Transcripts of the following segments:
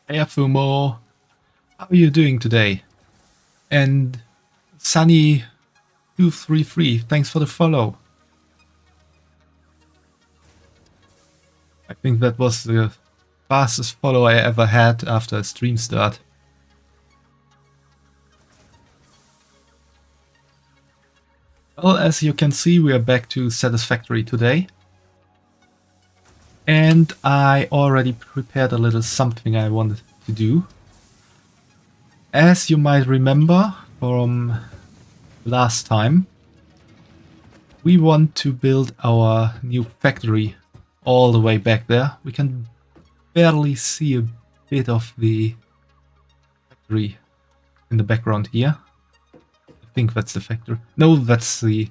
Hey Fumo, how are you doing today? And Sunny233, thanks for the follow. I think that was the fastest follow I ever had after a stream start. Well, as you can see, we are back to Satisfactory today. And I already prepared a little something I wanted to do. As you might remember from last time, we want to build our new factory all the way back there. We can barely see a bit of the factory in the background here. I think that's the factory. No, that's the...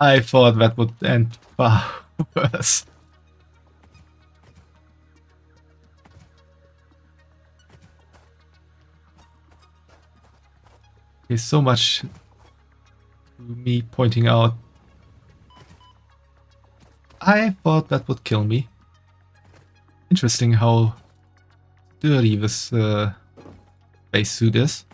I thought that would end far worse. There's so much to me pointing out. I thought that would kill me. Interesting how dirty this base suit is.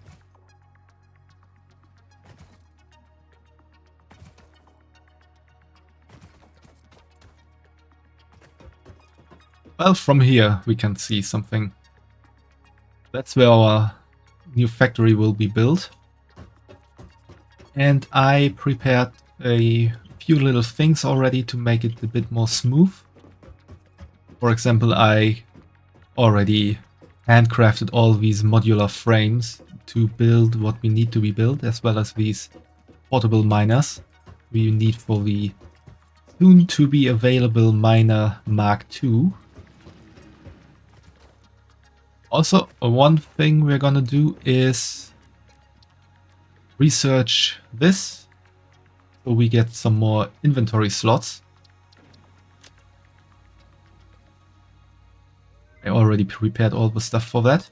Well, from here we can see something. That's where our new factory will be built. And I prepared a few little things already to make it a bit more smooth. For example, I already handcrafted all these modular frames to build what we need to be built, as well as these portable miners we need for the soon to be available miner Mark II. Also, one thing we're gonna do is research this, so we get some more inventory slots. I already prepared all the stuff for that.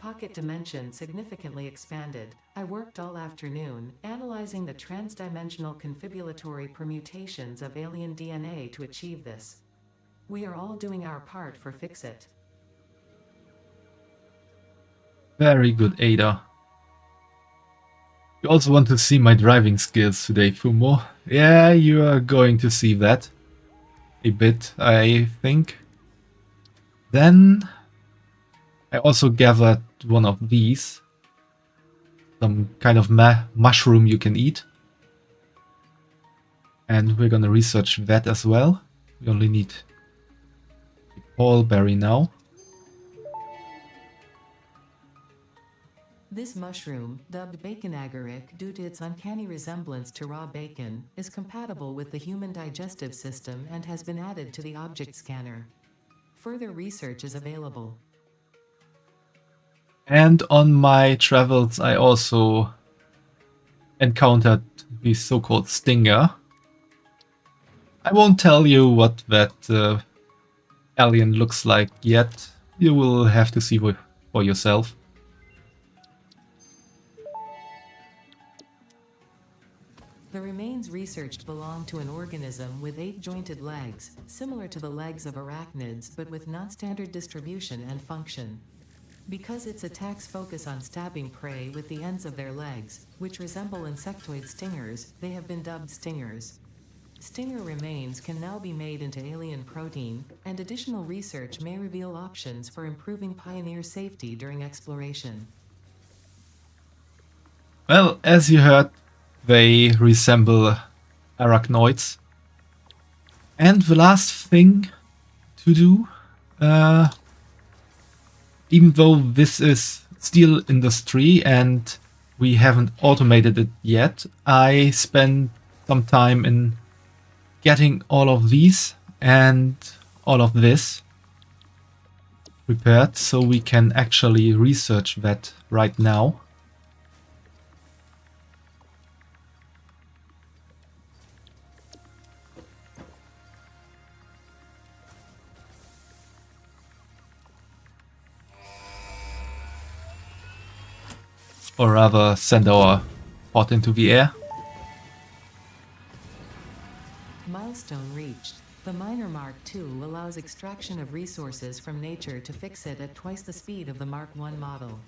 Pocket dimension significantly expanded. I worked all afternoon, analyzing the transdimensional confibulatory permutations of alien DNA to achieve this. We are all doing our part for Fix-It. Very good, Ada. You also want to see my driving skills today, Fumo. Yeah, you are going to see that. A bit, I think. Then I also gathered one of these. Some kind of mushroom you can eat. And we're gonna research that as well. We only need a pallberry now. This mushroom, dubbed bacon agaric due to its uncanny resemblance to raw bacon, is compatible with the human digestive system and has been added to the object scanner. Further research is available. And on my travels I also encountered the so-called stinger. I won't tell you what that alien looks like yet. You will have to see for yourself. The remains researched belong to an organism with 8 jointed legs, similar to the legs of arachnids but with non-standard distribution and function. Because its attacks focus on stabbing prey with the ends of their legs, which resemble insectoid stingers, they have been dubbed stingers. Stinger remains can now be made into alien protein, and additional research may reveal options for improving pioneer safety during exploration. Well, as you heard, they resemble arachnoids. And the last thing to do, even though this is steel industry and we haven't automated it yet, I spent some time in getting all of these and all of this prepared so we can actually research that right now. Or rather send our pod into the air. Milestone reached. The Miner Mark II allows extraction of resources from nature to fix it at twice the speed of the Mark I model.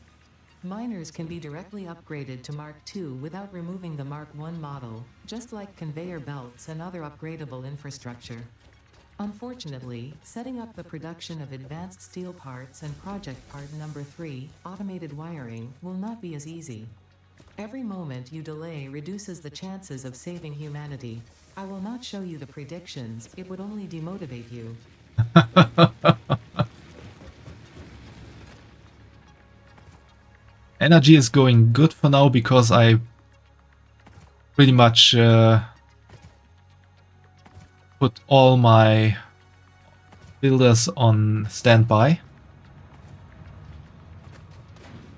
Miners can be directly upgraded to Mark II without removing the Mark I model, just like conveyor belts and other upgradable infrastructure. Unfortunately, setting up the production of advanced steel parts and project part number 3, automated wiring, will not be as easy. Every moment you delay reduces the chances of saving humanity. I will not show you the predictions, it would only demotivate you. Energy is going good for now because I pretty much put all my builders on standby.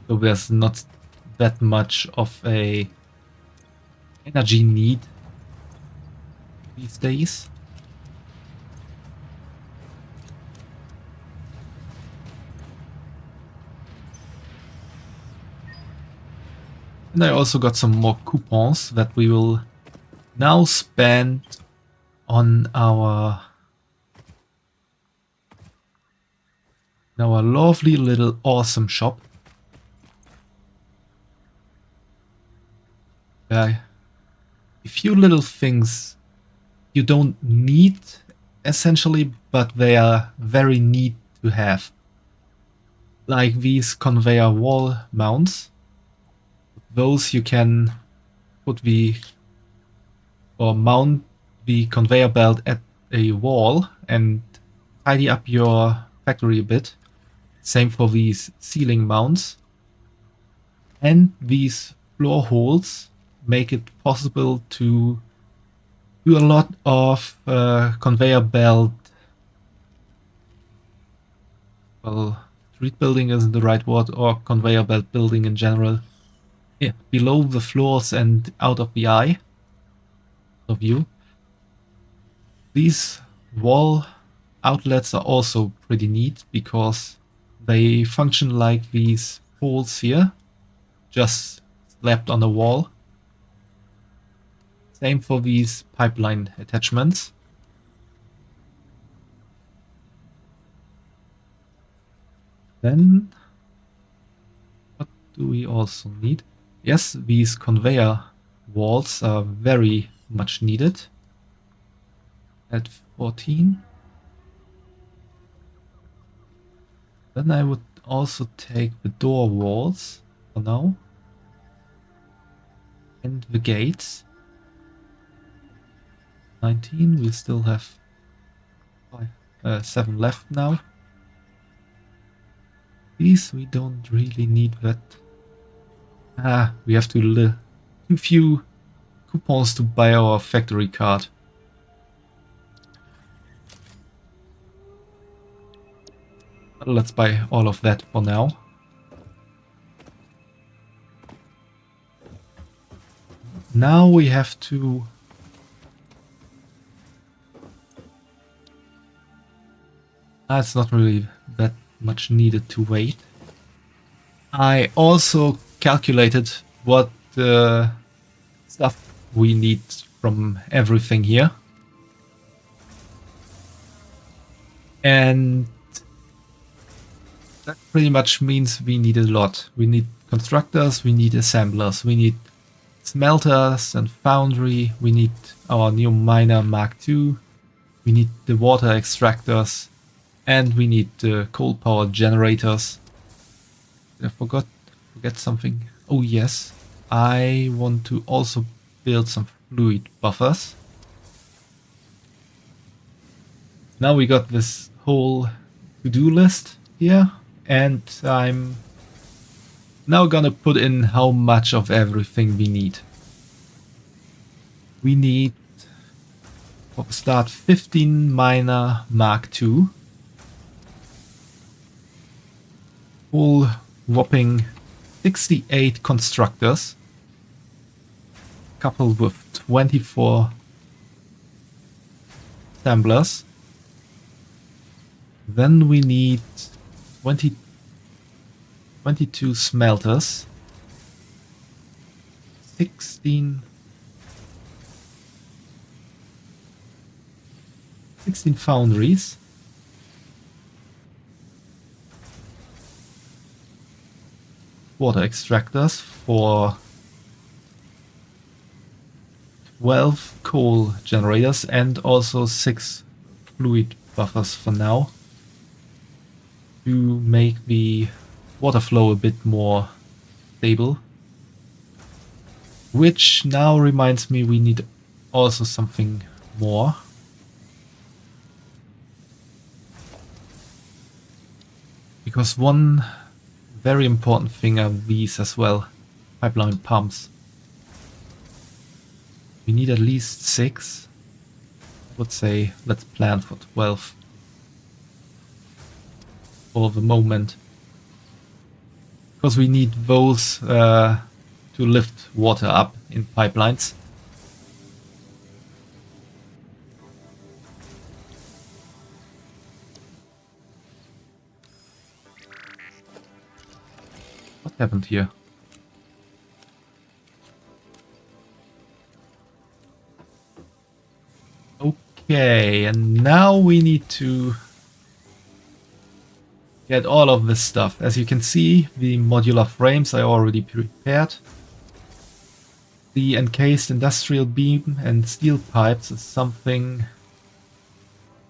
So there's not that much of a energy need these days. And I also got some more coupons that we will now spend on our lovely little awesome shop. A few little things you don't need essentially, but they are very neat to have. Like these conveyor wall mounts. Those you can put mount the conveyor belt at a wall and tidy up your factory a bit. Same for these ceiling mounts. And these floor holes make it possible to do a lot of conveyor belt. Well, street building isn't the right word, or conveyor belt building in general. Yeah, below the floors and out of the eye of view. These wall outlets are also pretty neat because they function like these poles here, just slapped on the wall. Same for these pipeline attachments. Then, what do we also need? Yes, these conveyor walls are very much needed. At 14. Then I would also take the door walls for now. And the gates. 19, we still have 7 left now. These we don't really need that. We have too few coupons to buy our factory card. Let's buy all of that for now. Now we have to it's not really that much needed to wait. I also calculated what stuff we need from everything here. And that pretty much means we need a lot. We need constructors, we need assemblers, we need smelters and foundry, we need our new miner Mark II, we need the water extractors, and we need the coal power generators. I forget something. Oh yes, I want to also build some fluid buffers. Now we got this whole to-do list here, and I'm now gonna put in how much of everything we need. We need, for the start, 15 miner Mark II. Full whopping 68 constructors, coupled with 24 assemblers. Then we need 22 smelters, 16 16 foundries. Water extractors for 12 coal generators and also 6 fluid buffers for now to make the water flow a bit more stable. Which now reminds me we need also something more. Because one very important thing are these as well, pipeline pumps. We need at least 6. I would say let's plan for 12 for the moment. Because we need those to lift water up in pipelines. What happened here? Okay, and now we need to get all of this stuff. As you can see, the modular frames I already prepared. The encased industrial beam and steel pipes is something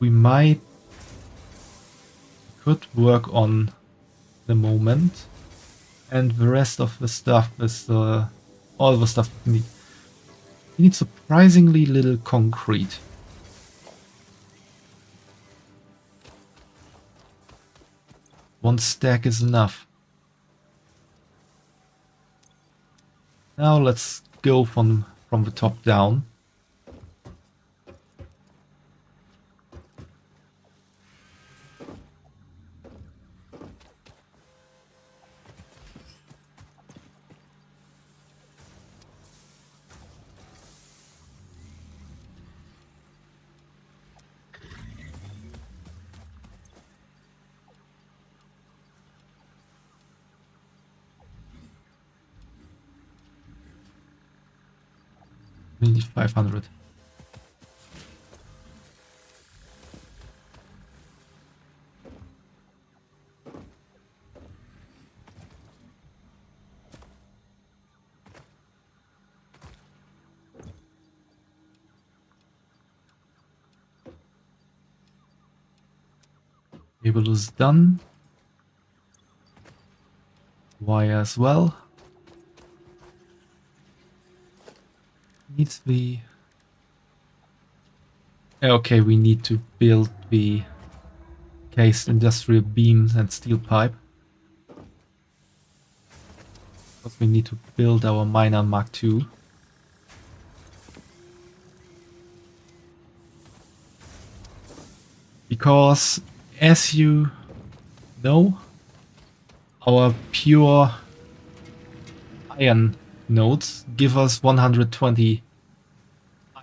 we could work on the moment. And the rest of the stuff is all the stuff we need. We need surprisingly little concrete. One stack is enough. Now let's go from the top down. We need 500. Cable is done. Wire as well. Needs the... Okay, we need to build the cased industrial beams and steel pipe. Because we need to build our miner Mark II. Because, as you know, our pure iron nodes give us 120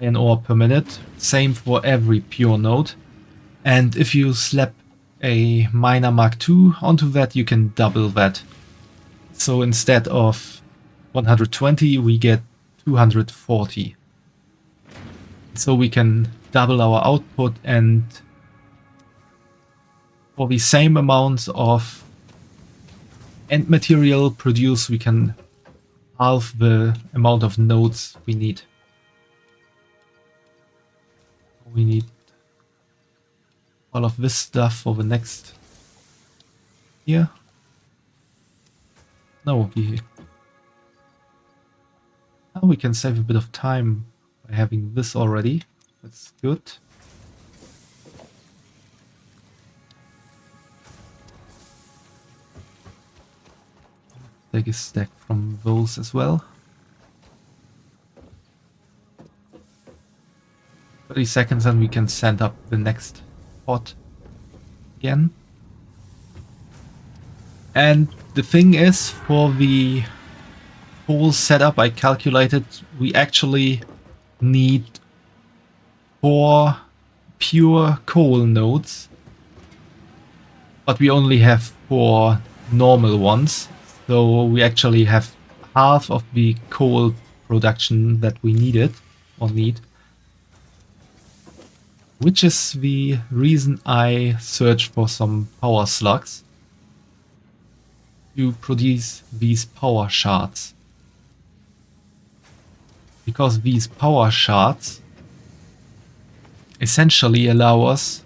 iron ore per minute, same for every pure node. And if you slap a miner Mark II onto that, you can double that. So instead of 120, we get 240. So we can double our output, and for the same amount of end material produced, we can halve the amount of nodes we need. We need all of this stuff for the next year. No, now we can save a bit of time by having this already. That's good. Take a stack from those as well. 30 seconds and we can send up the next pot again. And the thing is, for the whole setup I calculated, we actually need 4 pure coal nodes, but we only have 4 normal ones, so we actually have half of the coal production that we needed or need. Which is the reason I search for some power slugs to produce these power shards. Because these power shards essentially allow us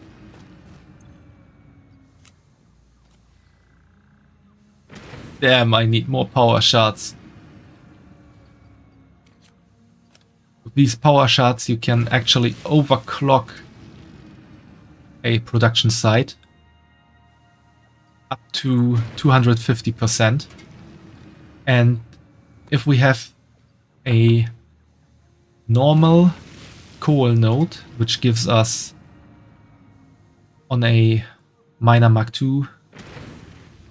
Damn, I need more power shards. With these power shards you can actually overclock a production site up to 250%. And if we have a normal coal node, which gives us on a miner Mark II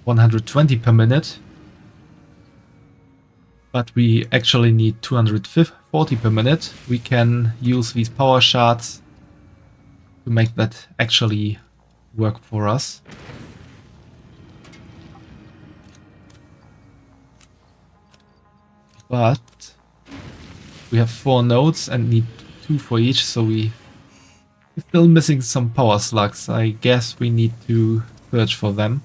120 per minute, but we actually need 240 per minute, we can use these power shards to make that actually work for us. But we have 4 nodes and need 2 for each, so we're still missing some power slugs. I guess we need to search for them.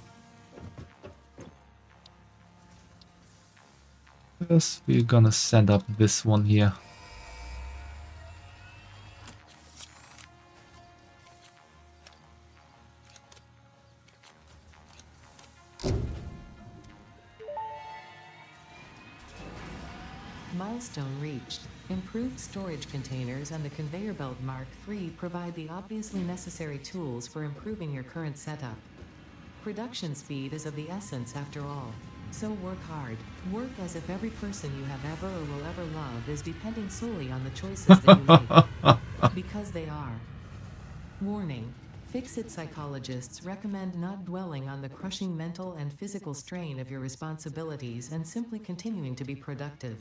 First, we're gonna send up this one here. Milestone reached. Improved storage containers and the conveyor belt Mark III provide the obviously necessary tools for improving your current setup. Production speed is of the essence after all. So work hard. Work as if every person you have ever or will ever love is depending solely on the choices that you make. Because they are. Warning. Fix-it psychologists recommend not dwelling on the crushing mental and physical strain of your responsibilities and simply continuing to be productive.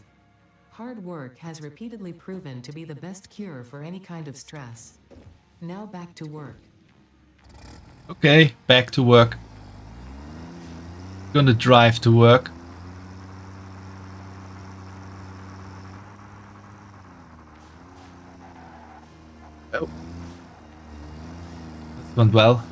Hard work has repeatedly proven to be the best cure for any kind of stress. Now back to work. Okay, back to work. Gonna drive to work. Oh. This went well.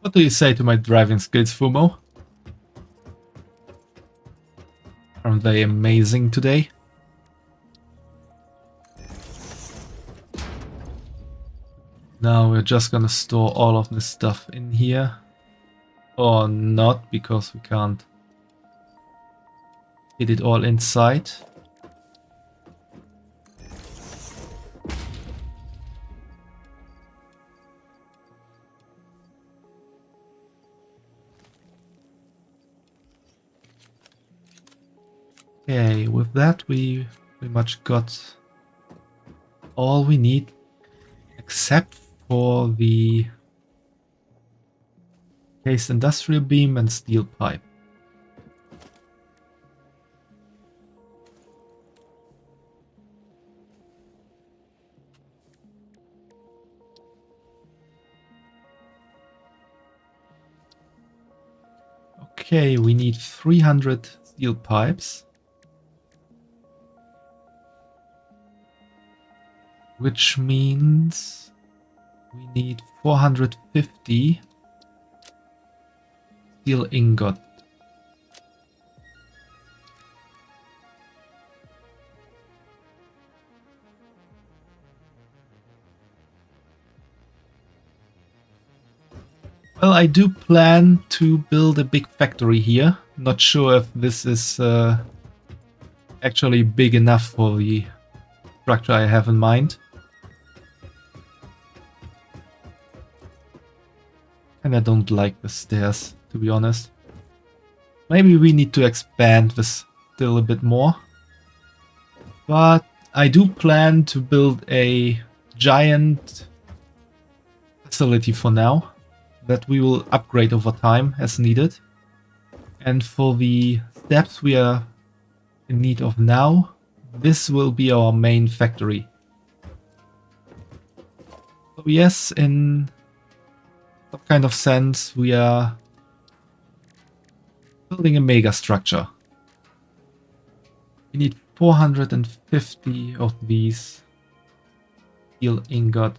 What do you say to my driving skills, Fumo? Aren't they amazing today? Now we're just gonna store all of this stuff in here. Or not, because we can't get it all inside. Okay, with that we pretty much got all we need, except for the cased industrial beam and steel pipe. Okay, we need 300 steel pipes. Which means we need 450 steel ingot. Well, I do plan to build a big factory here. Not sure if this is actually big enough for the structure I have in mind. And I don't like the stairs, to be honest. Maybe we need to expand this still a bit more. But I do plan to build a giant facility for now that we will upgrade over time as needed. And for the steps we are in need of now, this will be our main factory. So yes, in some kind of sense, we are building a mega structure. We need 450 of these steel ingot.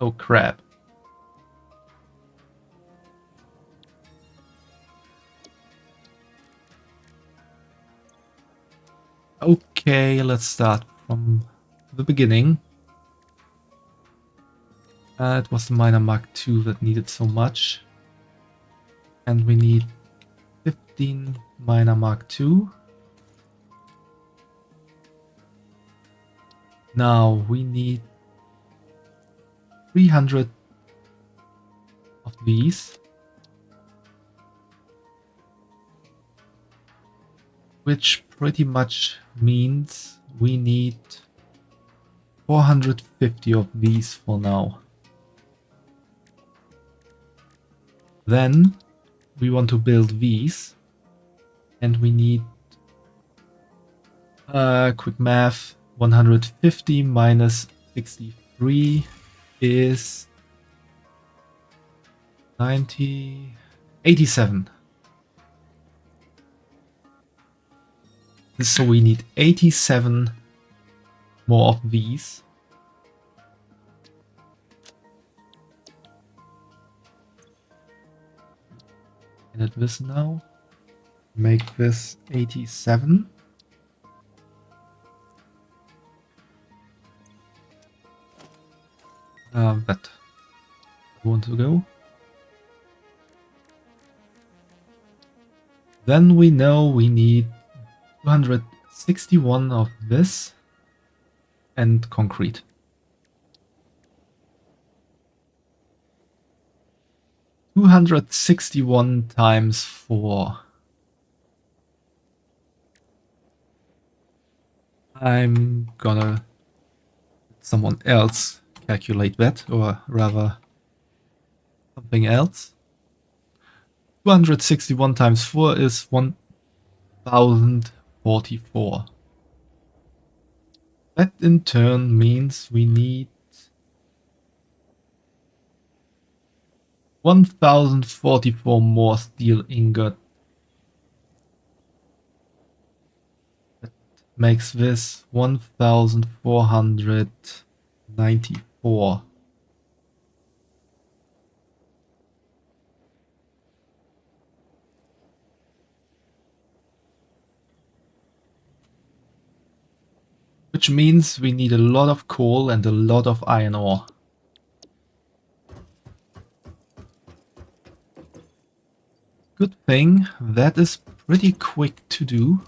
Oh crap. Okay, let's start from the beginning. It was the miner Mark II that needed so much. And we need 15 miner Mark II. Now we need 300 of these. Which pretty much means we need 450 of these for now. Then we want to build these, and we need quick math. 150 minus 63 is 87. So we need 87 more of these. Edit this now. Make this 87. That I want to go. Then we know we need 261 of this and concrete. $261 times 4. I'm gonna let someone else calculate that, or rather something else. 261 times 4 is 1044. That in turn means we need 1044 more steel ingot. That makes this 1494. Which means we need a lot of coal and a lot of iron ore. Good thing that is pretty quick to do.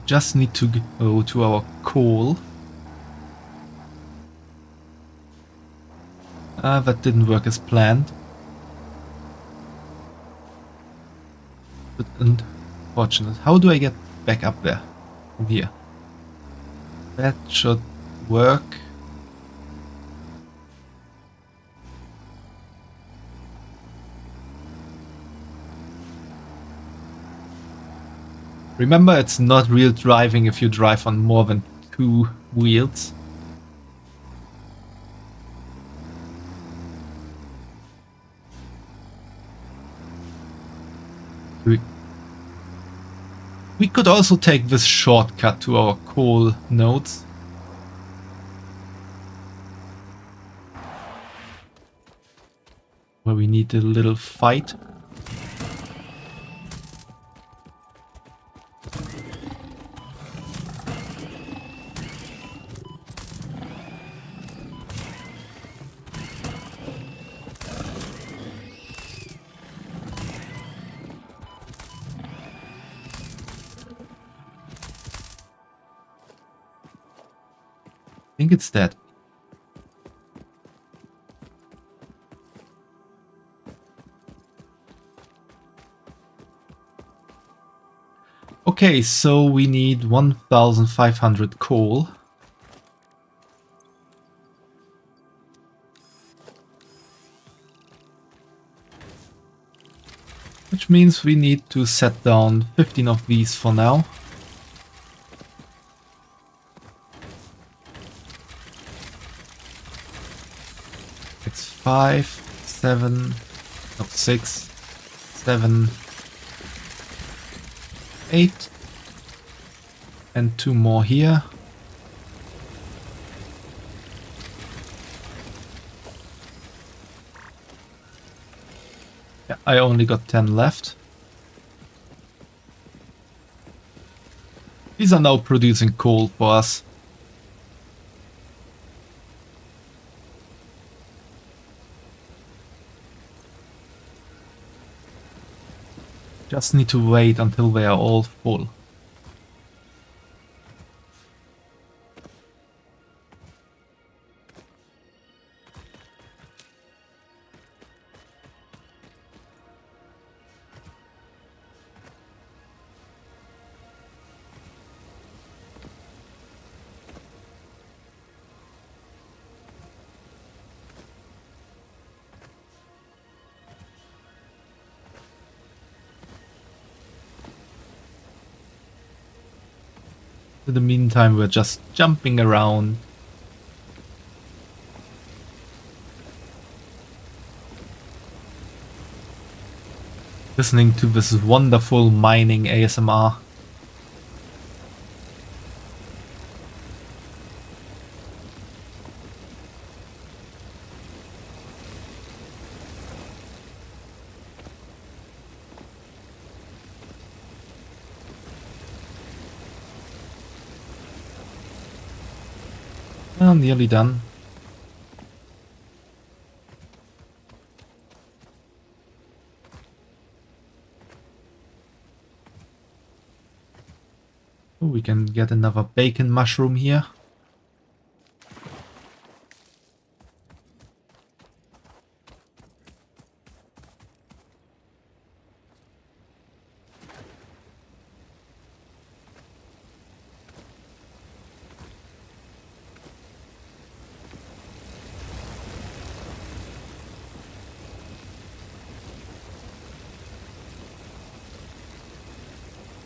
Just need to go to our coal. That didn't work as planned. But unfortunate. How do I get back up there? From here. That should work. Remember, it's not real driving if you drive on more than 2 wheels. We could also take this shortcut to our coal nodes. Where we need a little fight. I think it's dead. Okay, so we need 1,500 coal. Which means we need to set down 15 of these for now. It's 5, 7, no, 6, 7, 8, and 2 more here. Yeah, I only got 10 left. These are now producing coal for us. Just need to wait until they are all full. In the meantime, we're just jumping around. Listening to this wonderful mining ASMR. Well, nearly done. Oh, we can get another bacon mushroom here.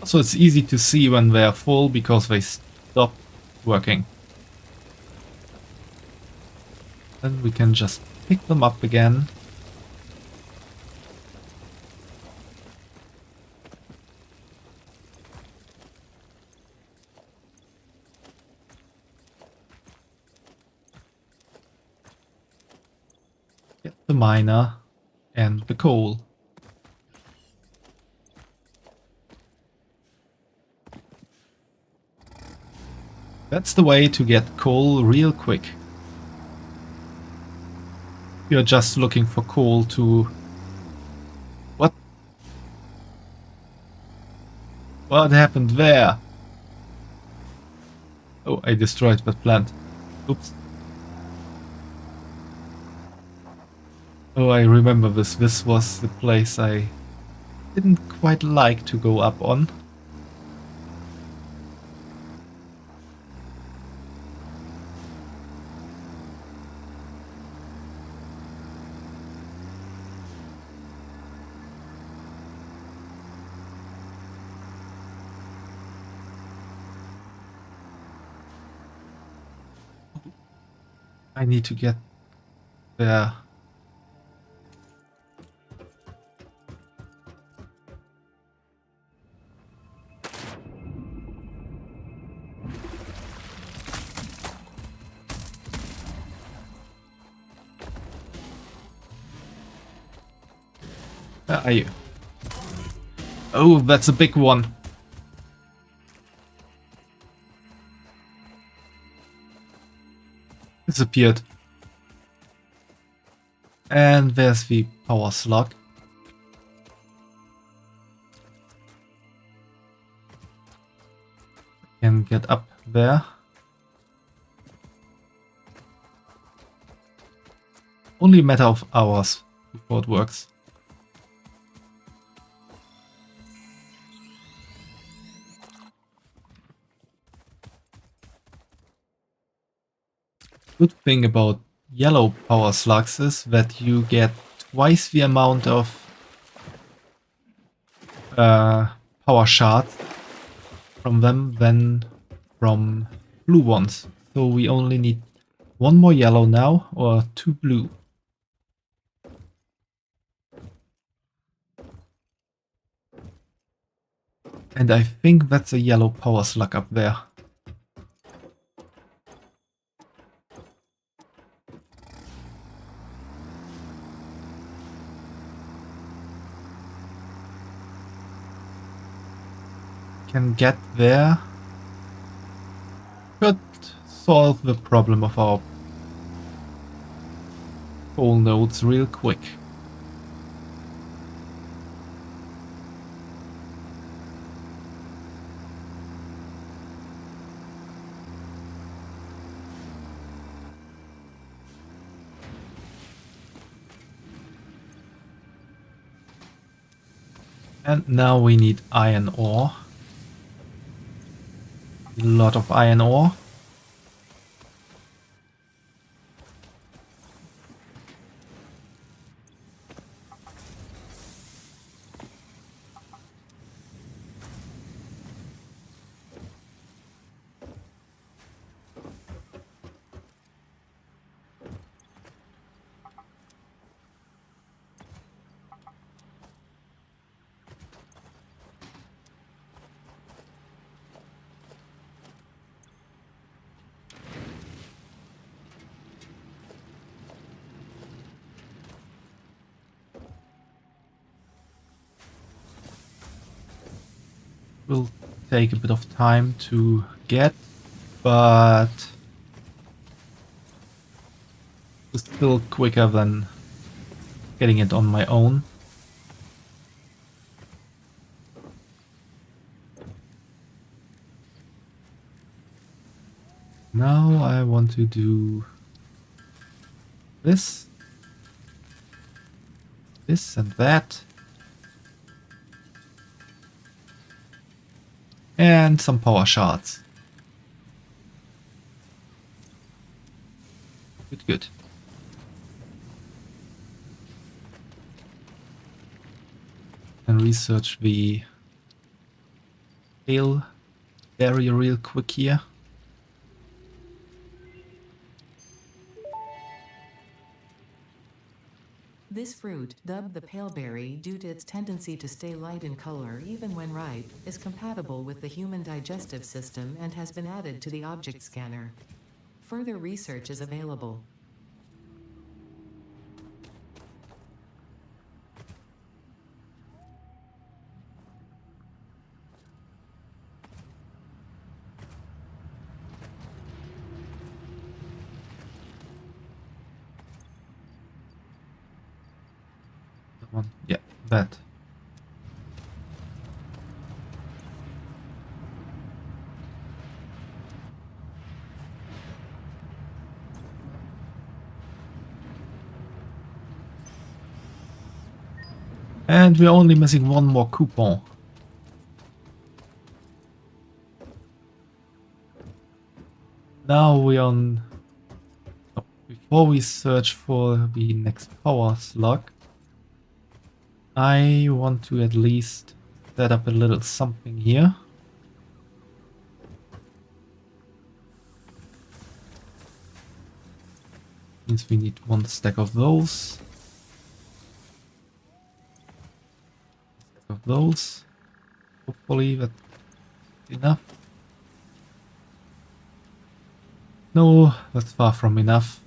So it's easy to see when they are full because they stop working. Then we can just pick them up again. Get the miner and the coal. That's the way to get coal real quick. You're just looking for coal to... What? What happened there? Oh, I destroyed that plant. Oops. Oh, I remember this. This was the place I didn't quite like to go up on. I need to get there. Where are you? Oh, that's a big one. Disappeared. And there's the power slug. Can get up there. Only a matter of hours before it works. Good thing about yellow power slugs is that you get twice the amount of power shards from them than from blue ones. So we only need one more yellow now, or 2 blue. And I think that's a yellow power slug up there. Can get there. Could solve the problem of our coal nodes real quick. And now we need iron ore. A lot of iron ore. Will take a bit of time to get, but it's still quicker than getting it on my own. Now I want to do this, and that. And some power shards. Good. And research the pale berry real quick here. This fruit, dubbed the paleberry due to its tendency to stay light in color even when ripe, is compatible with the human digestive system and has been added to the object scanner. Further research is available. One. Yeah, that. And we're only missing one more coupon. Now we're on... Oh, before we search for the next power slug, I want to at least set up a little something here. Means we need one stack of those. Of those. Hopefully that's enough. No, that's far from enough.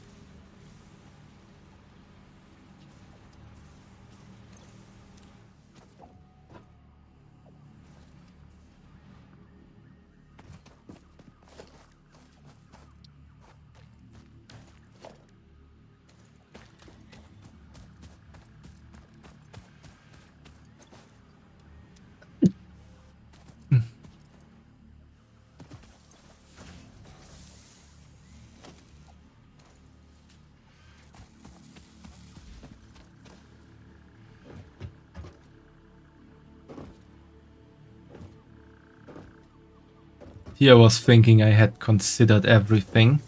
Here I was thinking I had considered everything.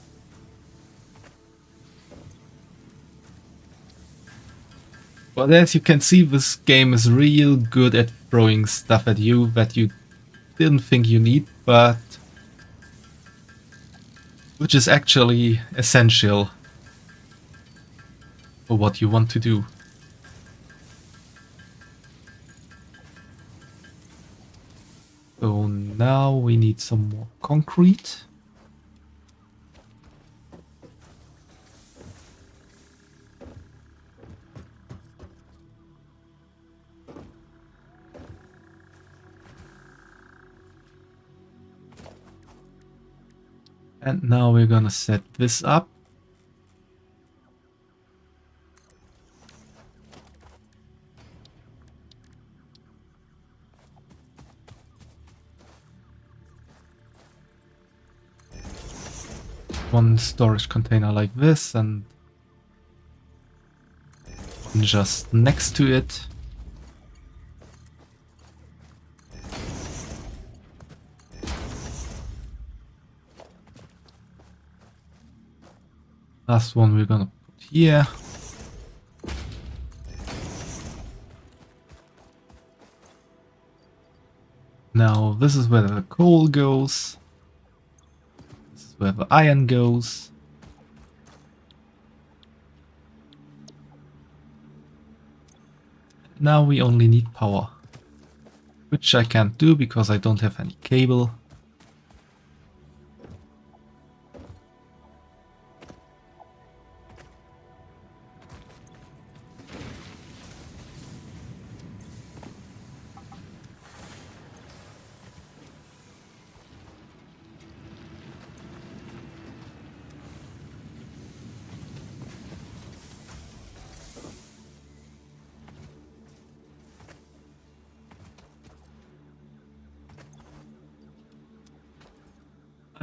But as you can see, this game is real good at throwing stuff at you that you didn't think you need, but which is actually essential for what you want to do. So now we need some more concrete. And now we're gonna set this up. One storage container like this and one just next to it. Last one we're gonna put here. Now this is where the coal goes. This is where the iron goes. Now we only need power, which I can't do because I don't have any cable.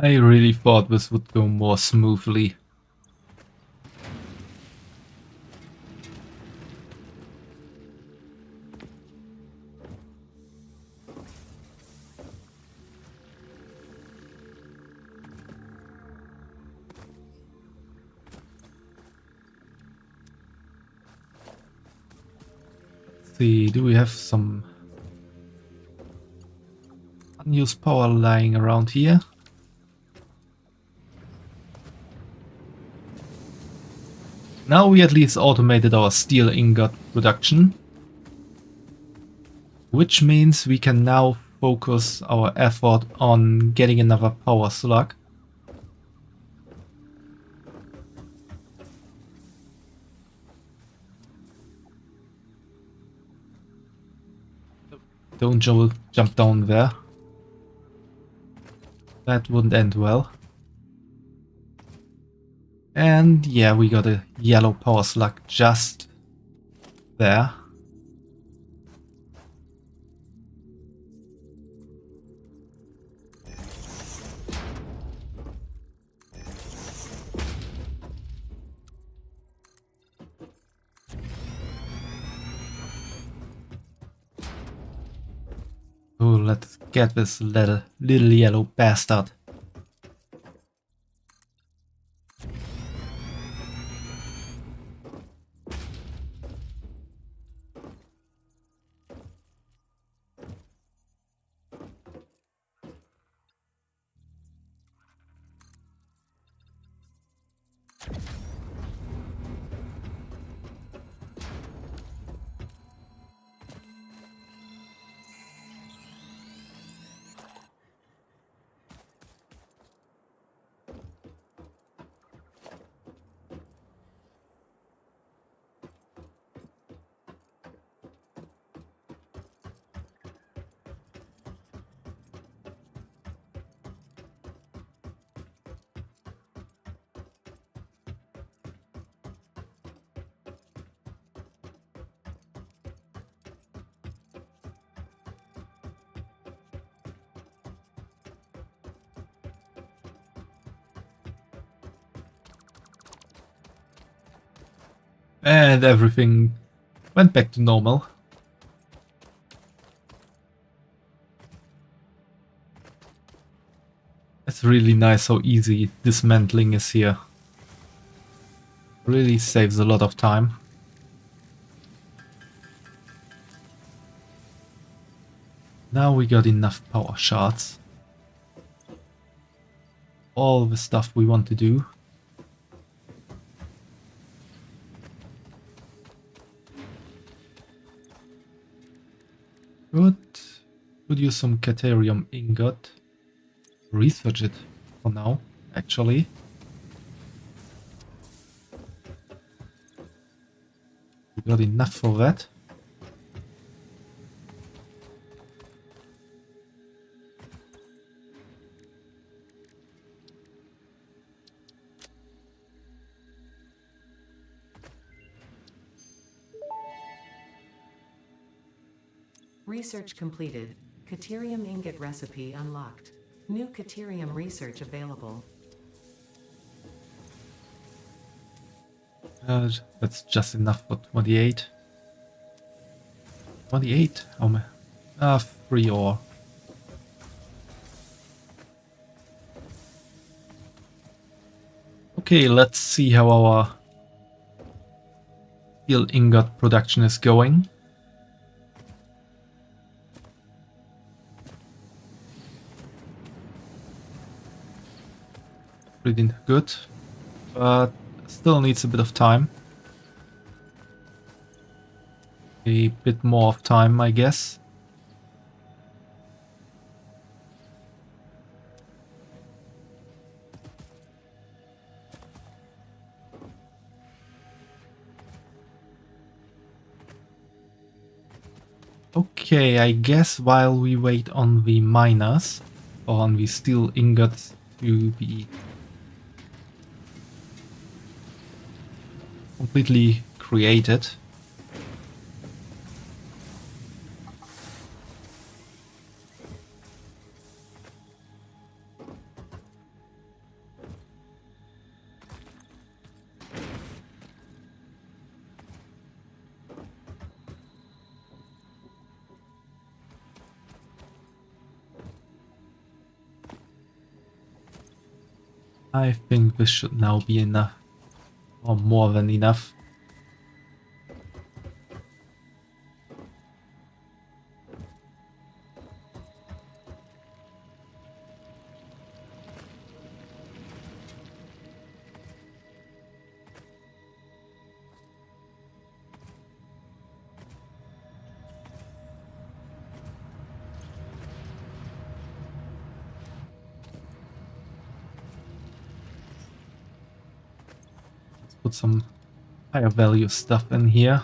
I really thought this would go more smoothly. Let's see, do we have some unused power lying around here? Now we at least automated our steel ingot production, which means we can now focus our effort on getting another power slug. Don't jump down there. That wouldn't end well. And yeah, we got a yellow power slug just there. Oh, let's get this little yellow bastard. And everything went back to normal. It's really nice how easy dismantling is here. Really saves a lot of time. Now we got enough power shards. All the stuff we want to do. Good. Could use some Caterium ingot. Research it for now, actually. We got enough for that. Research completed. Caterium ingot recipe unlocked. New Caterium research available. That's just enough for 28. 28? How many? 3 ore. Okay, let's see how our steel ingot production is going. Pretty good, but still needs a bit of time. A bit more of time, I guess. Okay, I guess while we wait on the miners, or on the steel ingots to be completely created, I think this should now be enough, or more than enough. Put some higher value stuff in here.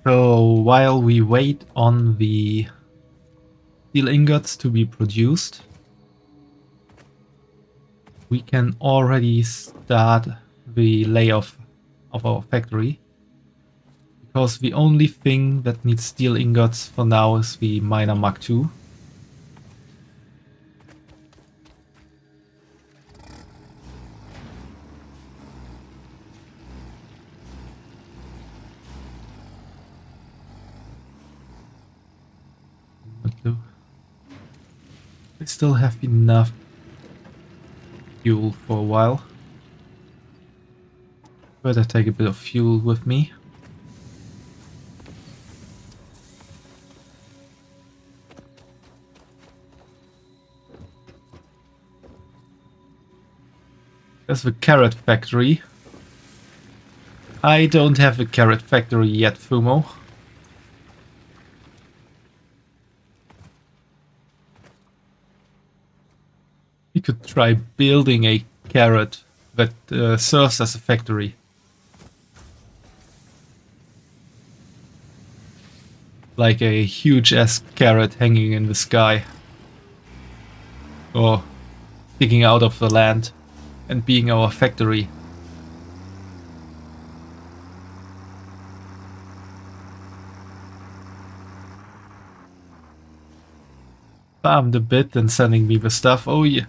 So while we wait on the steel ingots to be produced, we can already start the layoff of our factory. Because the only thing that needs steel ingots for now is the miner Mark II. We still have enough fuel for a while. Better take a bit of fuel with me. There's the carrot factory. I don't have a carrot factory yet, Fumo. We could try building a carrot that serves as a factory. Like a huge-ass carrot hanging in the sky. Or sticking out of the land and being our factory. Farmed a bit and sending me the stuff. Oh yeah.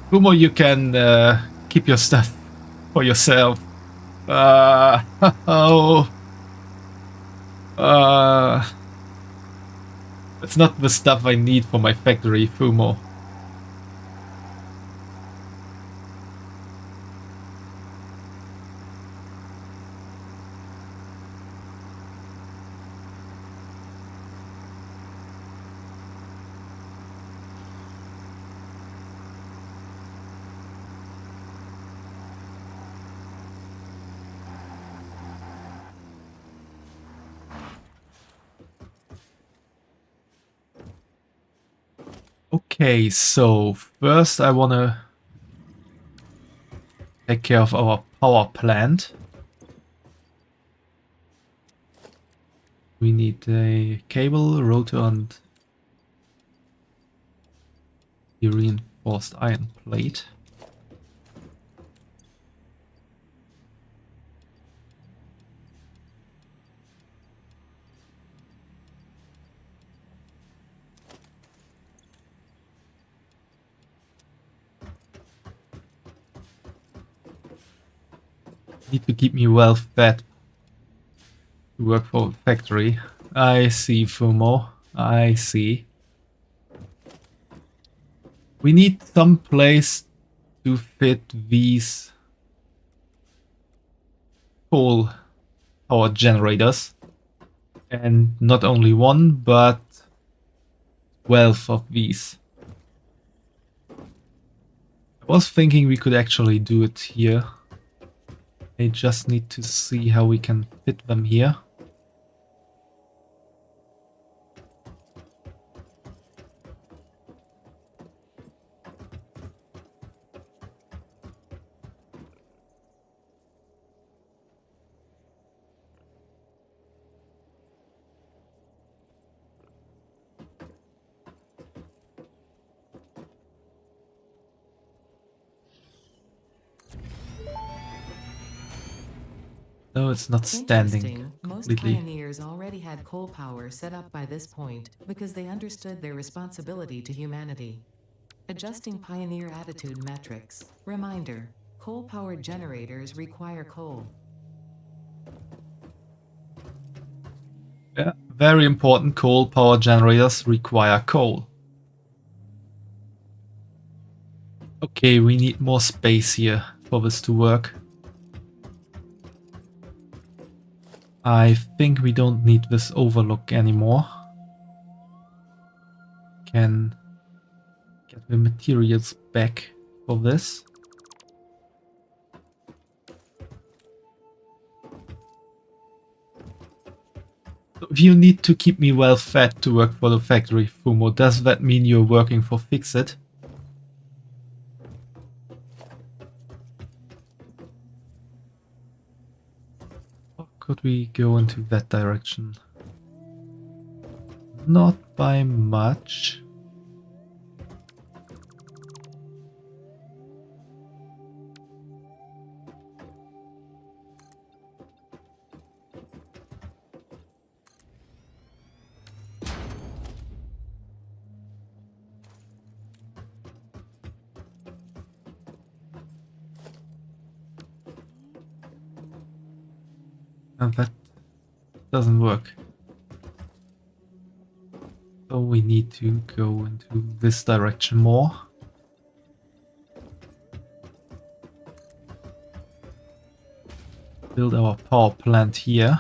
Fumo, you can keep your stuff for yourself. Oh. It's not the stuff I need for my factory, Fumo. Okay, so first I want to take care of our power plant. We need a cable, rotor, and a reinforced iron plate. Need to keep me well fed to work for the factory. I see, Fumo. I see. We need some place to fit these coal power generators. And not only one, but 12 of these. I was thinking we could actually do it here. I just need to see how we can fit them here. No, it's not standing Interesting. Most completely. pioneers already had coal power set up by this point because they understood their responsibility to humanity. Adjusting pioneer attitude metrics. Reminder: coal-powered generators require coal. Yeah, very important. Coal power generators require coal. Okay, we need more space here for this to work. I think we don't need this overlook anymore. Can get the materials back for this. So if you need to keep me well fed to work for the factory, Fumo, does that mean you're working for Fixit? Or could we go into that direction? Not by much. And that doesn't work. So we need to go into this direction more. Build our power plant here.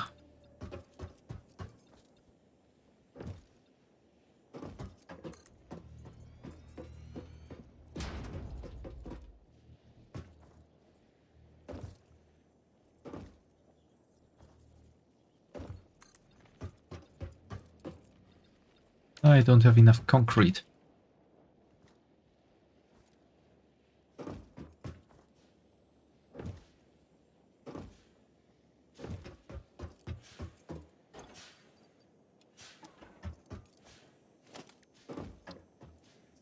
I don't have enough concrete.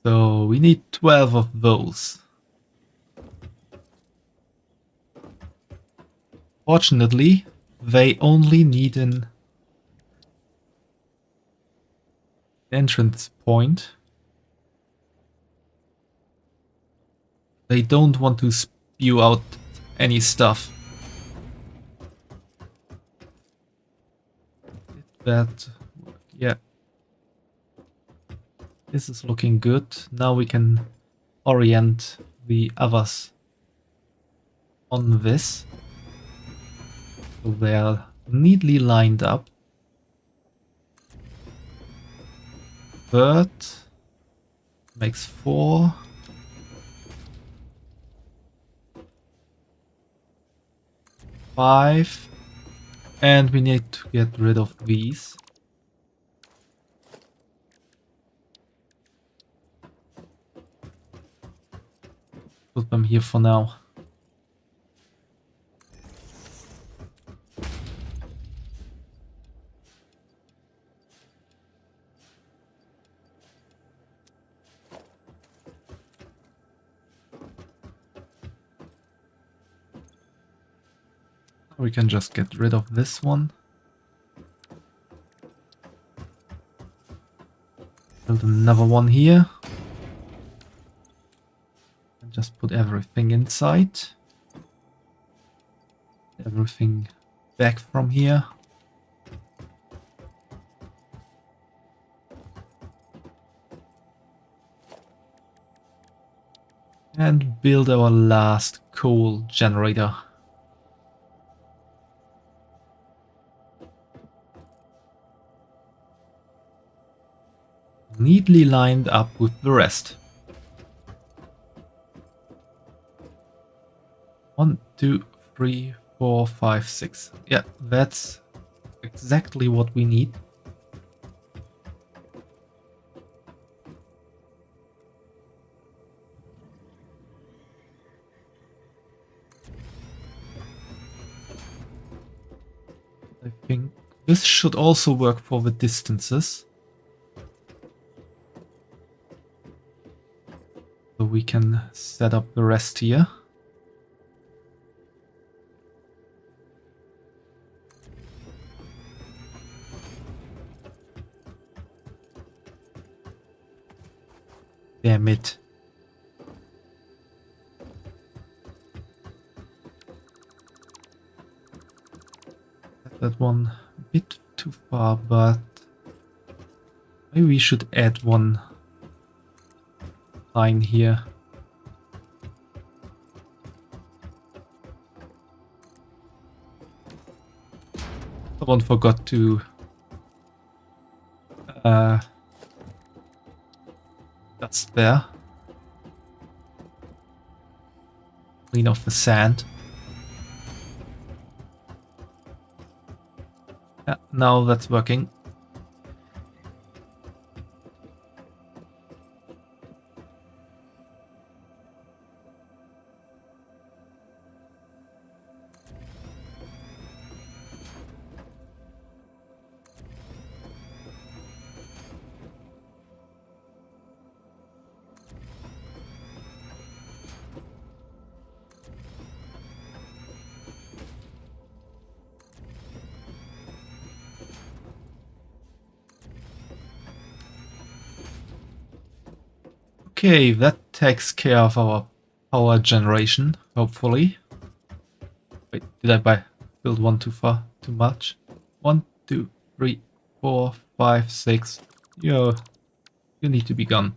So we need 12 of those. Fortunately, they only need an entrance point. They don't want to spew out any stuff. Did that work? Yeah. This is looking good. Now we can orient the others on this. So they are neatly lined up. Third makes 4. Five. And we need to get rid of these. put them here for now. We can just get rid of this one. Build another one here. And just put everything inside. Everything back from here. And build our last coal generator. Neatly lined up with the rest. 1, 2, 3, 4, 5, 6. Yeah, that's exactly what we need. I think this should also work for the distances. So we can set up the rest here. Damn it. That one a bit too far, but maybe we should add one line here. Someone forgot to dust there. Clean off the sand. Yeah, now that's working. Okay, that takes care of our power generation, hopefully. Wait, did I build one too far? Too much? 1, 2, 3, 4, 5, 6. Yo, you need to be gone.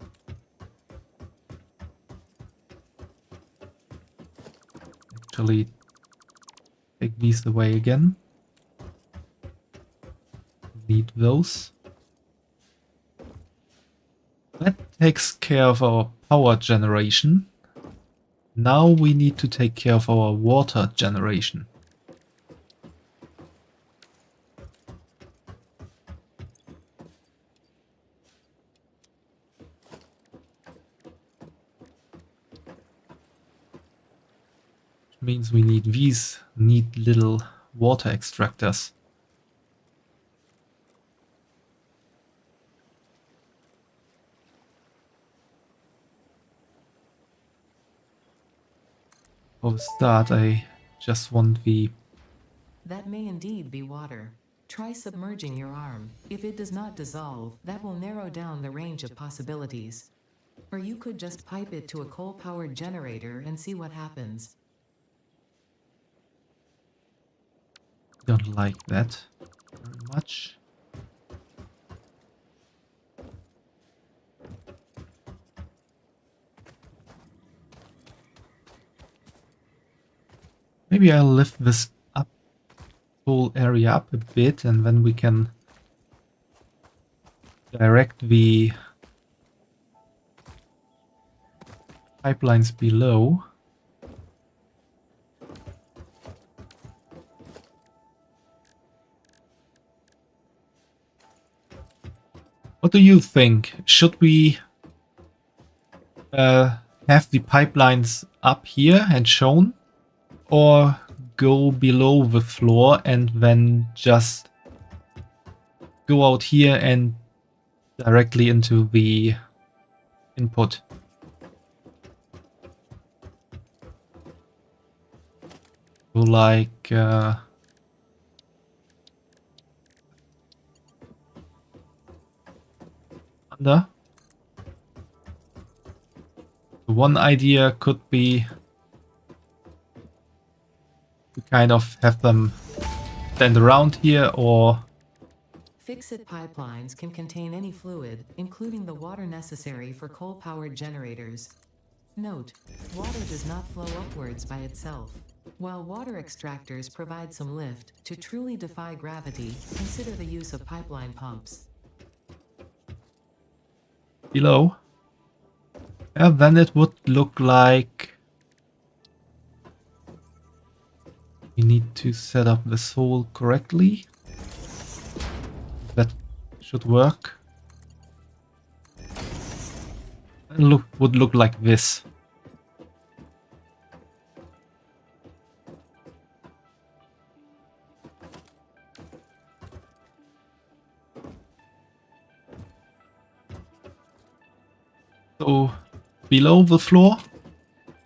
Actually, take these away again. Need those. That takes care of our power generation. Now we need to take care of our water generation. Which means we need these neat little water extractors. For the start, I just want the... That may indeed be water. Try submerging your arm. If it does not dissolve, that will narrow down the range of possibilities. Or you could just pipe it to a coal-powered generator and see what happens. Don't like that very much. Maybe I'll lift this up, whole area up a bit, and then we can direct the pipelines below. What do you think? Should we have have the pipelines up here and shown, or go below the floor and then just go out here and directly into the input. So like under. One idea could be to kind of have them stand around here, or Fixit pipelines can contain any fluid, including the water necessary for coal-powered generators. Note, water does not flow upwards by itself. While water extractors provide some lift, to truly defy gravity, consider the use of pipeline pumps. below. Yeah, then it would look like we need to set up this hole correctly. That should work. And would look like this. So below the floor,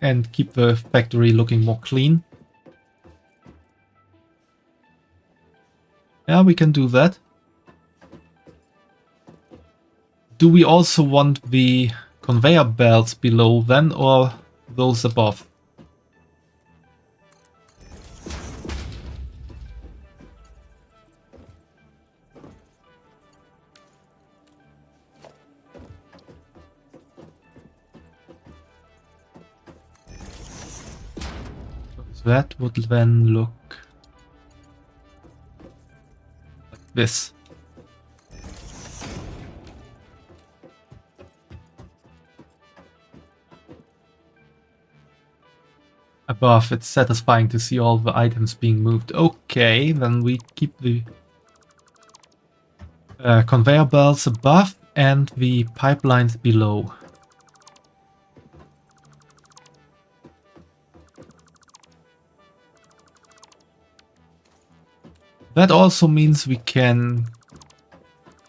and keep the factory looking more clean. Yeah, we can do that. Do we also want the conveyor belts below then, or those above? That would then look like this. Above, it's satisfying to see all the items being moved. Okay, then we keep the conveyor belts above and the pipelines below. That also means we can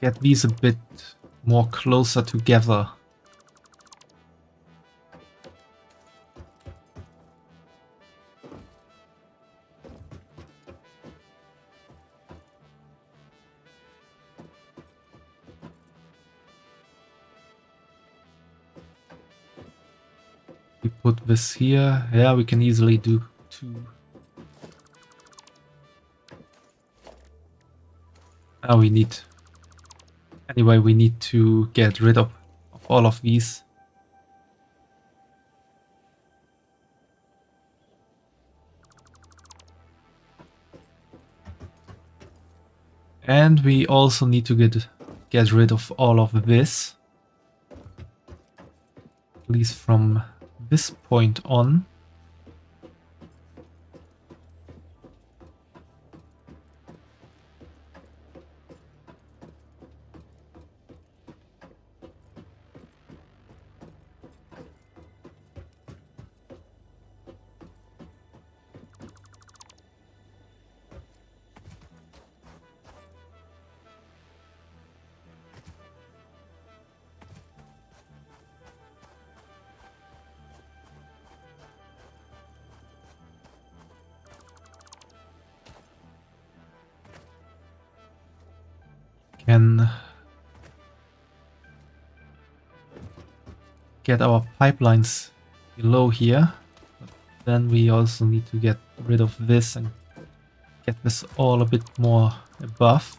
get these a bit more closer together. We put this here. Yeah, we can easily do two. Oh, we need... Anyway, we need to get rid of all of these. And we also need to get rid of all of this. At least from this point on. Can get our pipelines below here. But then we also need to get rid of this and get this all a bit more above.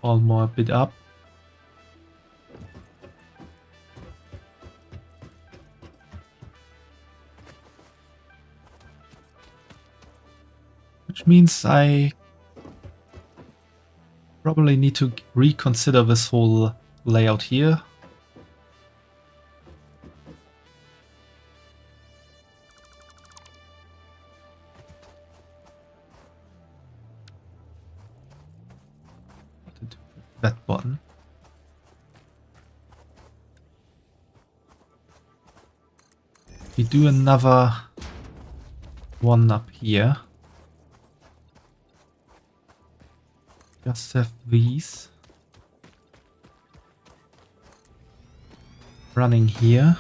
All more a bit up. Which means I probably need to reconsider this whole layout here. What to do with that button? We do another one up here. Just have these running here.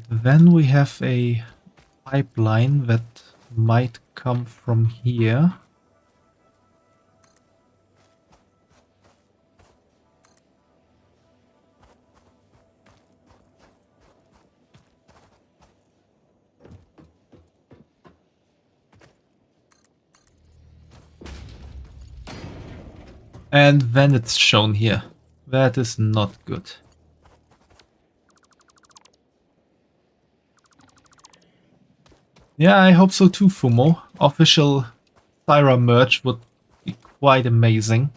And then we have a pipeline that might come from here. And then it's shown here. That is not good. Yeah, I hope so too, Fumo. Official Thyra merch would be quite amazing.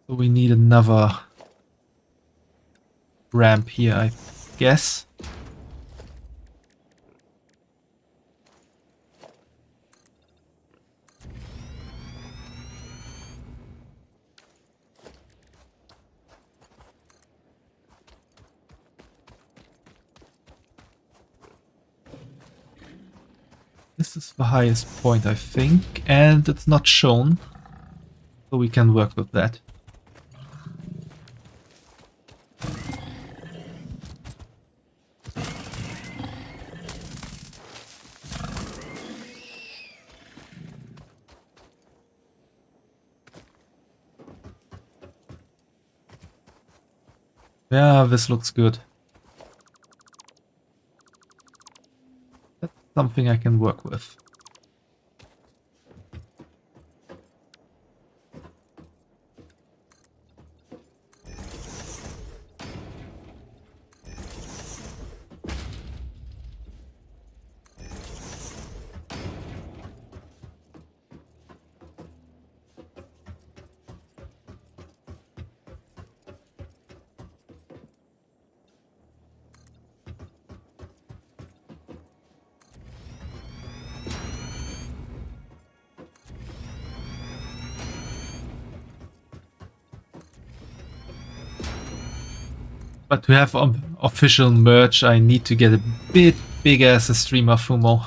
So we need another ramp here, I guess. This is the highest point, I think, and it's not shown, so we can work with that. Yeah, this looks good. That's something I can work with. But to have official merch, I need to get a bit bigger as a streamer, Fumo.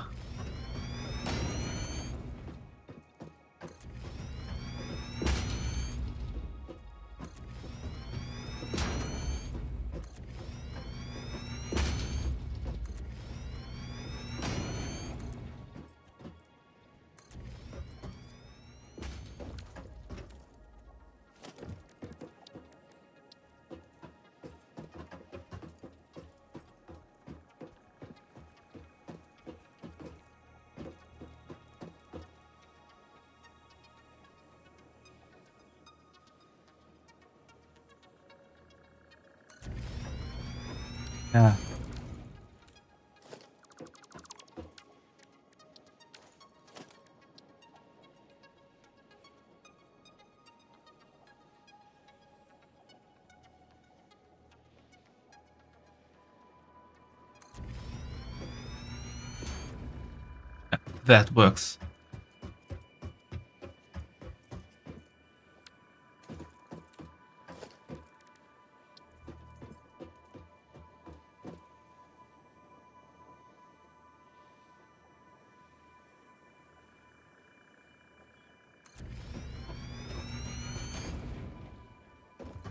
Yeah. That works.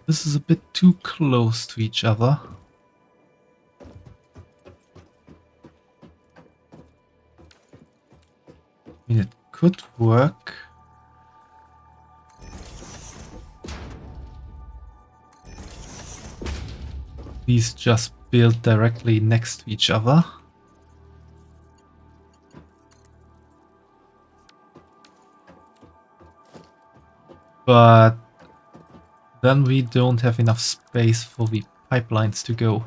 This is a bit too close to each other. I mean, it could work. These just build directly next to each other. But then we don't have enough space for the pipelines to go.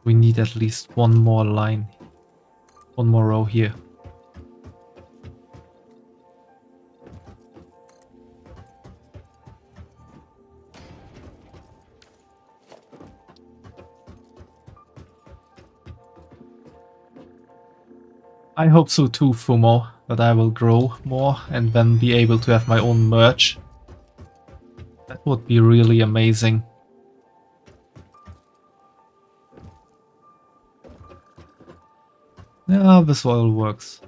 We need at least one more line, one more row here. I hope so too, Fumo. but I will grow more and then be able to have my own merch. That would be really amazing. Yeah, this all works.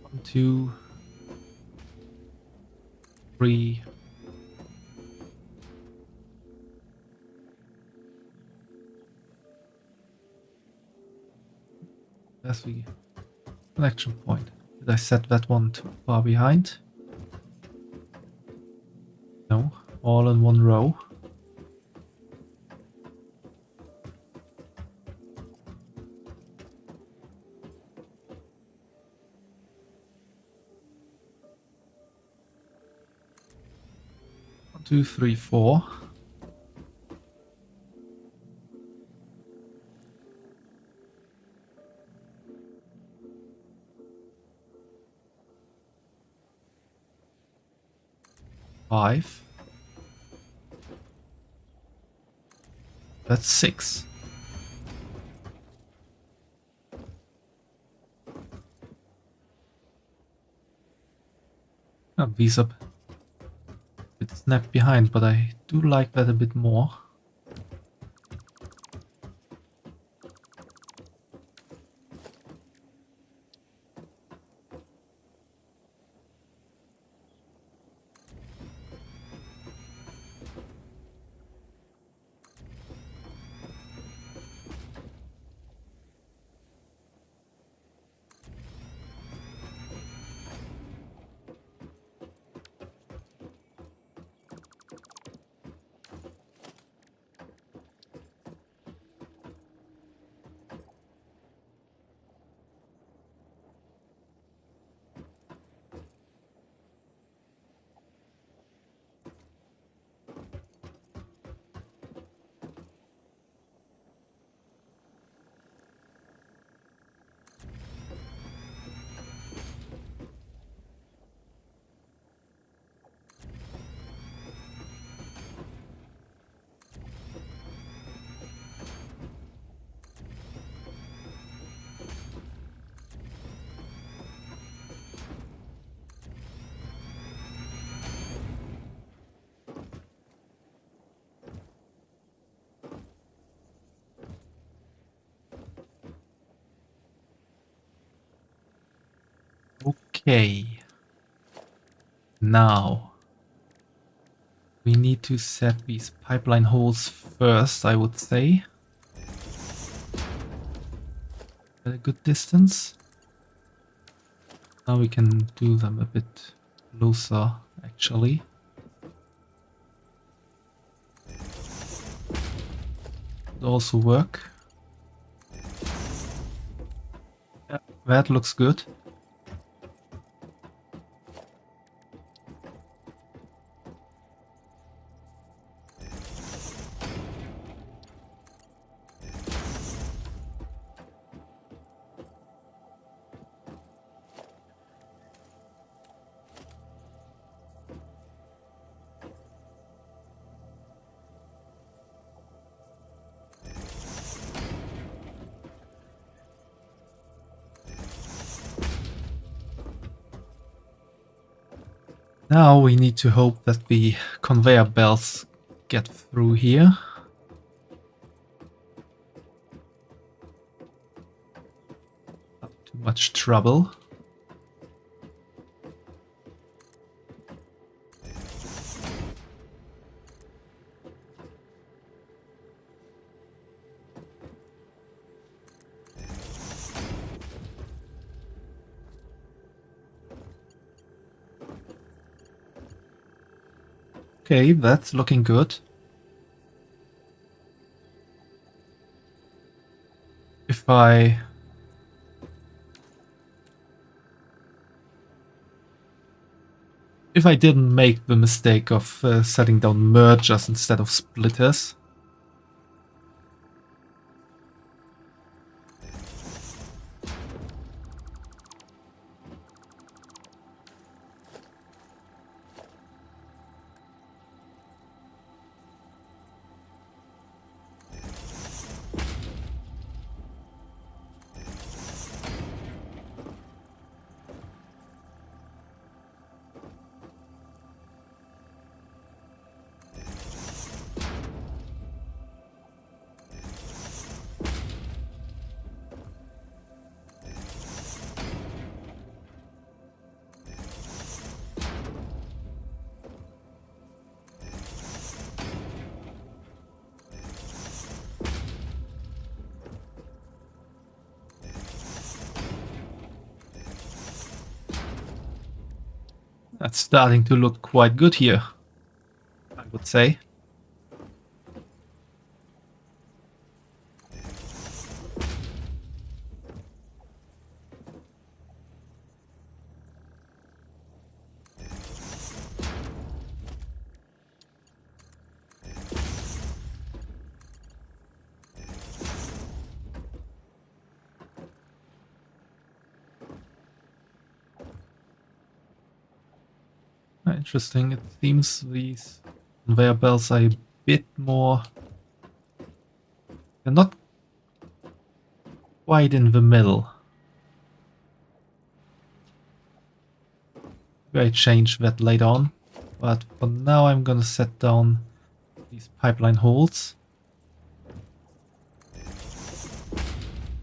One, two, three. That's the connection point. Did I set that one too far behind? No, all in one row. One, two, three, four. Five. That's six. Oh, these are a bit snapped behind, but I do like that a bit more. Okay. Now we need to set these pipeline holes first, I would say. At a good distance. Now we can do them a bit closer, actually. Would also work. Yeah, that looks good. Now we need to hope that the conveyor belts get through here. Not too much trouble. Okay, that's looking good. If I didn't make the mistake of setting down mergers instead of splitters. That's starting to look quite good here, I would say. Interesting. It seems these conveyor belts are a bit more... They're not quite in the middle. Maybe I change that later on. But for now I'm gonna set down these pipeline holes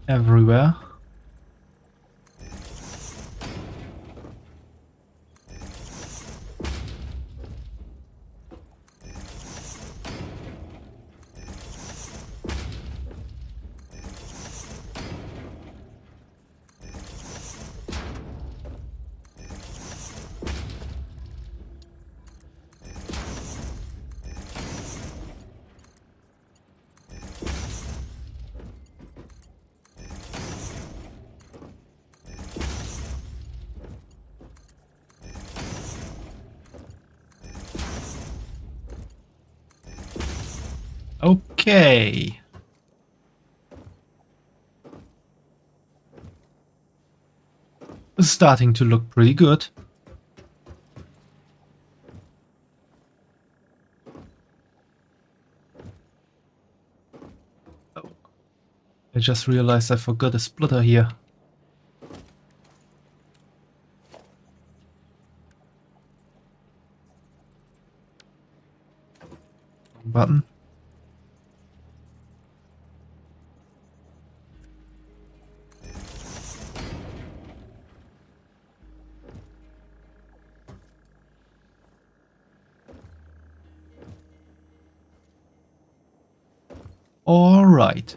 everywhere. Okay. It's starting to look pretty good. Oh. I just realized I forgot a splitter here. Wrong button. All right.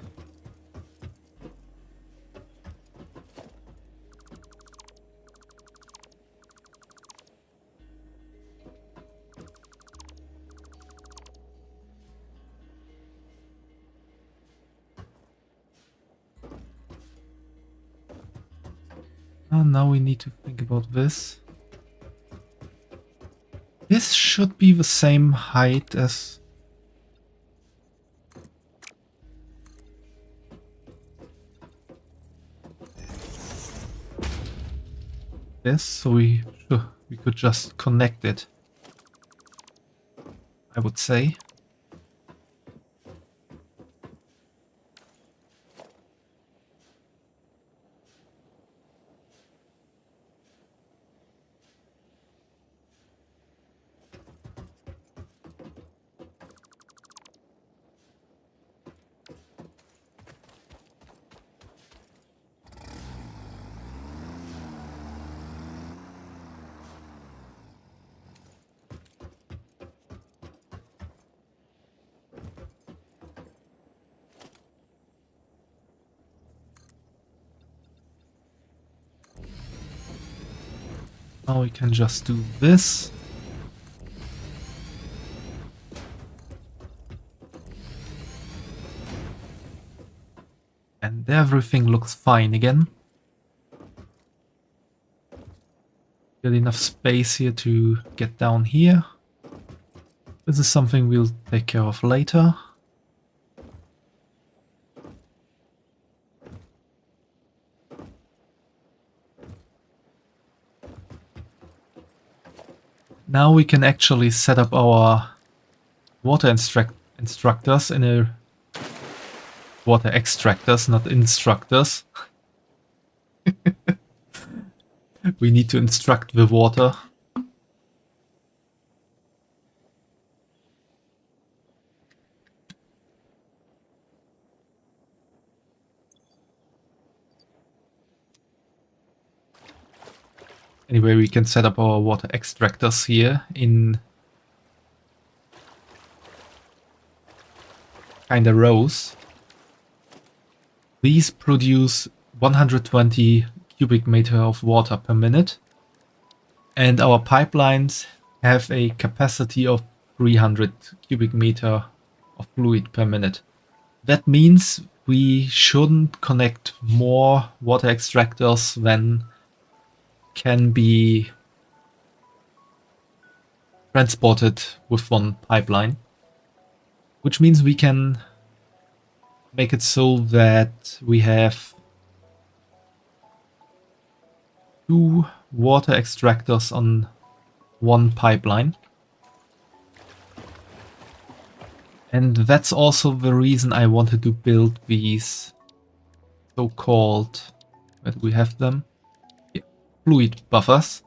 Now we need to think about this. This should be the same height as... this, so we could just connect it, I would say. Now we can just do this. And everything looks fine again. Get enough space here to get down here. This is something we'll take care of later. Now we can actually set up our water instructors in a... water extractors, not instructors. We need to instruct the water. Anyway, we can set up our water extractors here in kinda rows. These produce 120 cubic meter of water per minute. And our pipelines have a capacity of 300 cubic meter of fluid per minute. That means we shouldn't connect more water extractors than can be transported with one pipeline, which means we can make it so that we have 2 water extractors on one pipeline. And that's also the reason I wanted to build these so-called, where do we have them? Yeah, fluid buffers.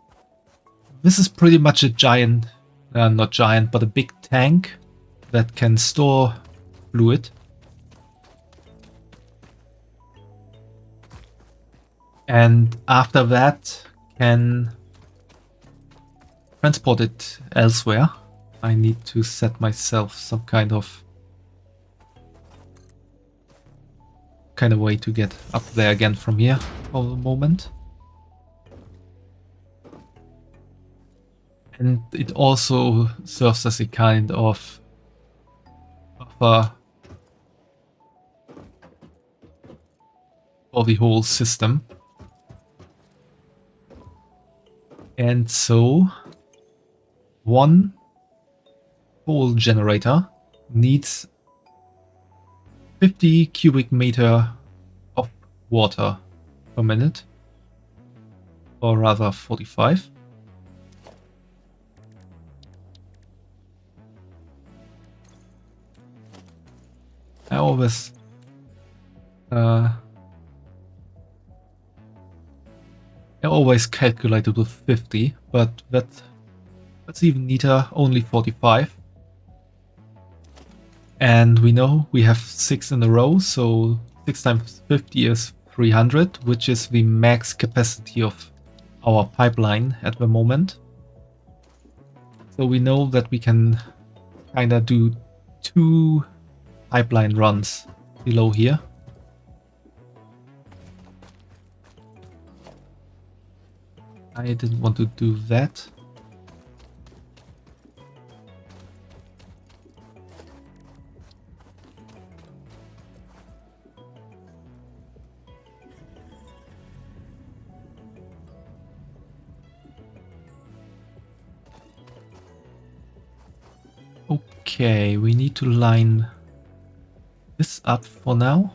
This is pretty much a giant, not giant, but a big tank that can store fluid. And after that can transport it elsewhere. I need to set myself some kind of way to get up there again from here for the moment. And it also serves as a kind of buffer for the whole system. And so one whole generator needs 50 cubic meter of water per minute, or rather 45. I always calculate it with 50, but that's even neater, only 45. And we know we have 6 in a row, so 6 times 50 is 300, which is the max capacity of our pipeline at the moment. So we know that we can kinda do 2 pipeline runs below here. I didn't want to do that. Okay, we need to line this up for now.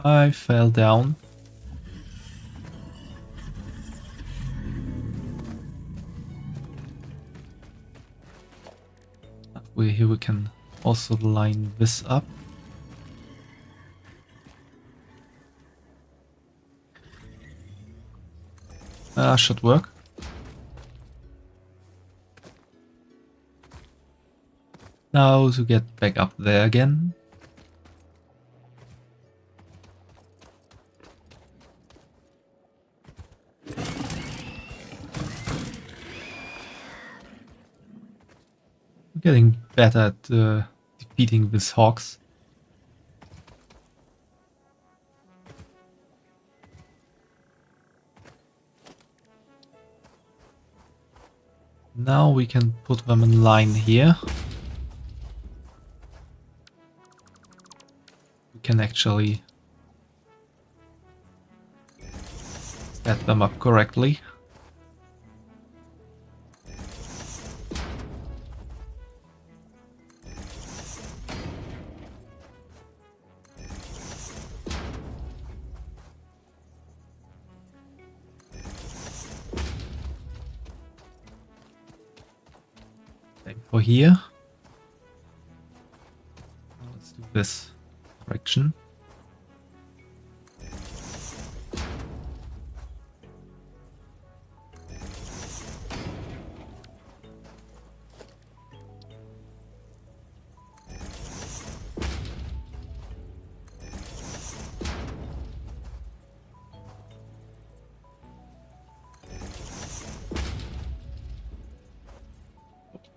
I fell down. Here we can also line this up. Should work. Now to get back up there again. I'm getting better at defeating these hogs. Now we can put them in line here. We can actually set them up correctly. For here. Let's do this direction.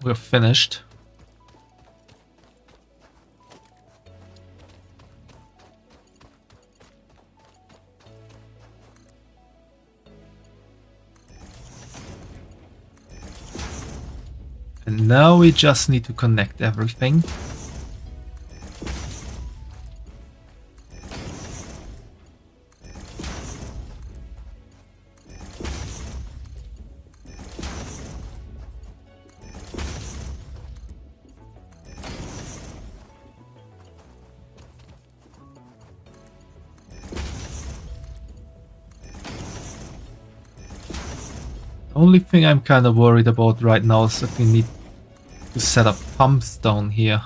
We're finished. Now we just need to connect everything. Only thing I'm kind of worried about right now is that we need to set up pumps down here.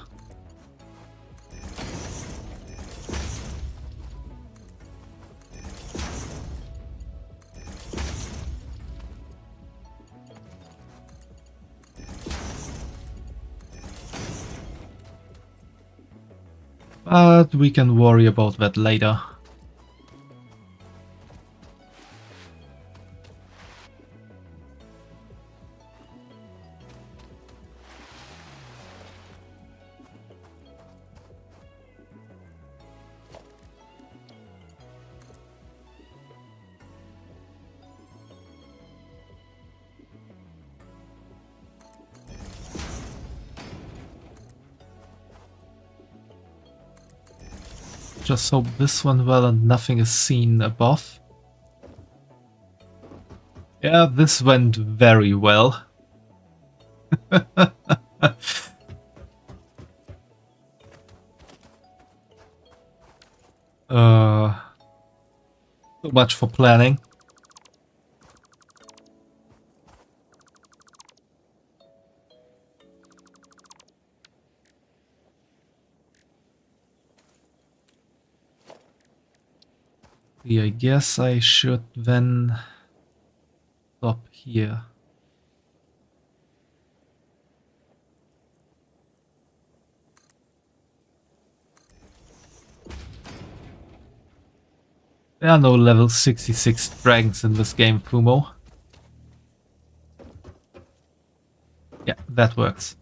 But we can worry about that later. Just hope this went well and nothing is seen above. Yeah, this went very well. So much for planning. Yeah, I guess I should then stop here. There are no level 66 dragons in this game, Fumo. Yeah, that works.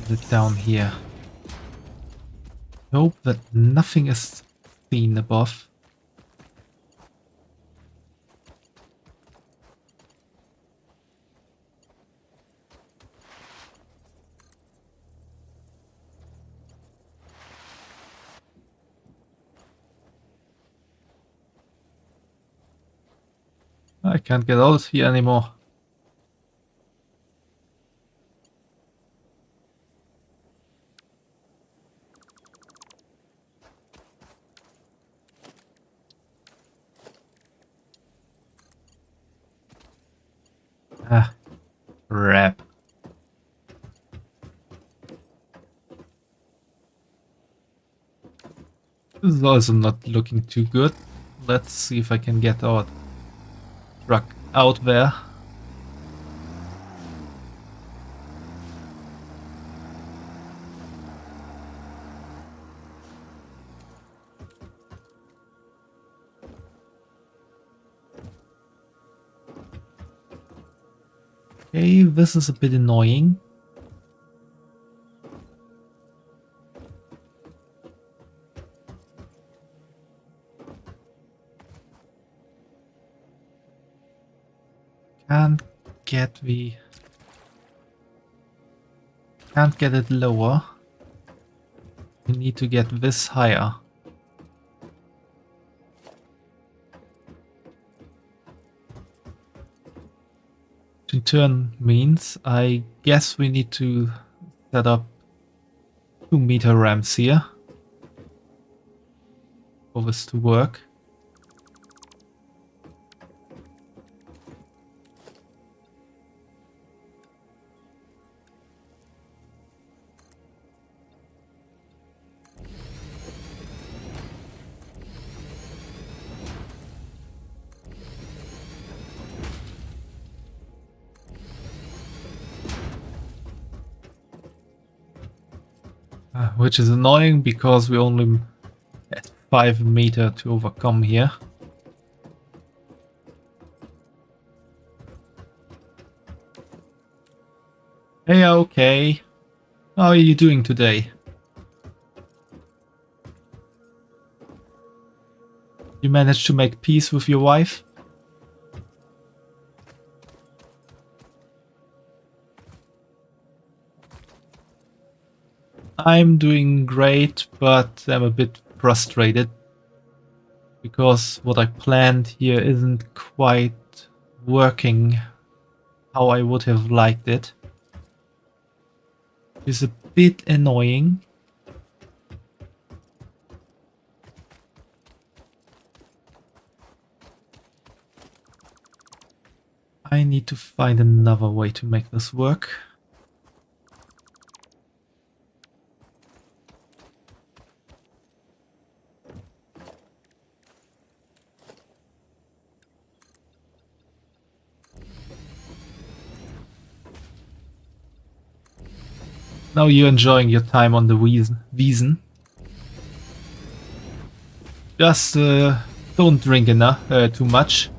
Is it down here? Hope that nothing is seen above. I can't get out here anymore. Ah, crap. This is also not looking too good. Let's see if I can get our truck out there. Okay, this is a bit annoying. Can't get it lower. We need to get this higher. In turn means I guess we need to set up 2-meter ramps here for this to work. Which is annoying because we only had 5 meter to overcome here. Hey, okay. How are you doing today? You managed to make peace with your wife? I'm doing great, but I'm a bit frustrated because what I planned here isn't quite working how I would have liked it. It's a bit annoying. I need to find another way to make this work. Now you're enjoying your time on the Wiesen. Just don't drink enough, too much.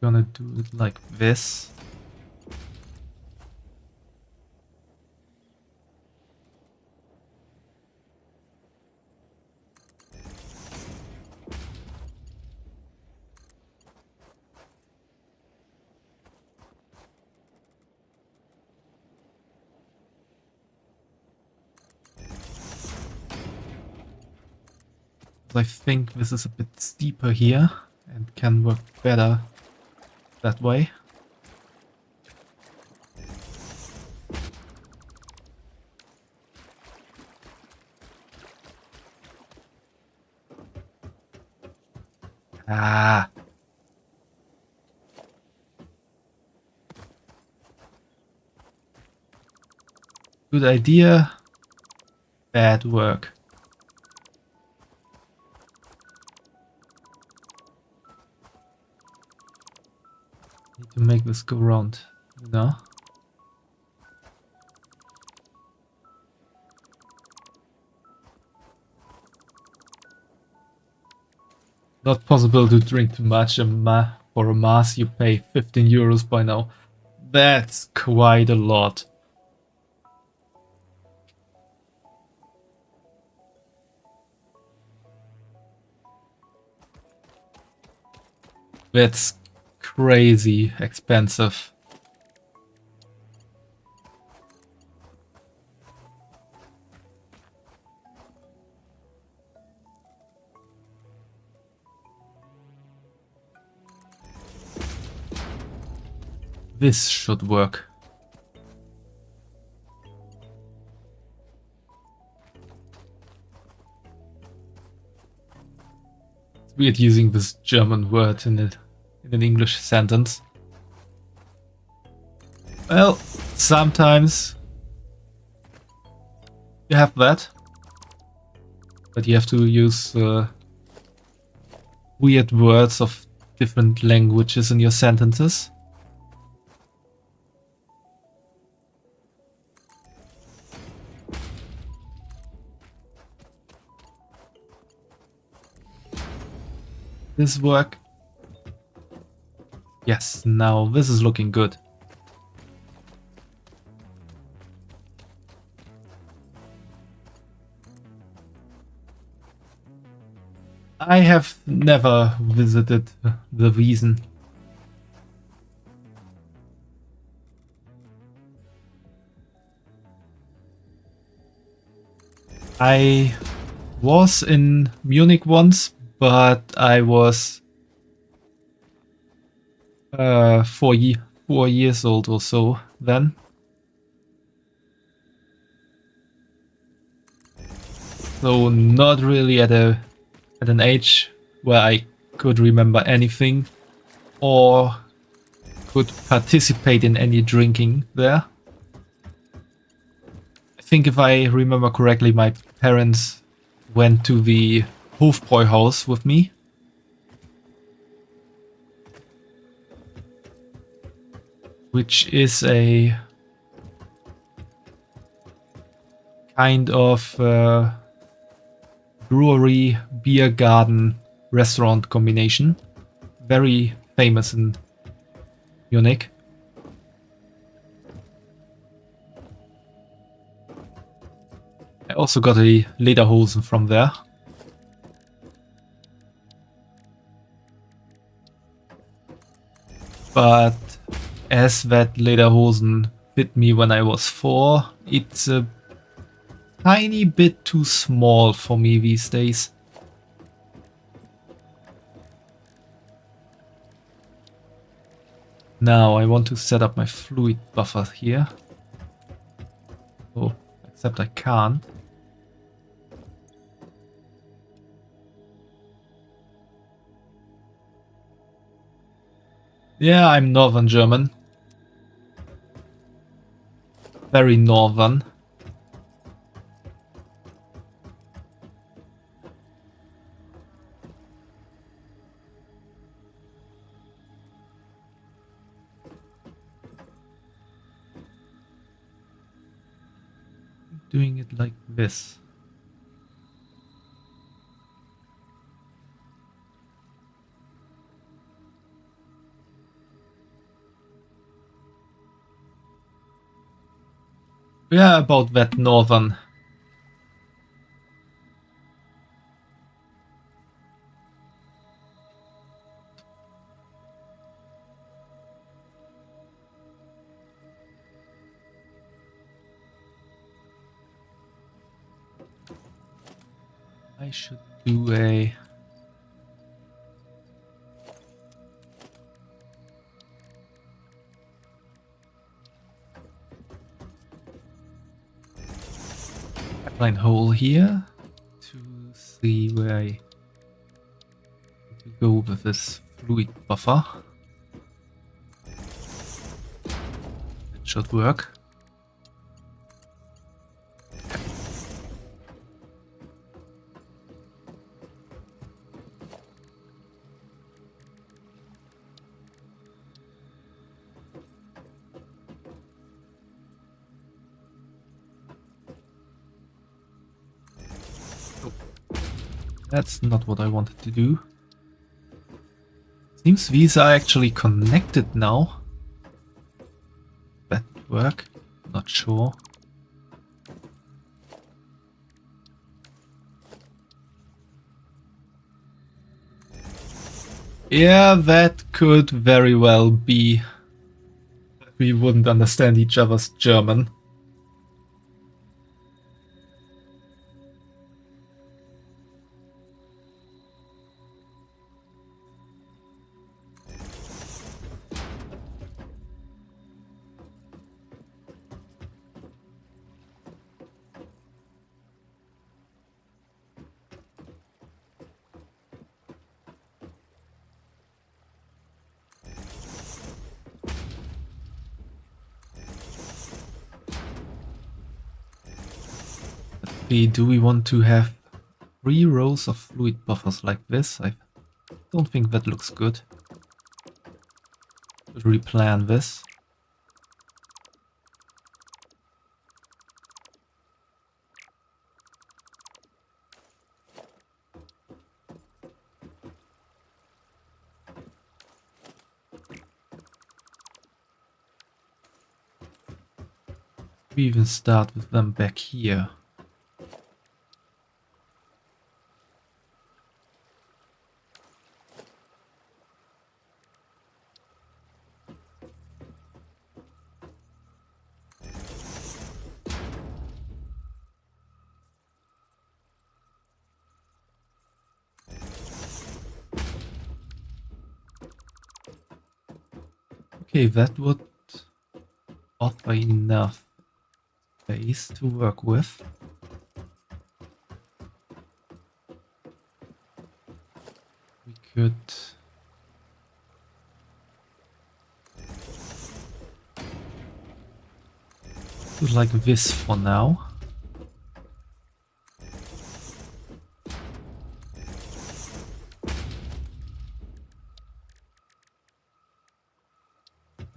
Gonna do it like this. I think this is a bit steeper here and can work better that way. Ah. Good idea. Bad work. Need to make this go round, you know? Not possible to drink too much. For a mass you pay 15 euros by now. That's quite a lot. That's crazy expensive. This should work. It's weird using this German word in an English sentence. Well, sometimes you have that, but you have to use weird words of different languages in your sentences. This work? Yes, now this is looking good. I have never visited the Wiesen. I was in Munich once, but I was 4 years old or so then. So not really at an age where I could remember anything or could participate in any drinking there. I think if I remember correctly, my parents went to the Hofbräuhaus with me. Which is a kind of brewery, beer garden, restaurant combination. Very famous in Munich. I also got a lederhosen from there. But as that lederhosen fit me when I was 4, it's a tiny bit too small for me these days. Now I want to set up my fluid buffer here. Oh, except I can't. Yeah, I'm Northern German. Very northern. Doing it like this. Yeah, about that northern. I should do a... pipeline hole here to see where I need to go with this fluid buffer. It should work. That's not what I wanted to do. Seems these are actually connected now. That work? Not sure. Yeah, that could very well be. We wouldn't understand each other's German. Do we want to have 3 rows of fluid buffers like this? I don't think that looks good. Should replan this. We even start with them back here. Okay, that would offer enough space to work with. We could do like this for now.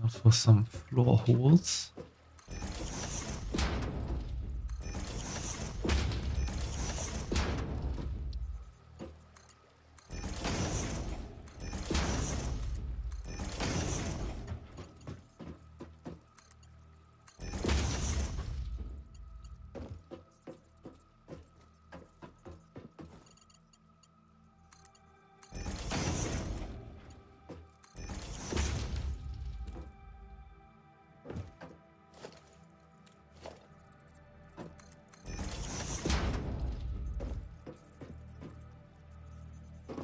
Now for some floor holes.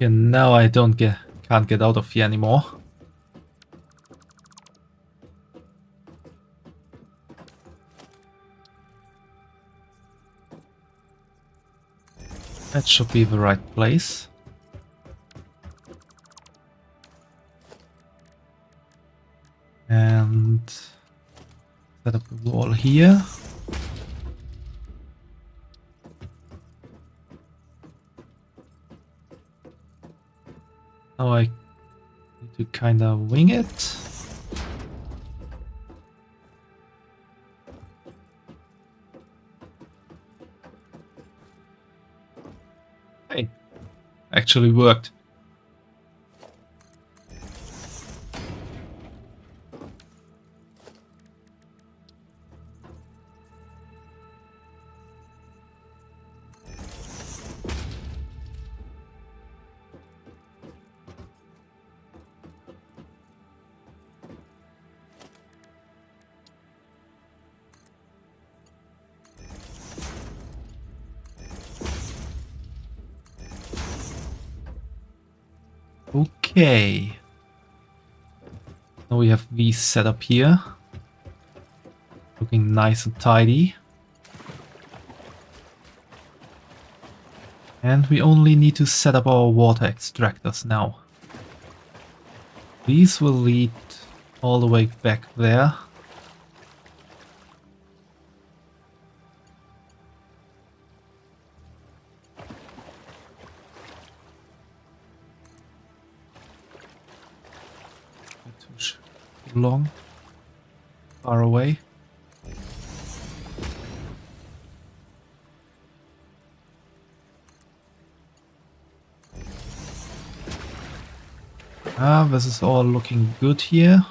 Okay, now I can't get out of here anymore. That should be the right place. And set up a wall here. Now I need to kind of wing it. Hey, actually worked. Okay. Now we have these set up here. Looking nice and tidy. And we only need to set up our water extractors now. These will lead all the way back there. Too long. Far away. This is all looking good here.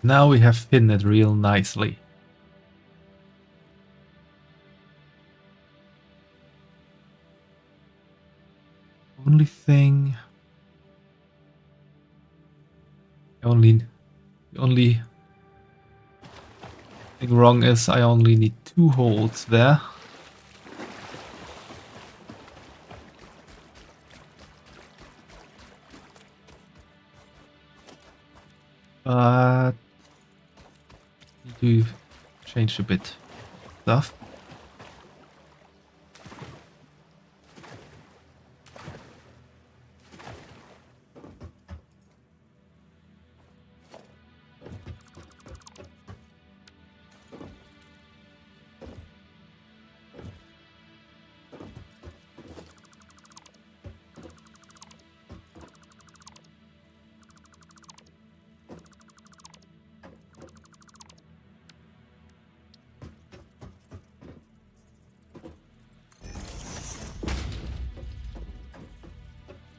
Now we have hidden it real nicely. Only thing... The only thing wrong is I only need 2 holes there. But need to change a bit stuff.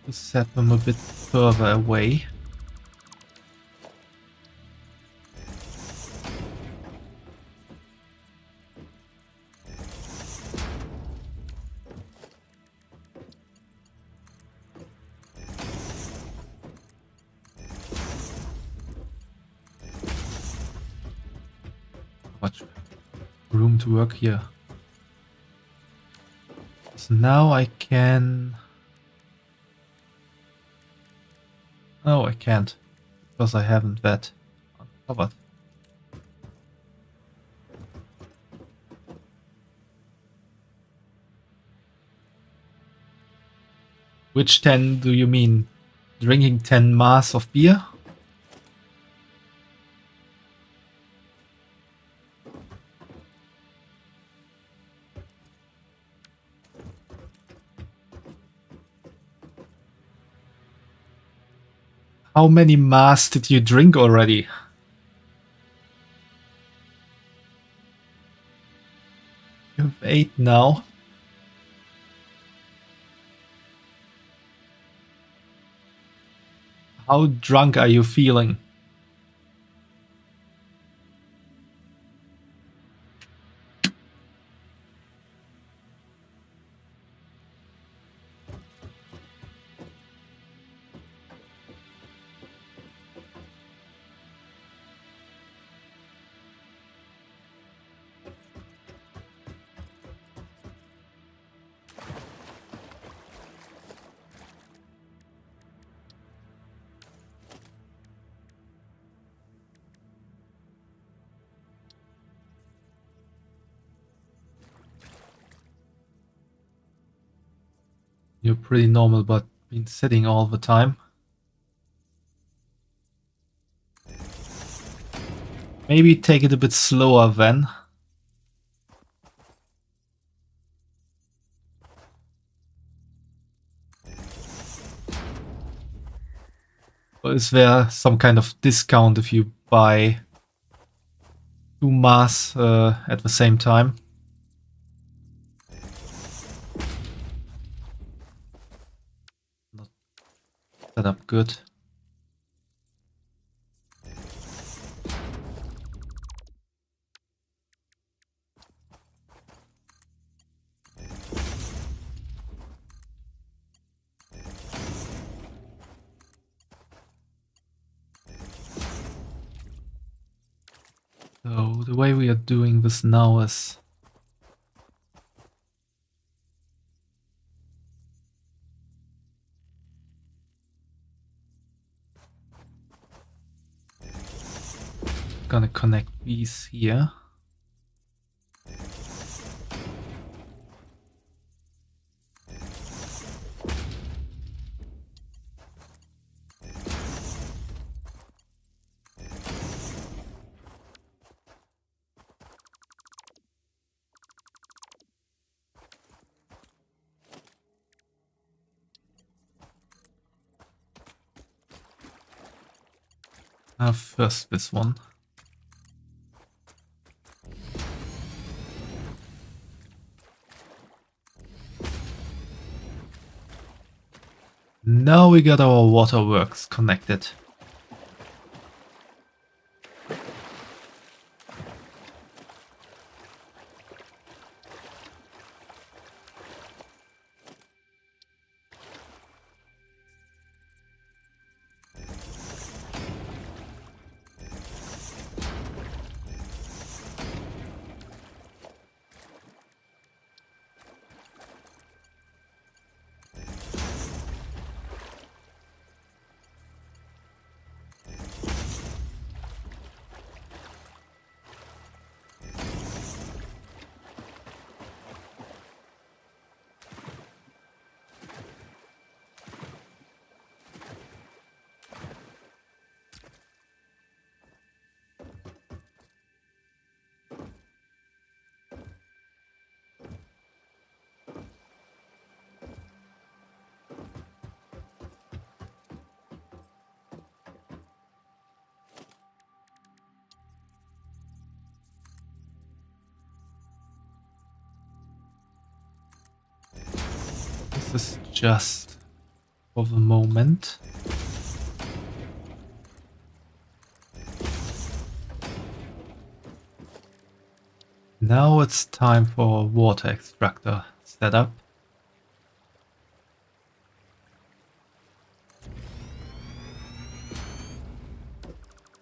To set them a bit further away. Much room to work here. So now I can... No, I can't, because I haven't that uncovered. Which 10 do you mean? Drinking 10 mass of beer? How many mass did you drink already? You have 8 now. How drunk are you feeling? You're pretty normal, but been sitting all the time. Maybe take it a bit slower then. Or is there some kind of discount if you buy 2 mass at the same time? Not set up good. So the way we are doing this now is gonna connect these here. First this one. Now we got our waterworks connected. This is just for the moment. Now it's time for a water extractor setup.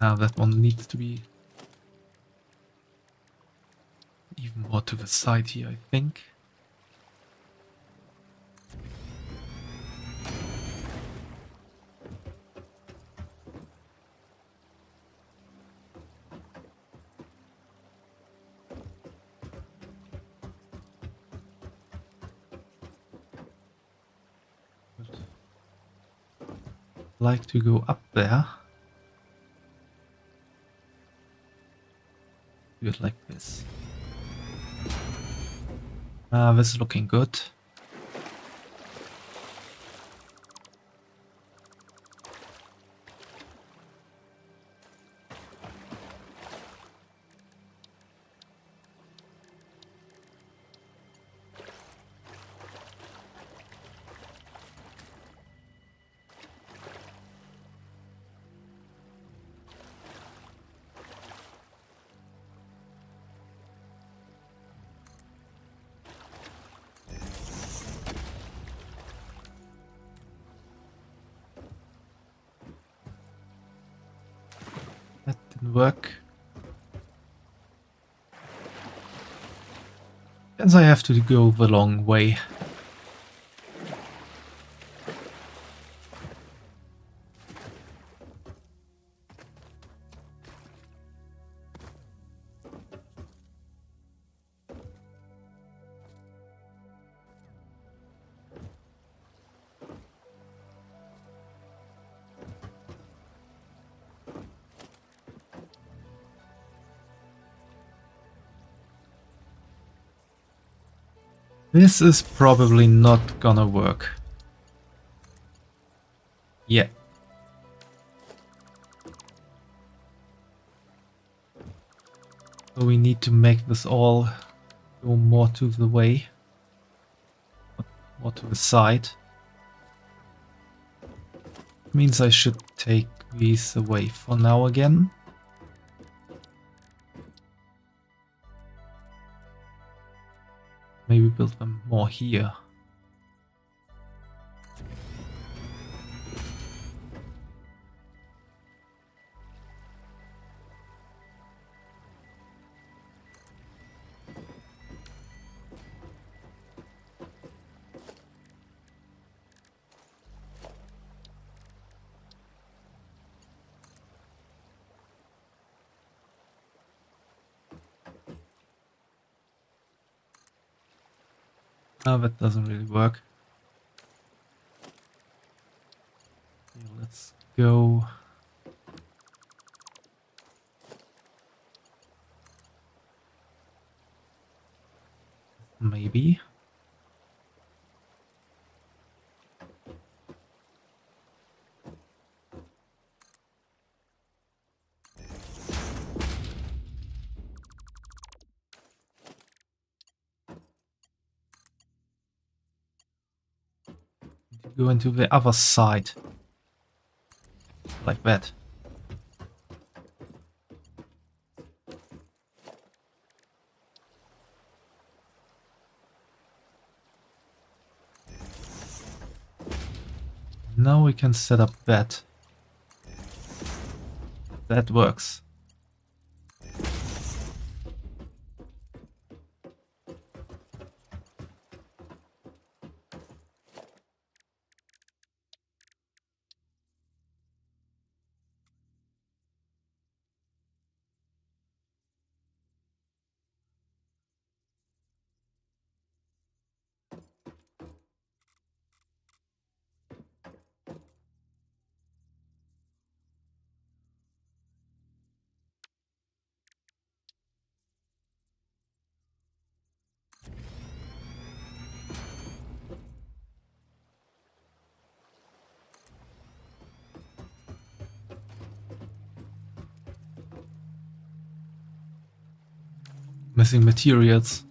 Now that one needs to be even more to the side here, I think. Like to go up there. Do it like this. This is looking good. didn't work. Guess I have to go the long way. This is probably not gonna work. Yeah. So we need to make this all go more to the way. More to the side. Means I should take these away for now again. Maybe build them more here. No, that doesn't really work. Okay, let's go. Maybe. Go into the other side. Like that. Now we can set up that. That works. Missing materials.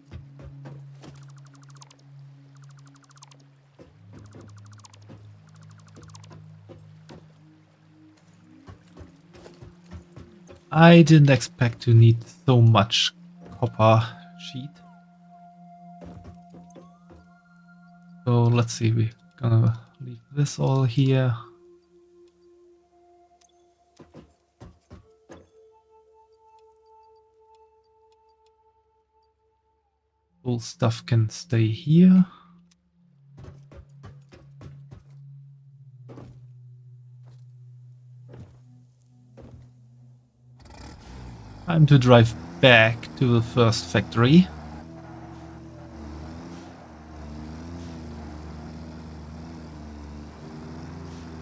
I didn't expect to need so much copper sheet. So let's see, we're gonna leave this all here. All stuff can stay here. Time to drive back to the first factory.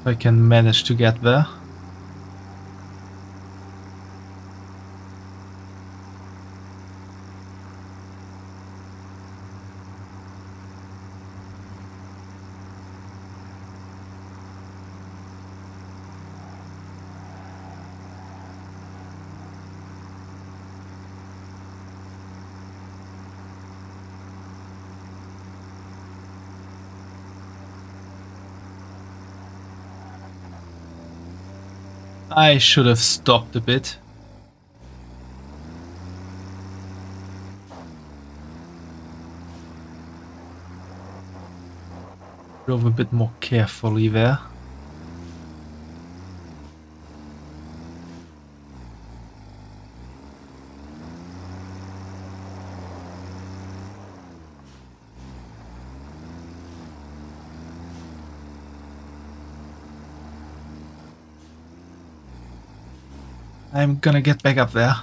If I can manage to get there. I should have stopped a bit. Drove a bit more carefully there. I'm gonna get back up there.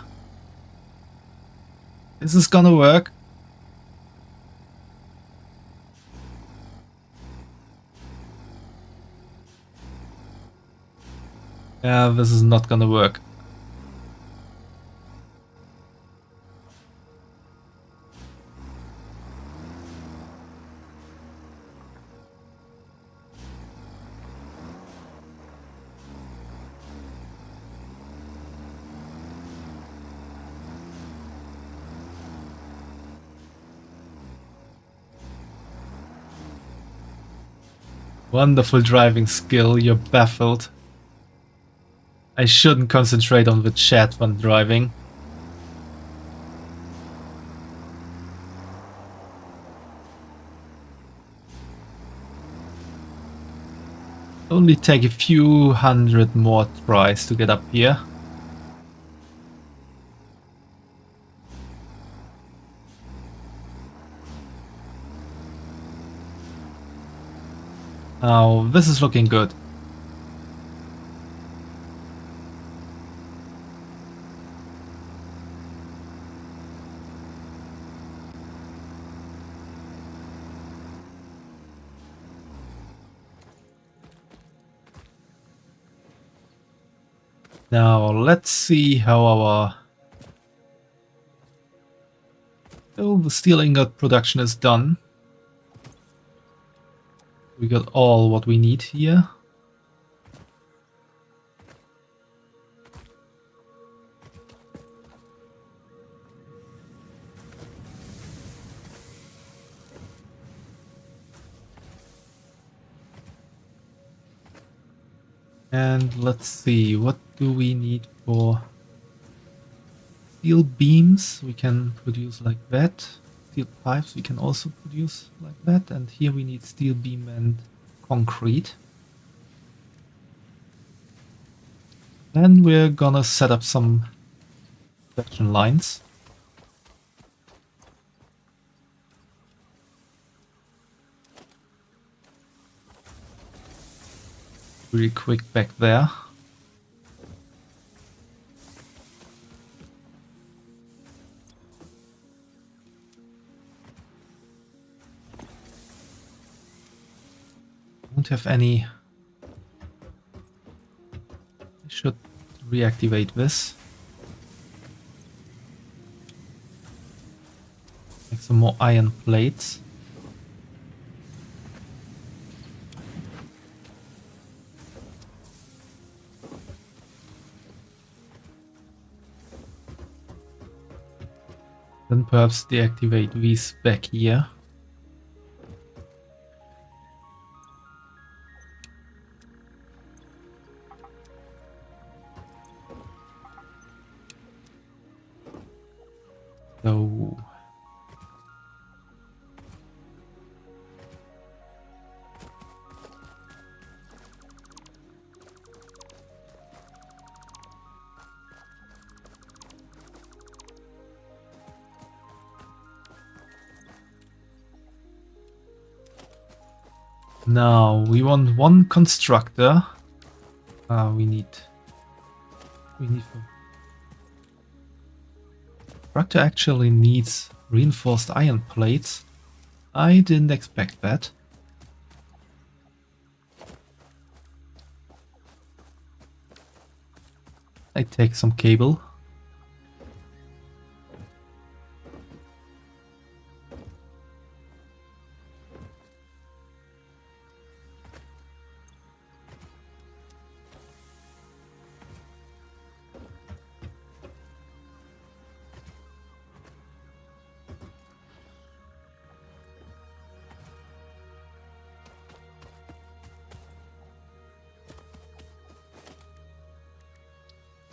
This is gonna work. Yeah, this is not gonna work. Wonderful driving skill, you're baffled. I shouldn't concentrate on the chat when driving. Only take a few hundred more tries to get up here. Now, this is looking good. Now, let's see how our... Oh, the steel ingot production is done. We got all what we need here. And let's see, what do we need for steel beams? We can produce like that. Steel pipes we can also produce like that. And here we need steel beam and concrete. Then we're gonna set up some production lines. Really quick back there. Don't have any. I should reactivate this. Make some more iron plates. Then perhaps deactivate these back here. So now we want one constructor. We need constructor actually needs reinforced iron plates. I didn't expect that. I take some cable.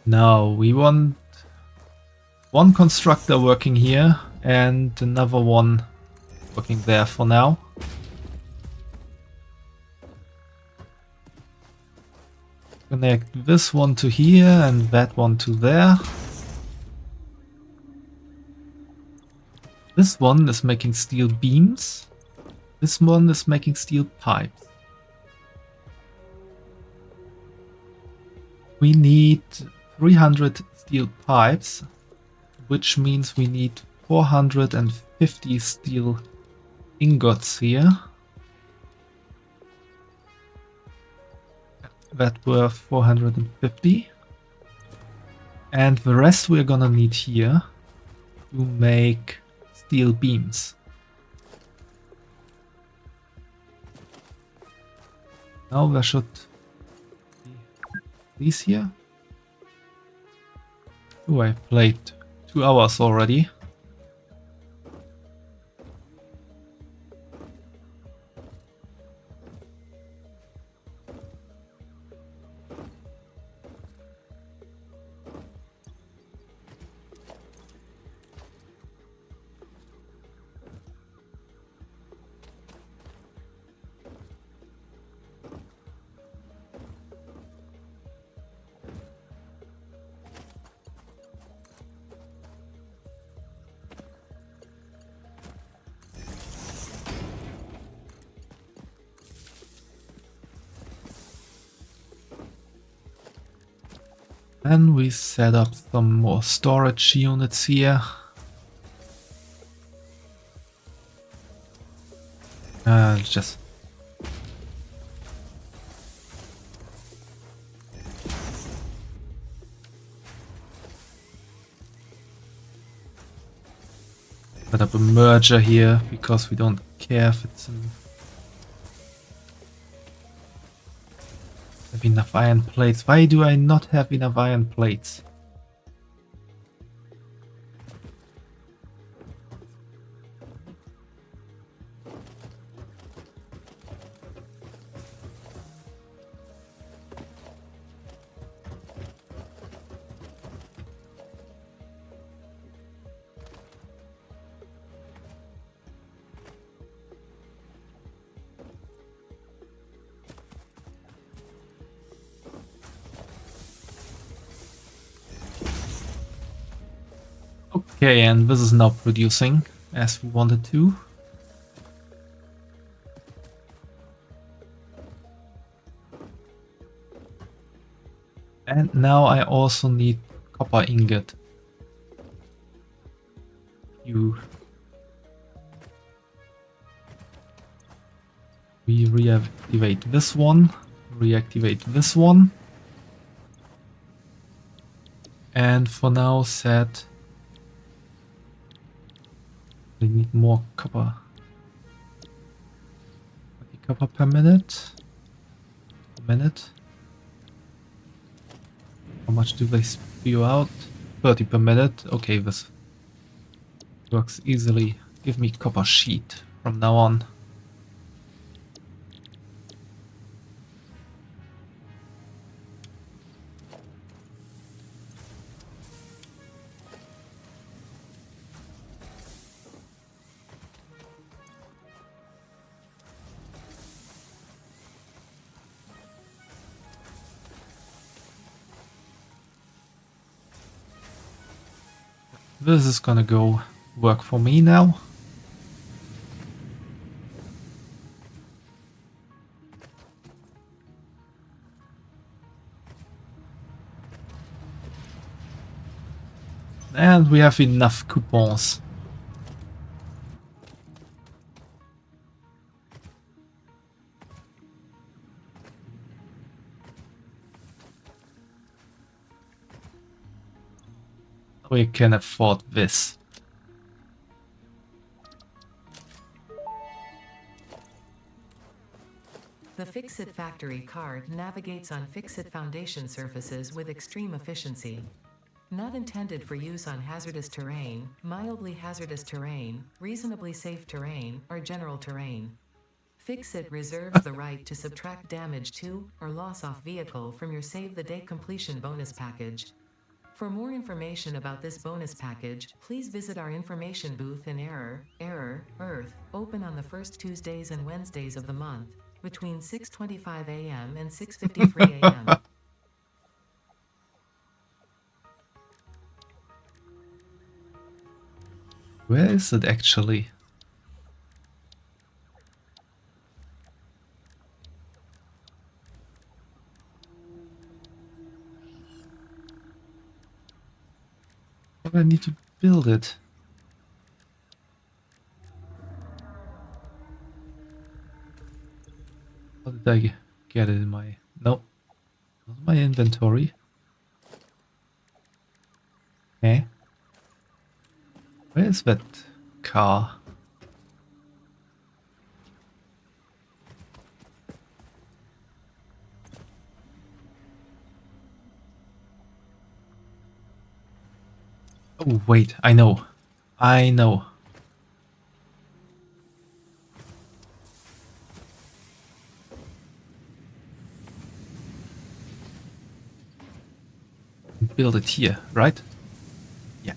Now we want one constructor working here and another one working there for now. Connect this one to here and that one to there. This one is making steel beams. This one is making steel pipes. We need 300 steel pipes, which means we need 450 steel ingots here. That were 450. And the rest we're gonna need here to make steel beams. Now there should be these here. Oh, I played 2 hours already. Then we set up some more storage units here. Just set up a merger here because we don't care if it's have enough iron plates. Why do I not have enough iron plates? Okay, and this is now producing as we wanted to. And now I also need copper ingot. We reactivate this one, reactivate this one. And for now set we need more copper. 30 copper per minute. How much do they spew out? 30 per minute. Okay, this works easily. Give me copper sheet from now on. This is gonna go work for me now. And we have enough coupons. We can afford this. The Fix-It Factory card navigates on Fix-It Foundation surfaces with extreme efficiency. Not intended for use on hazardous terrain, mildly hazardous terrain, reasonably safe terrain, or general terrain. Fix-It reserves the right to subtract damage to, or loss off vehicle from your Save the Day completion bonus package. For more information about this bonus package, please visit our information booth in Earth, open on the first Tuesdays and Wednesdays of the month, between 6:25 a.m. and 6:53 a.m. Where is it actually? I need to build it. How did I get it in my... No, not my inventory. Okay. Where is that car? Oh, wait, I know. I know. Build it here, right? Yeah.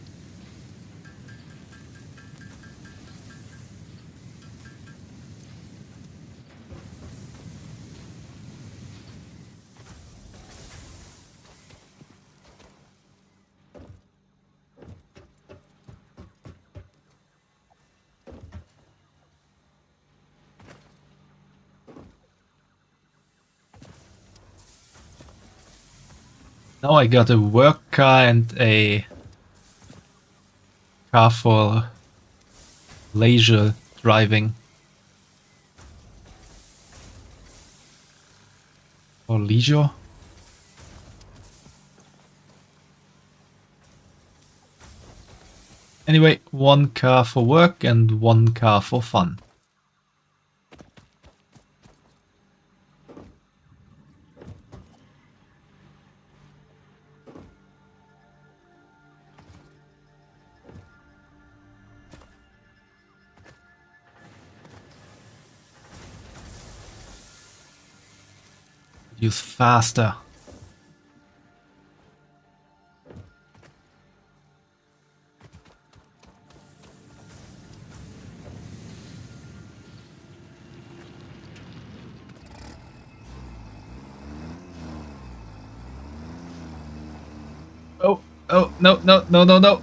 Now I got a work car and a car for leisure driving. Or leisure? Anyway, one car for work and one car for fun. Use faster. Oh, oh, no, no, no, no, no.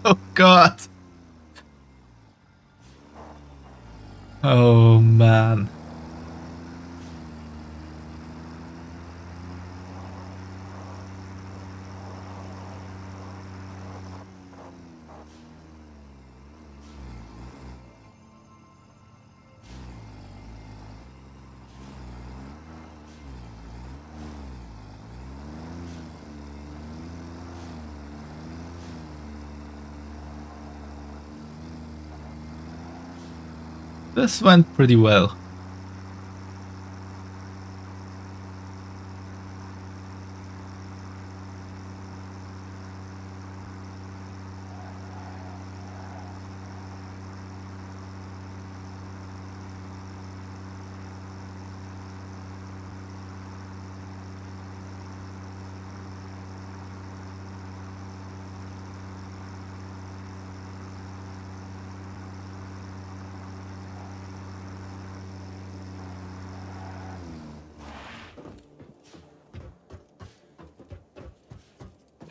Oh, God. Oh, man. This went pretty well.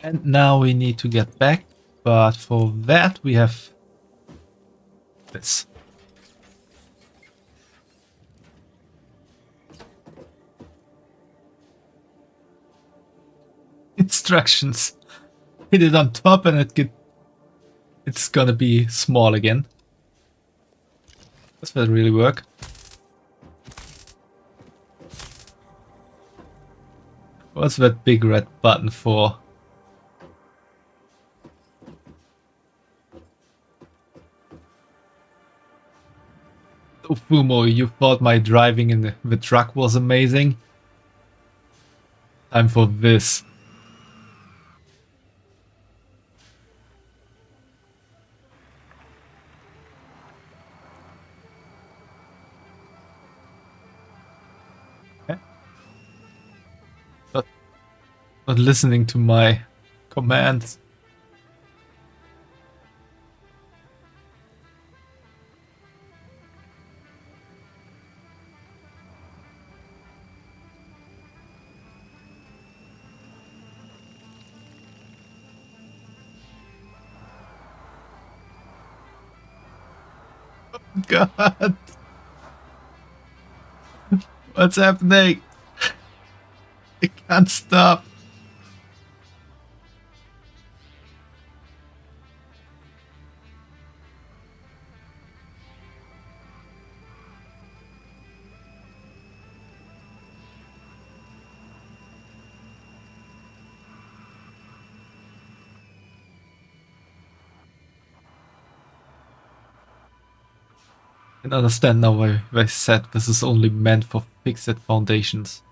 And now we need to get back, but for that we have this. Instructions. Hit it on top and it's gonna be small again. Does that really work? What's that big red button for? Oh, Fumo, you thought my driving in the truck was amazing? Time for this. Okay. Not listening to my commands. God. What's happening? I can't stop. I understand now why they said this is only meant for fixed foundations.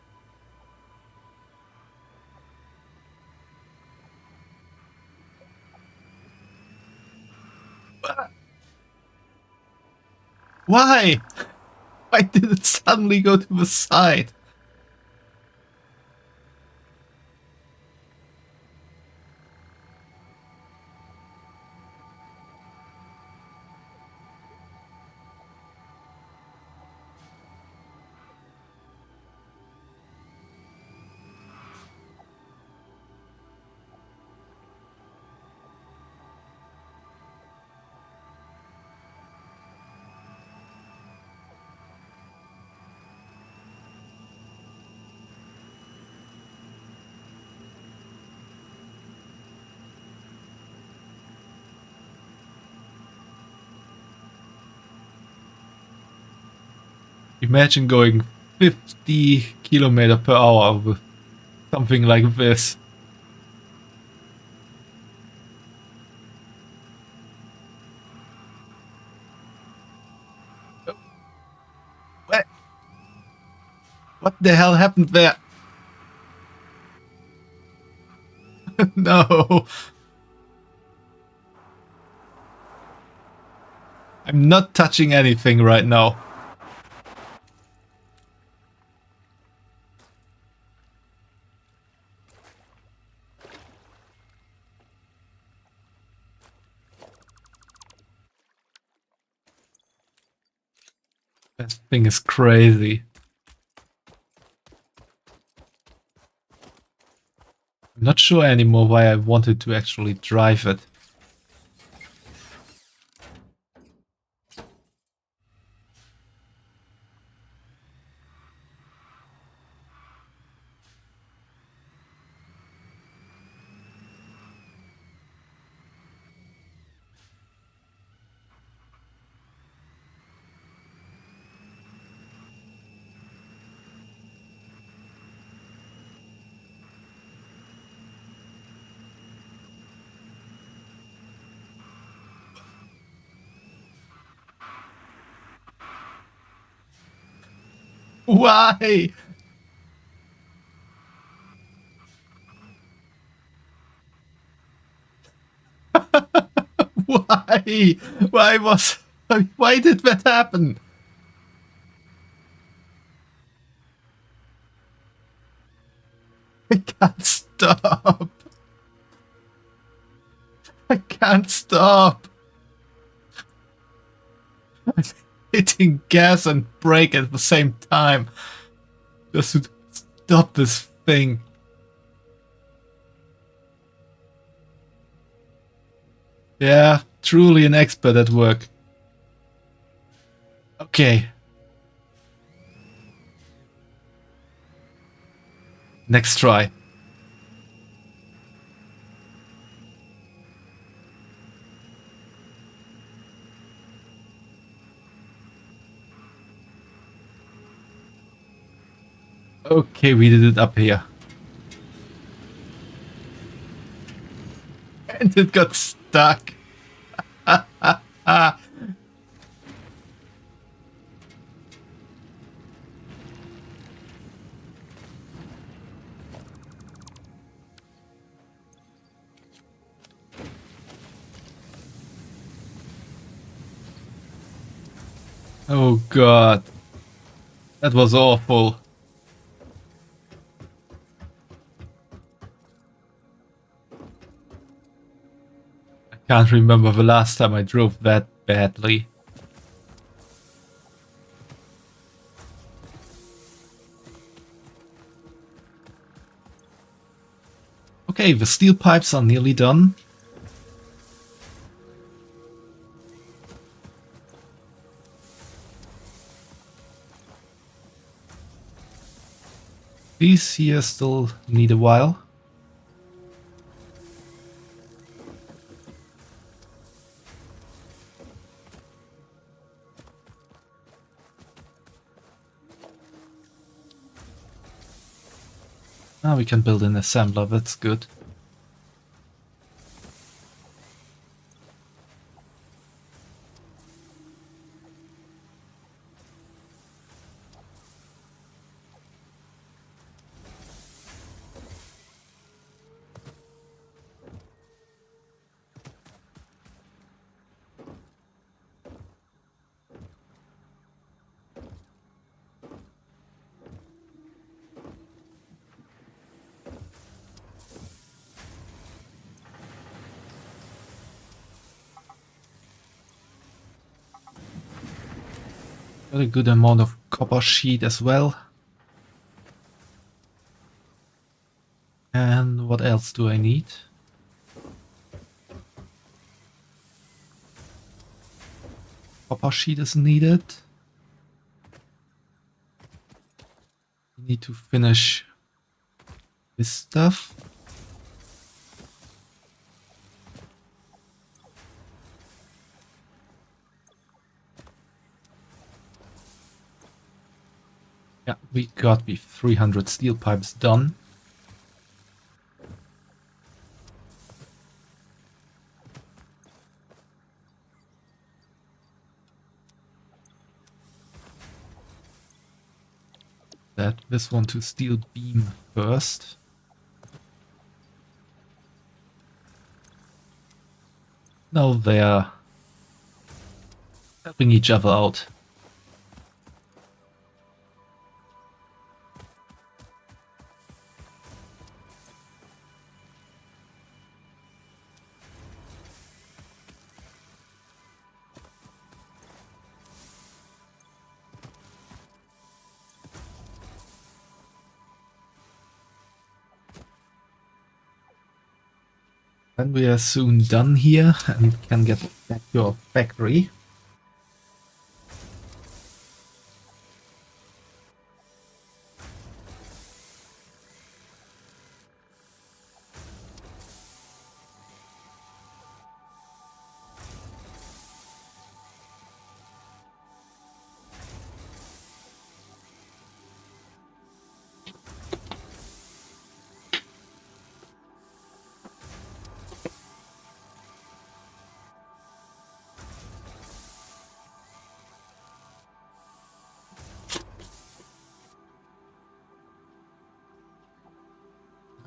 Why? Why did it suddenly go to the side? Imagine going 50 kilometers per hour with something like this. What the hell happened there? No. I'm not touching anything right now. That thing is crazy. I'm not sure anymore why I wanted to actually drive it. Why? Why? Why was... Why did that happen? I can't stop. I can't stop. I'm hitting gas and brake at the same time. Just to stop this thing. Yeah, truly an expert at work. Okay. Next try. Okay, we did it up here. And it got stuck. Oh god. That was awful. I can't remember the last time I drove that badly. Okay, the steel pipes are nearly done. These here still need a while. Now we can build an assembler, that's good. Got a good amount of copper sheet as well. And what else do I need? Copper sheet is needed. We need to finish this stuff. Yeah, we got the 300 steel pipes done. Set this one to steel beam first. Now they're helping each other out. Then we are soon done here and can get back to our factory.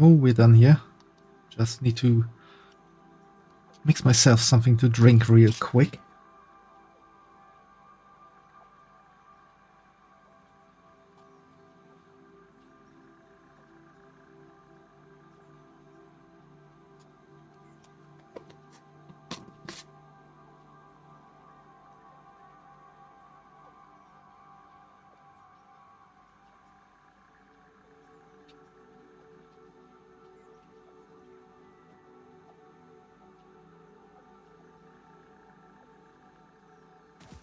Oh, we're done here. Just need to mix myself something to drink real quick.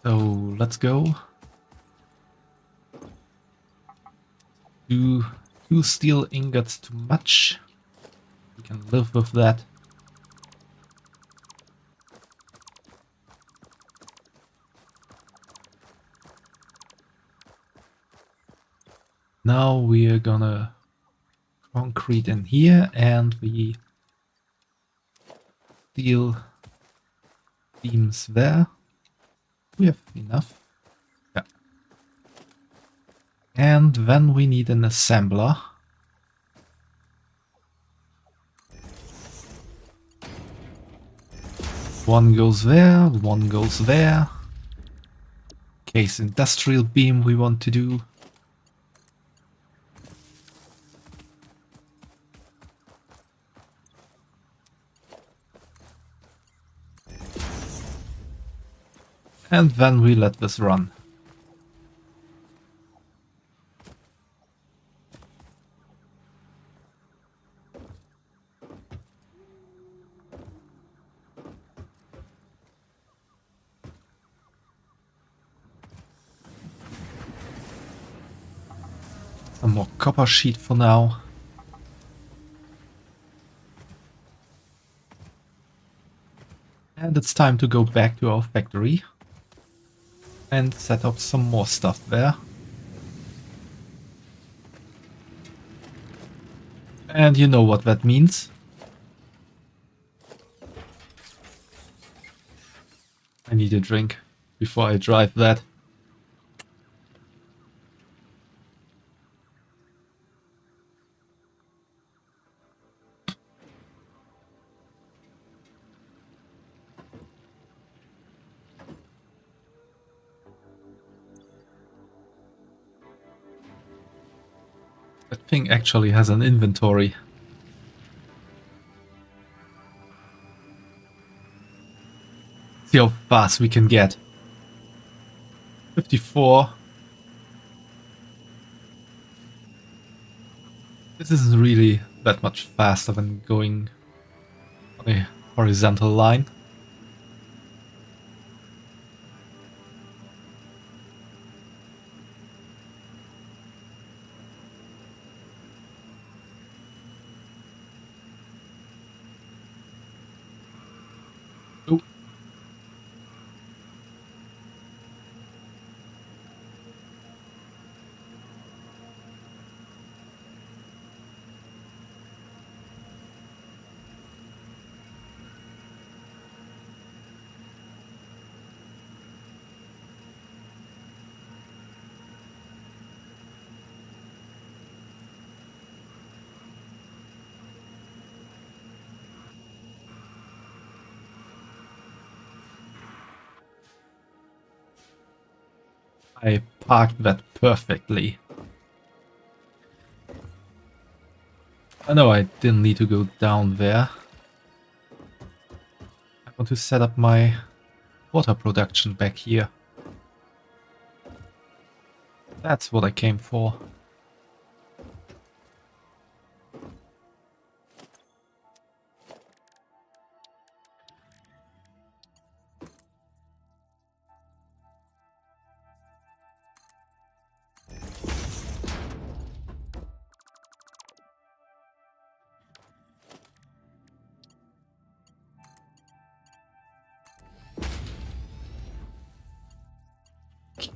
So let's go. Two steel ingots too much. We can live with that. Now we are gonna concrete in here and the steel beams there. We have enough. Yeah. And then we need an assembler. One goes there, one goes there. Case industrial beam we want to do. And then we let this run. Some more copper sheet for now. And it's time to go back to our factory and set up some more stuff there. And you know what that means. I need a drink before I drive that. That thing actually has an inventory. See how fast we can get. 54. This isn't really that much faster than going on a horizontal line. Oh. I parked that perfectly. I know I didn't need to go down there. I want to set up my water production back here. That's what I came for.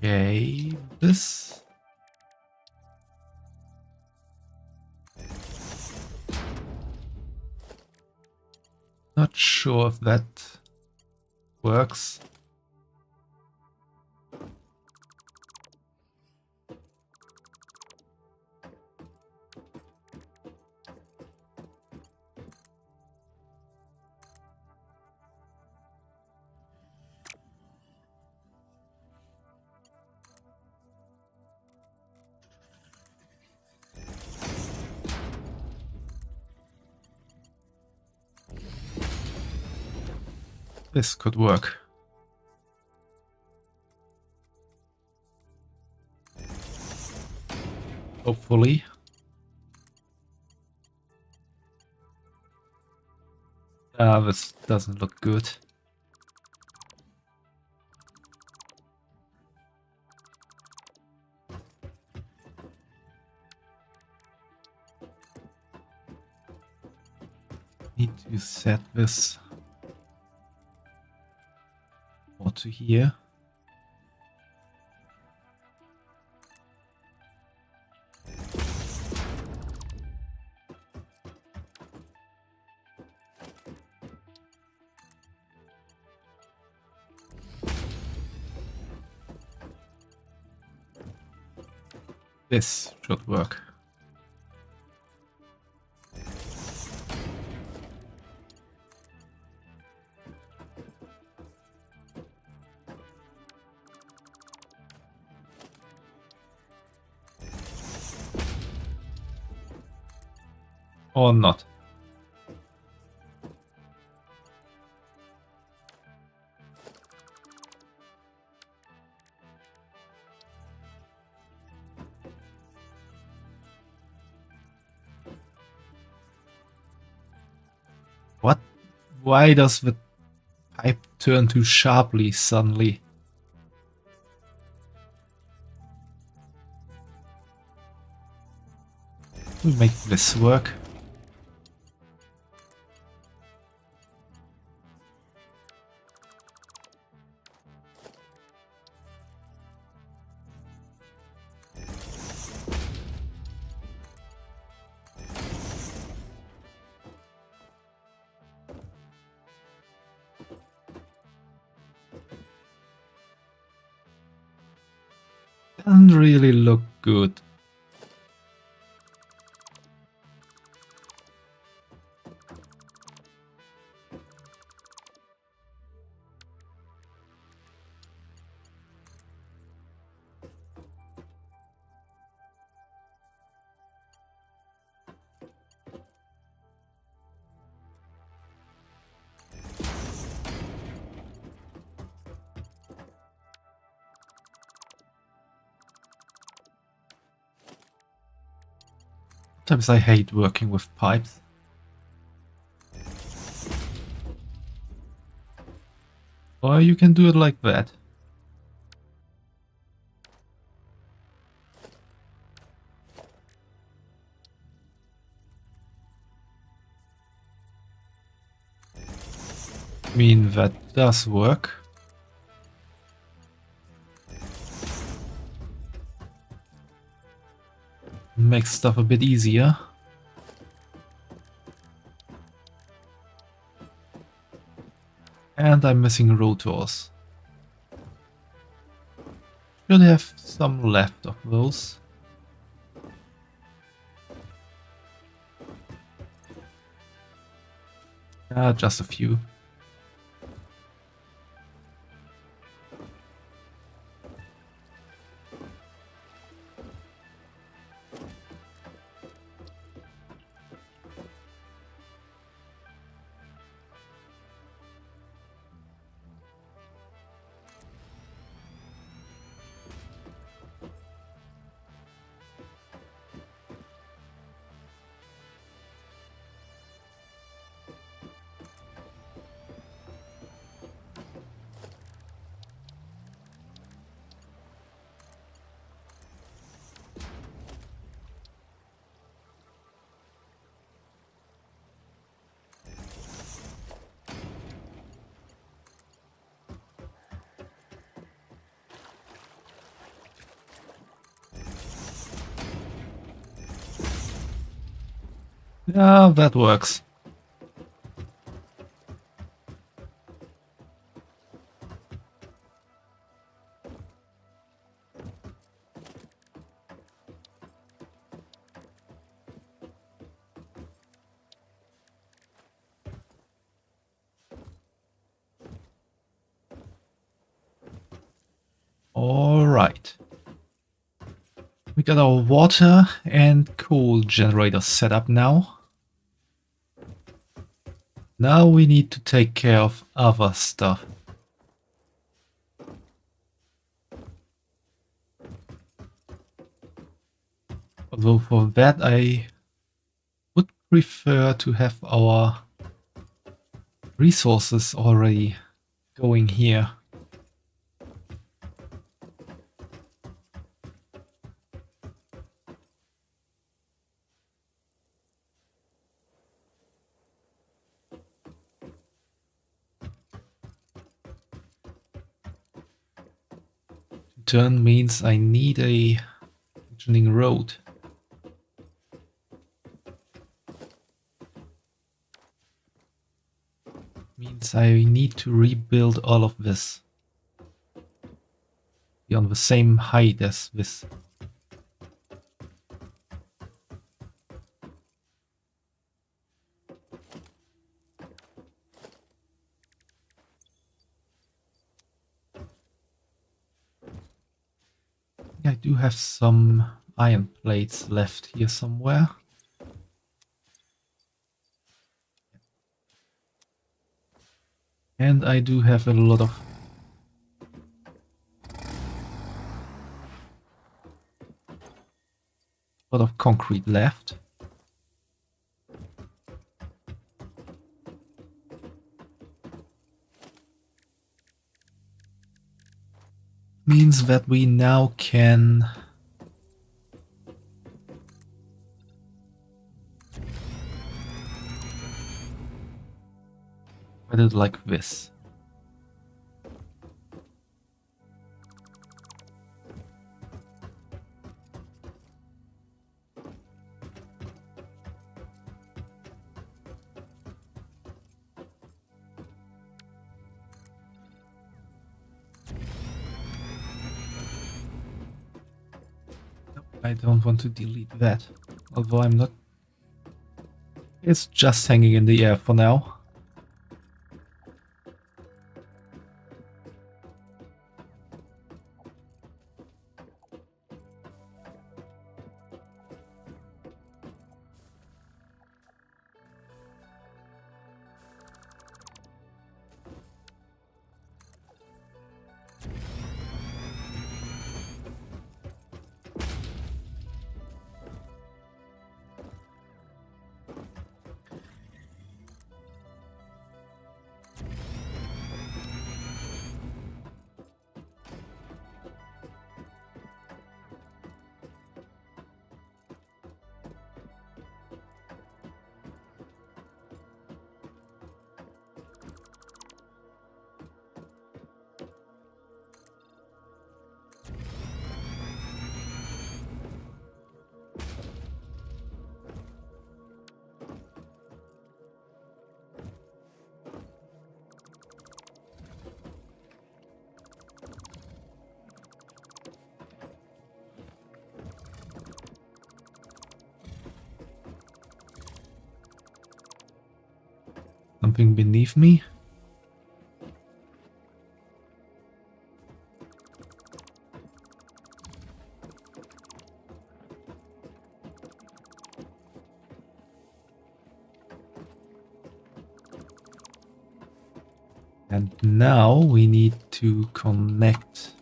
Okay, this. Not sure if that works. This could work. Hopefully. This doesn't look good. Need to set this more to here. This should work. Or not. What? Why does the pipe turn too sharply suddenly? We'll make this work. Doesn't really look good. Sometimes I hate working with pipes. Or you can do it like that. I mean, that does work. Makes stuff a bit easier. And I'm missing rotors. Should have some left of those. Just a few. Yeah, that works. Alright. We got our water and coal generator set up now. Now we need to take care of other stuff. Although for that I would prefer to have our resources already going here. Turn means I need a functioning road. Means I need to rebuild all of this. Be on the same height as this. I do have some iron plates left here somewhere. And I do have a lot of concrete left. Means that we now can put it like this. I don't want to delete that, although I'm not. It's just hanging in the air for now. Something beneath me? And now we need to connect.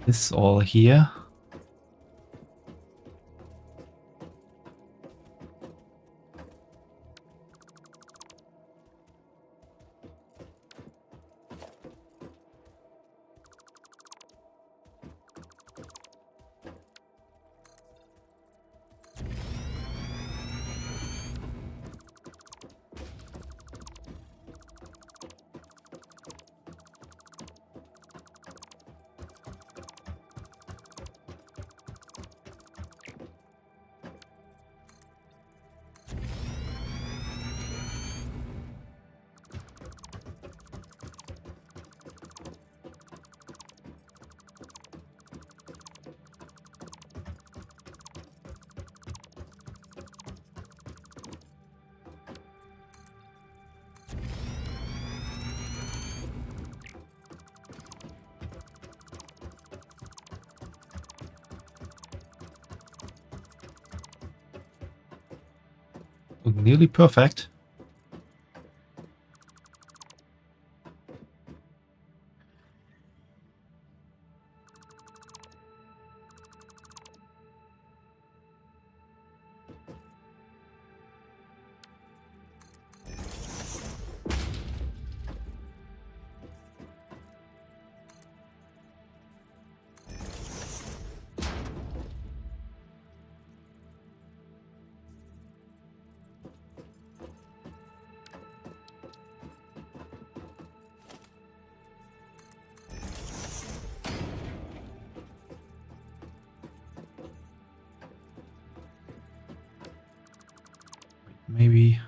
This all here. Nearly perfect. Maybe.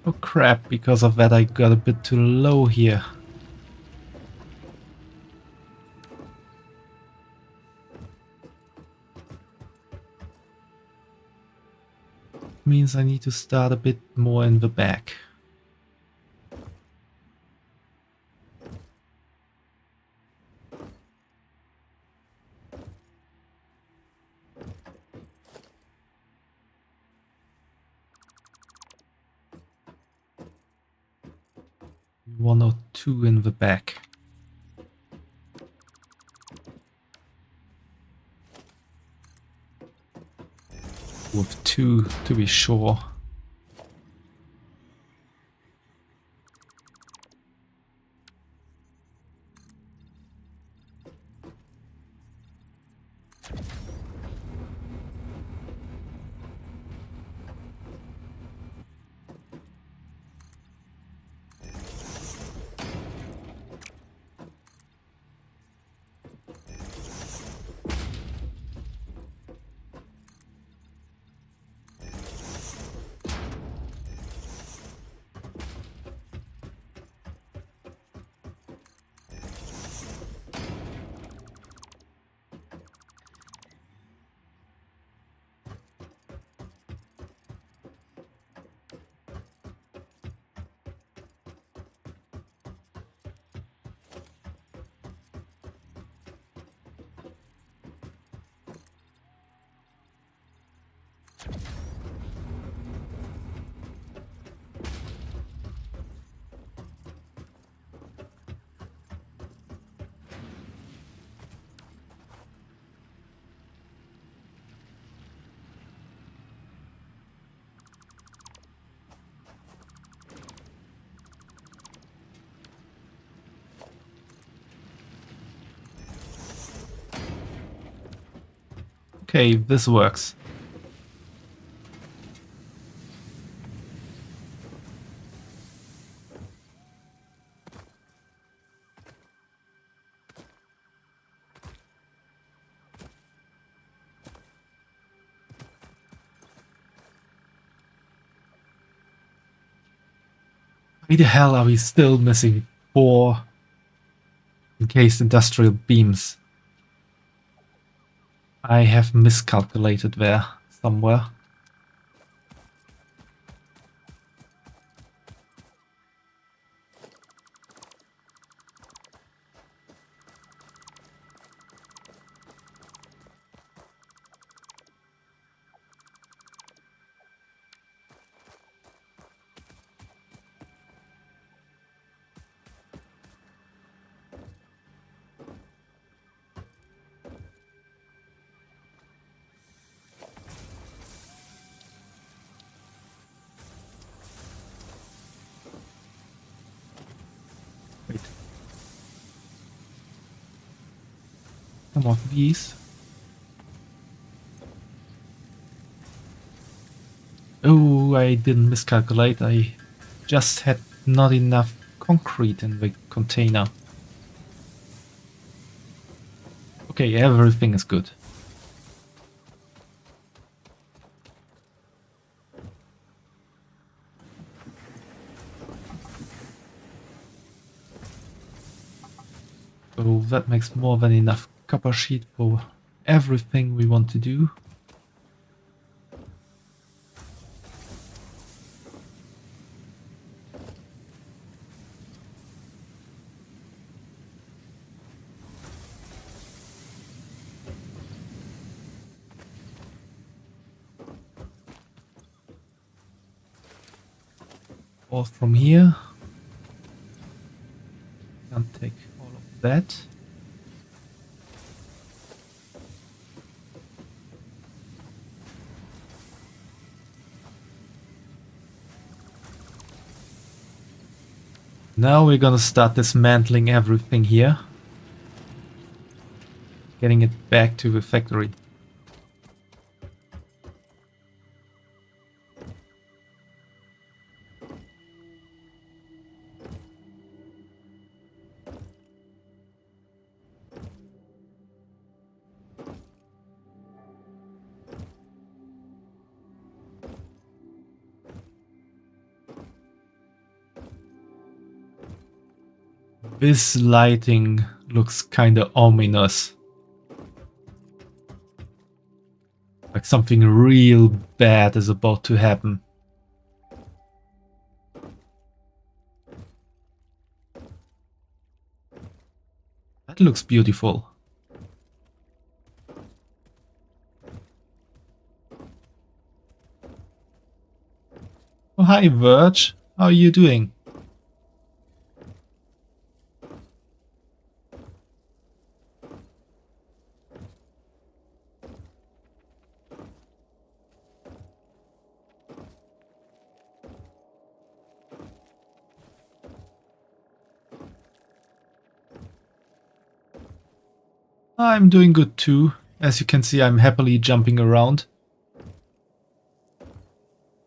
Oh crap, because of that I got a bit too low here. Means I need to start a bit more in the back. One or two in the back. With two to be sure. Okay, this works. Why the hell are we still missing 4 encased industrial beams? I have miscalculated there somewhere. Wait. Some of these. Oh, I didn't miscalculate. I just had not enough concrete in the container. Okay, everything is good. So that makes more than enough copper sheet for everything we want to do. Or from here. Can't take all of that. Now we're gonna start dismantling everything here. Getting it back to the factory. This lighting looks kinda ominous. Like something real bad is about to happen. That looks beautiful. Oh, hi, Verge. How are you doing? I'm doing good too. As you can see, I'm happily jumping around.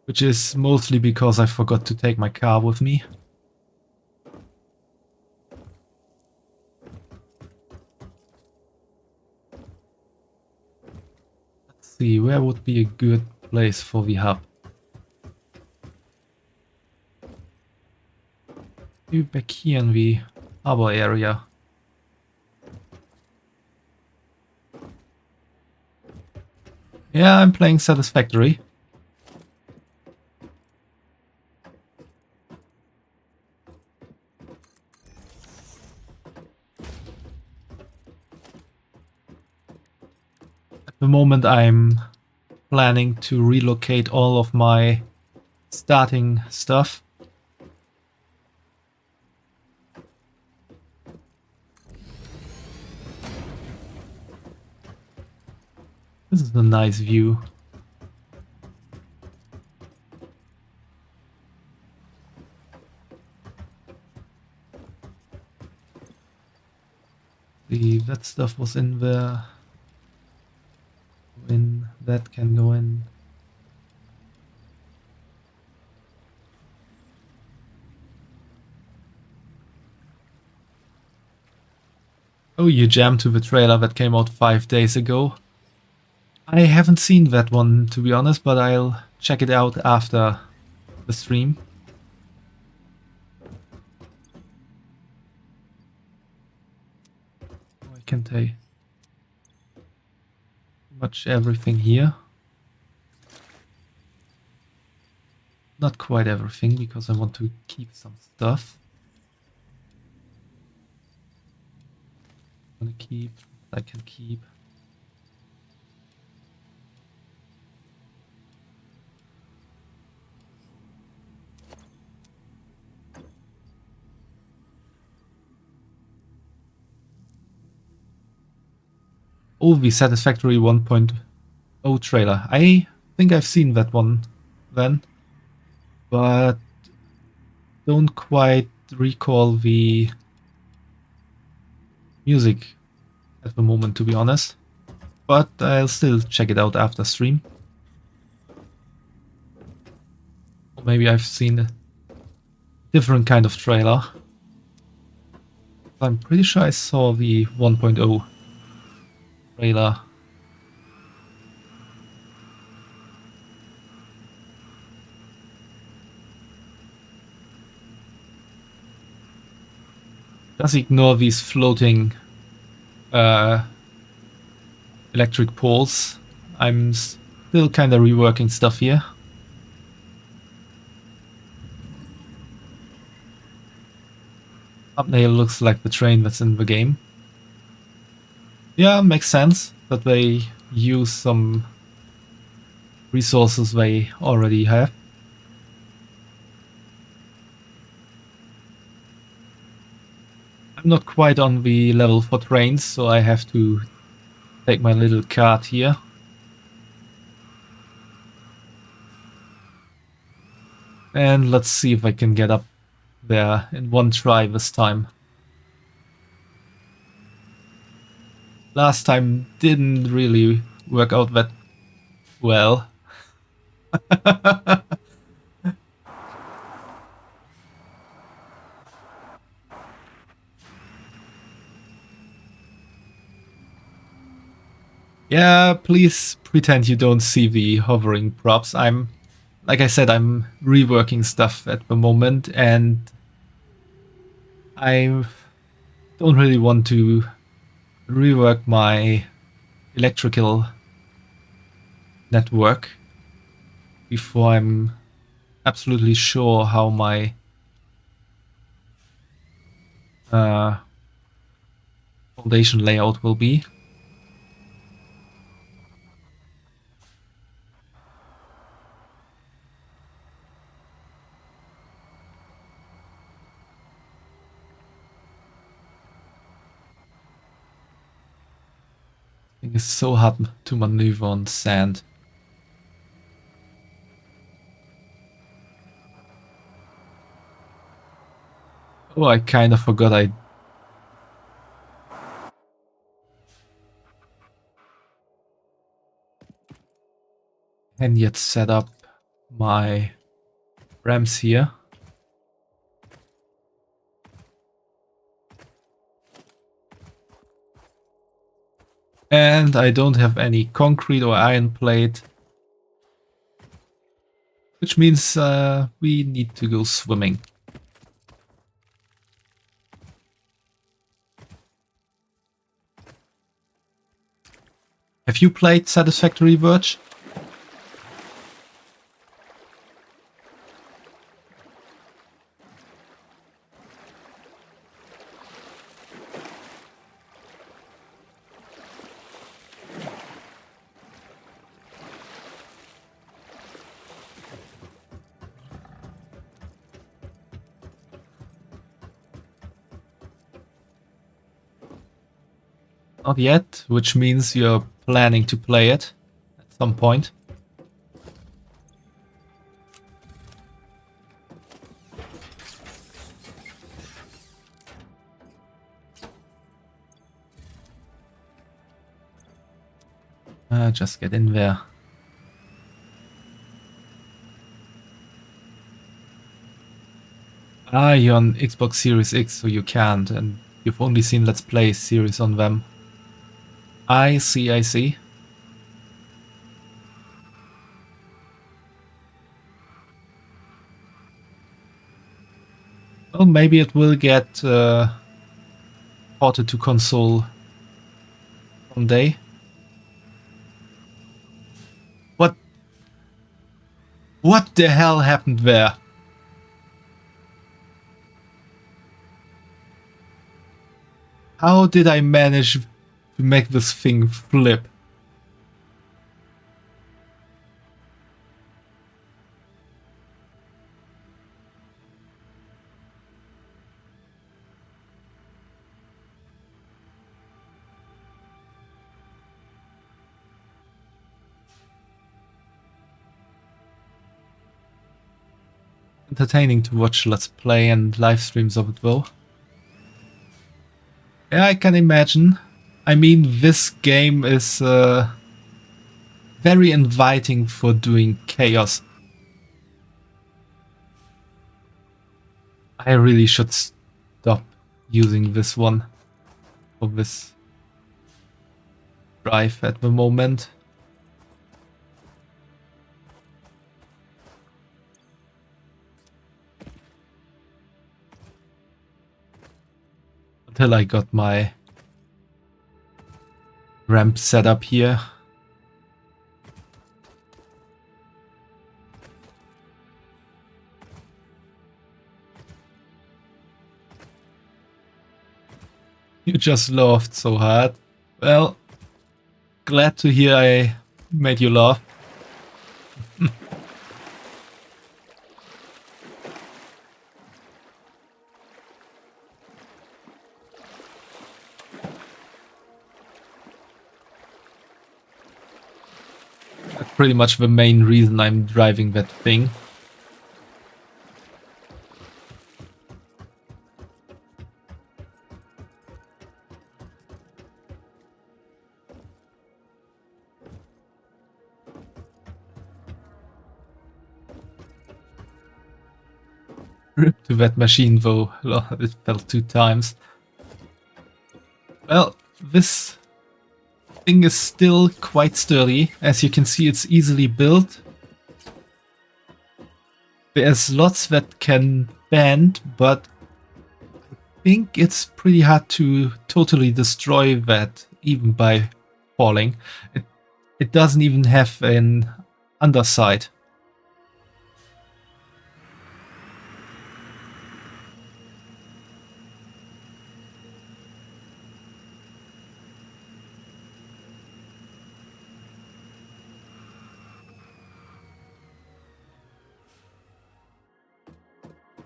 Which is mostly because I forgot to take my car with me. Let's see, where would be a good place for the hub? Maybe back here in the harbor area. Yeah, I'm playing Satisfactory. At the moment I'm planning to relocate all of my starting stuff. This is a nice view. That stuff was in there. In that can go in. Oh, you jammed to the trailer that came out 5 days ago. I haven't seen that one, to be honest, but I'll check it out after the stream. I can take much everything here. Not quite everything, because I want to keep some stuff. I'm gonna keep, I can keep. Oh, the Satisfactory 1.0 trailer. I think I've seen that one then, but don't quite recall the music at the moment, to be honest. But I'll still check it out after stream. Or maybe I've seen a different kind of trailer. I'm pretty sure I saw the 1.0 trailer. Just ignore these floating electric poles. I'm still kind of reworking stuff here. Thumbnail looks like the train that's in the game. Yeah, makes sense that they use some resources they already have. I'm not quite on the level for trains, so I have to take my little cart here. And let's see if I can get up there in one try this time. Last time didn't really work out that well. Yeah, please pretend you don't see the hovering props. Like I said, I'm reworking stuff at the moment, and I don't really want to rework my electrical network before I'm absolutely sure how my foundation layout will be. I think it's so hard to maneuver on sand. Oh, I kind of forgot I hadn't yet set up my ramps here. And I don't have any concrete or iron plate, which means we need to go swimming. Have you played Satisfactory, Verge? Not yet, which means you're planning to play it at some point. Just get in there. Ah, you're on Xbox Series X, so you can't, and you've only seen Let's Play series on them. I see, I see. Well, maybe it will get ported to console someday. What? What the hell happened there? How did I manage to make this thing flip? Entertaining to watch Let's Play and live streams of it though. Yeah, I can imagine. I mean, this game is very inviting for doing chaos. I really should stop using this one for this drive at the moment. Until I got my ramp set up here. You just laughed so hard. Well, glad to hear I made you laugh. That's pretty much the main reason I'm driving that thing. Rip to that machine though, it fell 2 times. Well, this thing is still quite sturdy. As you can see, it's easily built. There's lots that can bend, but I think it's pretty hard to totally destroy that even by falling. It doesn't even have an underside.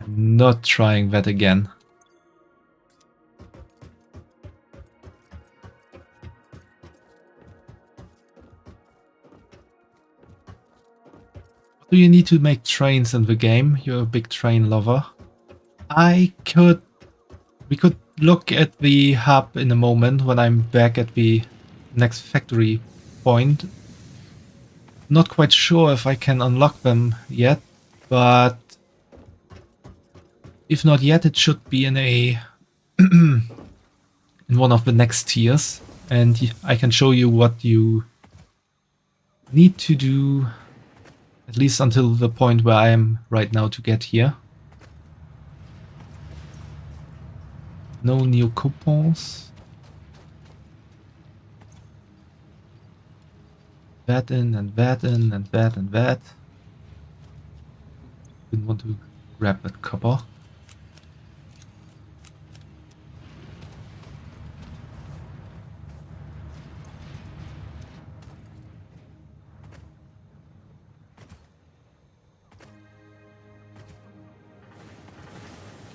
I'm not trying that again. Do you need to make trains in the game? You're a big train lover. We could look at the hub in a moment when I'm back at the next factory point. Not quite sure if I can unlock them yet, but if not yet, it should be in a in one of the next tiers, and I can show you what you need to do, at least until the point where I am right now to get here. No new coupons. That in and that in and that and that. Didn't want to grab that copper.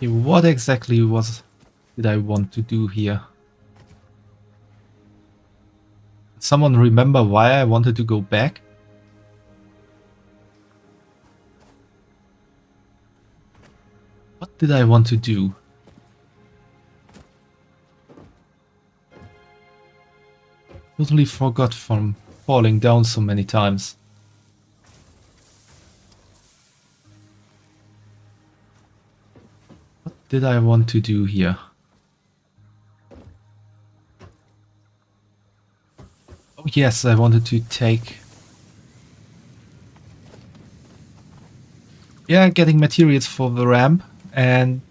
Okay, what exactly did I want to do here? Someone remember why I wanted to go back? What did I want to do? Totally forgot from falling down so many times. did I want to do here? Oh yes, I wanted to take... Yeah, getting materials for the ramp, and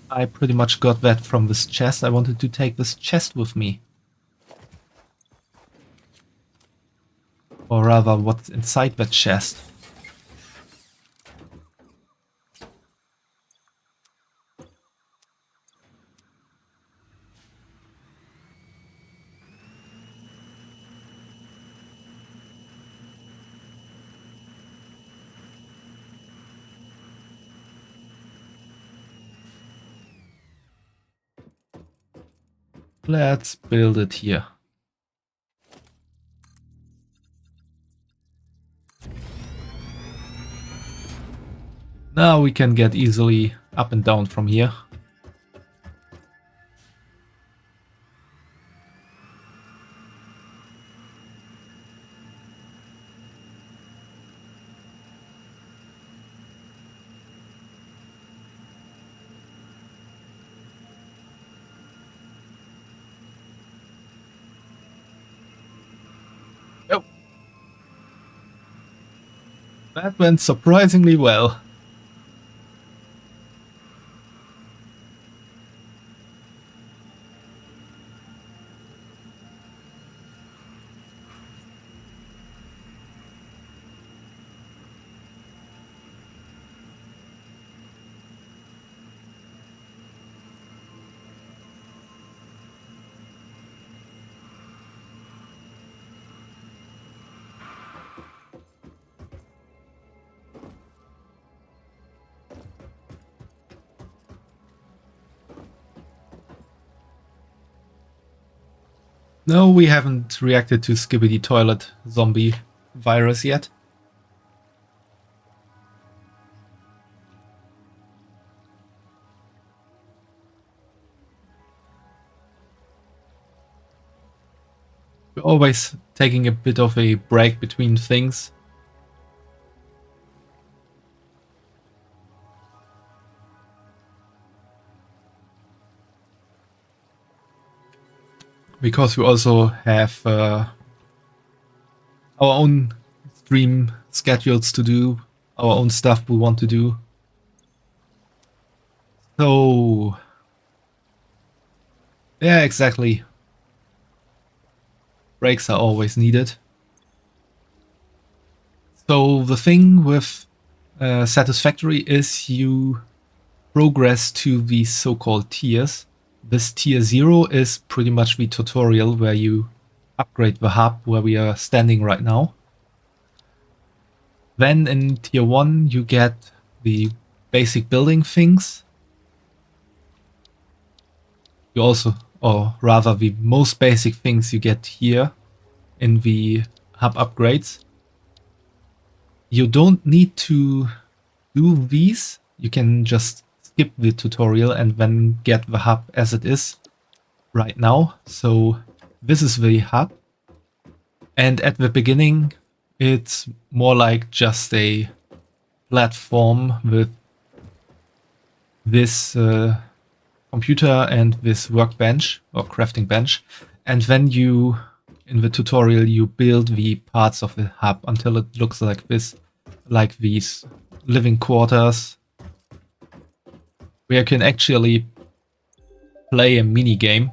I pretty much got that from this chest. I wanted to take this chest with me. Or rather, what's inside that chest. Let's build it here. Now we can get easily up and down from here. Yep. That went surprisingly well. No, we haven't reacted to Skibidi Toilet zombie virus yet. We're always taking a bit of a break between things. Because we also have our own stream schedules to do, our own stuff we want to do. So, yeah, exactly. Breaks are always needed. So the thing with Satisfactory is you progress to these so-called tiers. This tier 0 is pretty much the tutorial where you upgrade the hub where we are standing right now. Then in tier 1 you get the basic building things. You also, or rather the most basic things you get here in the hub upgrades. You don't need to do these, you can just skip the tutorial and then get the hub as it is right now. So this is the hub, and at the beginning it's more like just a platform with this computer and this workbench or crafting bench, and then you in the tutorial you build the parts of the hub until it looks like this, like these living quarters, where you can actually play a mini game.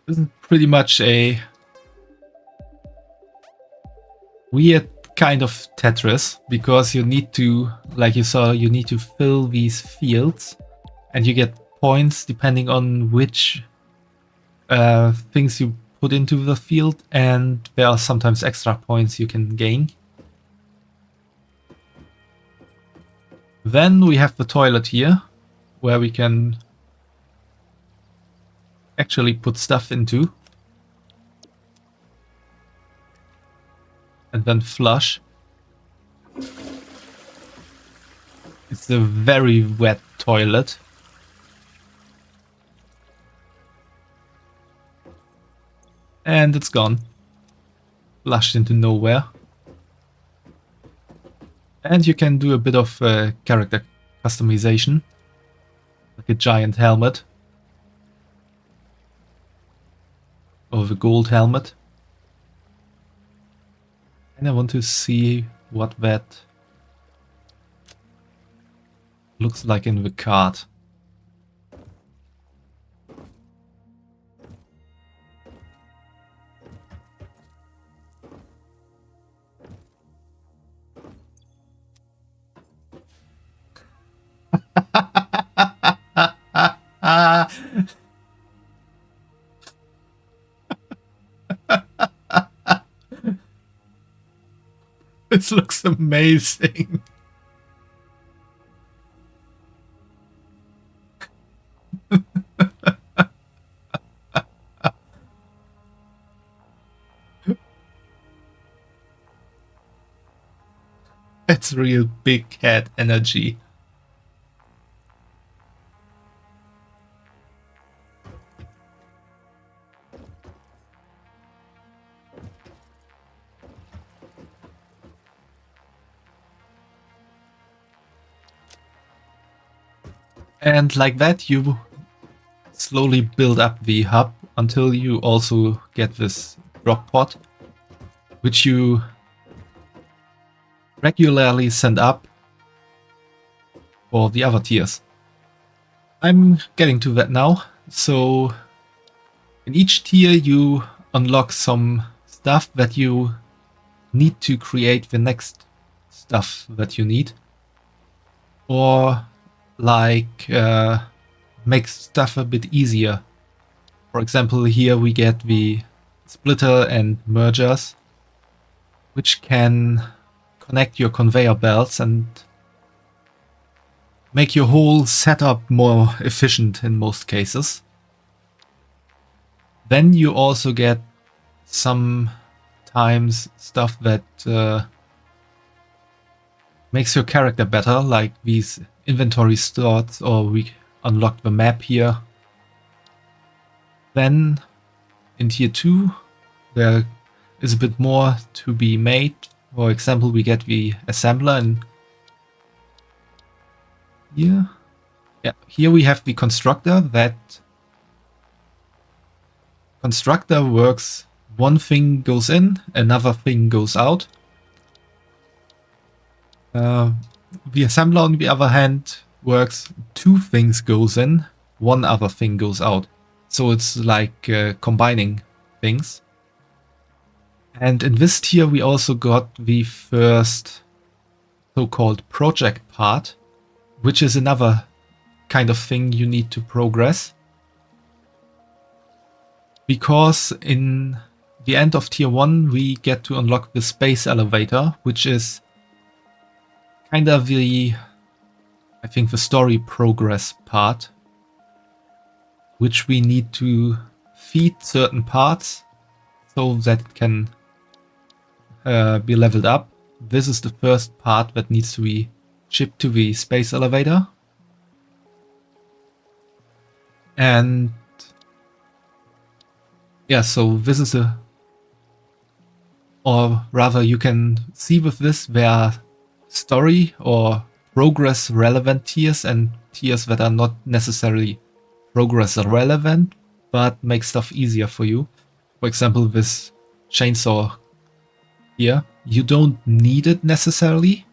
This is pretty much a weird kind of Tetris, because you need to, like you saw, you need to fill these fields, and you get points depending on which things you put into the field, and there are sometimes extra points you can gain. Then we have the toilet here, where we can actually put stuff into. And then flush. It's a very wet toilet. And it's gone. Flushed into nowhere. And you can do a bit of character customization. Like a giant helmet. Or the gold helmet. And I want to see what that looks like in the card. This looks amazing. It's real big head energy. And like that, you slowly build up the hub until you also get this drop pod, which you regularly send up for the other tiers. I'm getting to that now. So in each tier you unlock some stuff that you need to create the next stuff that you need. Or like make stuff a bit easier. For example, here we get the splitter and mergers, which can connect your conveyor belts and make your whole setup more efficient in most cases. Then you also get sometimes stuff that makes your character better, like these inventory slots, or we unlock the map here. Then in tier 2 there is a bit more to be made. For example, we get the assembler, and here we have the constructor. That constructor works, one thing goes in, another thing goes out. The assembler, on the other hand, works, two things goes in, one other thing goes out. So it's like combining things. And in this tier we also got the first so-called project part, which is another kind of thing you need to progress. Because in the end of tier 1 we get to unlock the space elevator, which is kind of the, I think, the story progress part, which we need to feed certain parts so that it can be leveled up. This is the first part that needs to be shipped to the space elevator. And yeah, so this is a, or rather you can see with this there are story or progress relevant tiers and tiers that are not necessarily progress relevant but make stuff easier for you. For example, this chainsaw here, you don't need it necessarily,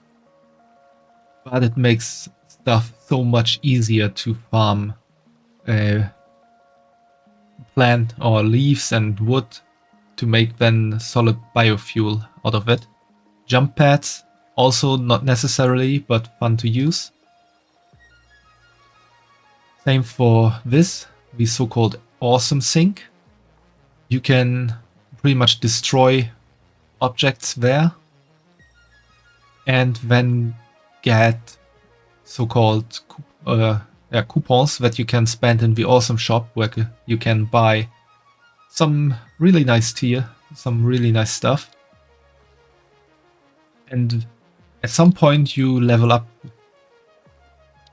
but it makes stuff so much easier to farm plant or leaves and wood to make then solid biofuel out of it. Jump pads, also not necessarily, but fun to use. Same for this, the so-called awesome sink. You can pretty much destroy objects there and then get so-called coupons that you can spend in the awesome shop, where you can buy some really nice tier, some really nice stuff. And at some point you level up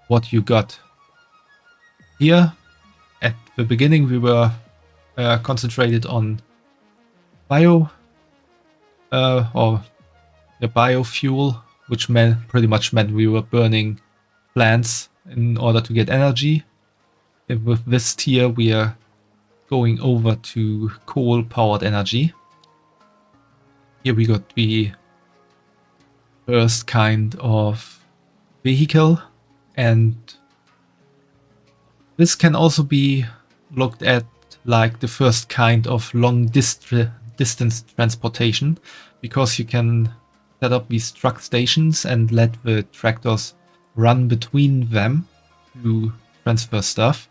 what you got. Here, at the beginning, we were concentrated on biofuel, which pretty much meant we were burning plants in order to get energy. And with this tier, we are going over to coal-powered energy. Here we got the first kind of vehicle, and this can also be looked at like the first kind of long distance transportation, because you can set up these truck stations and let the tractors run between them to transfer stuff.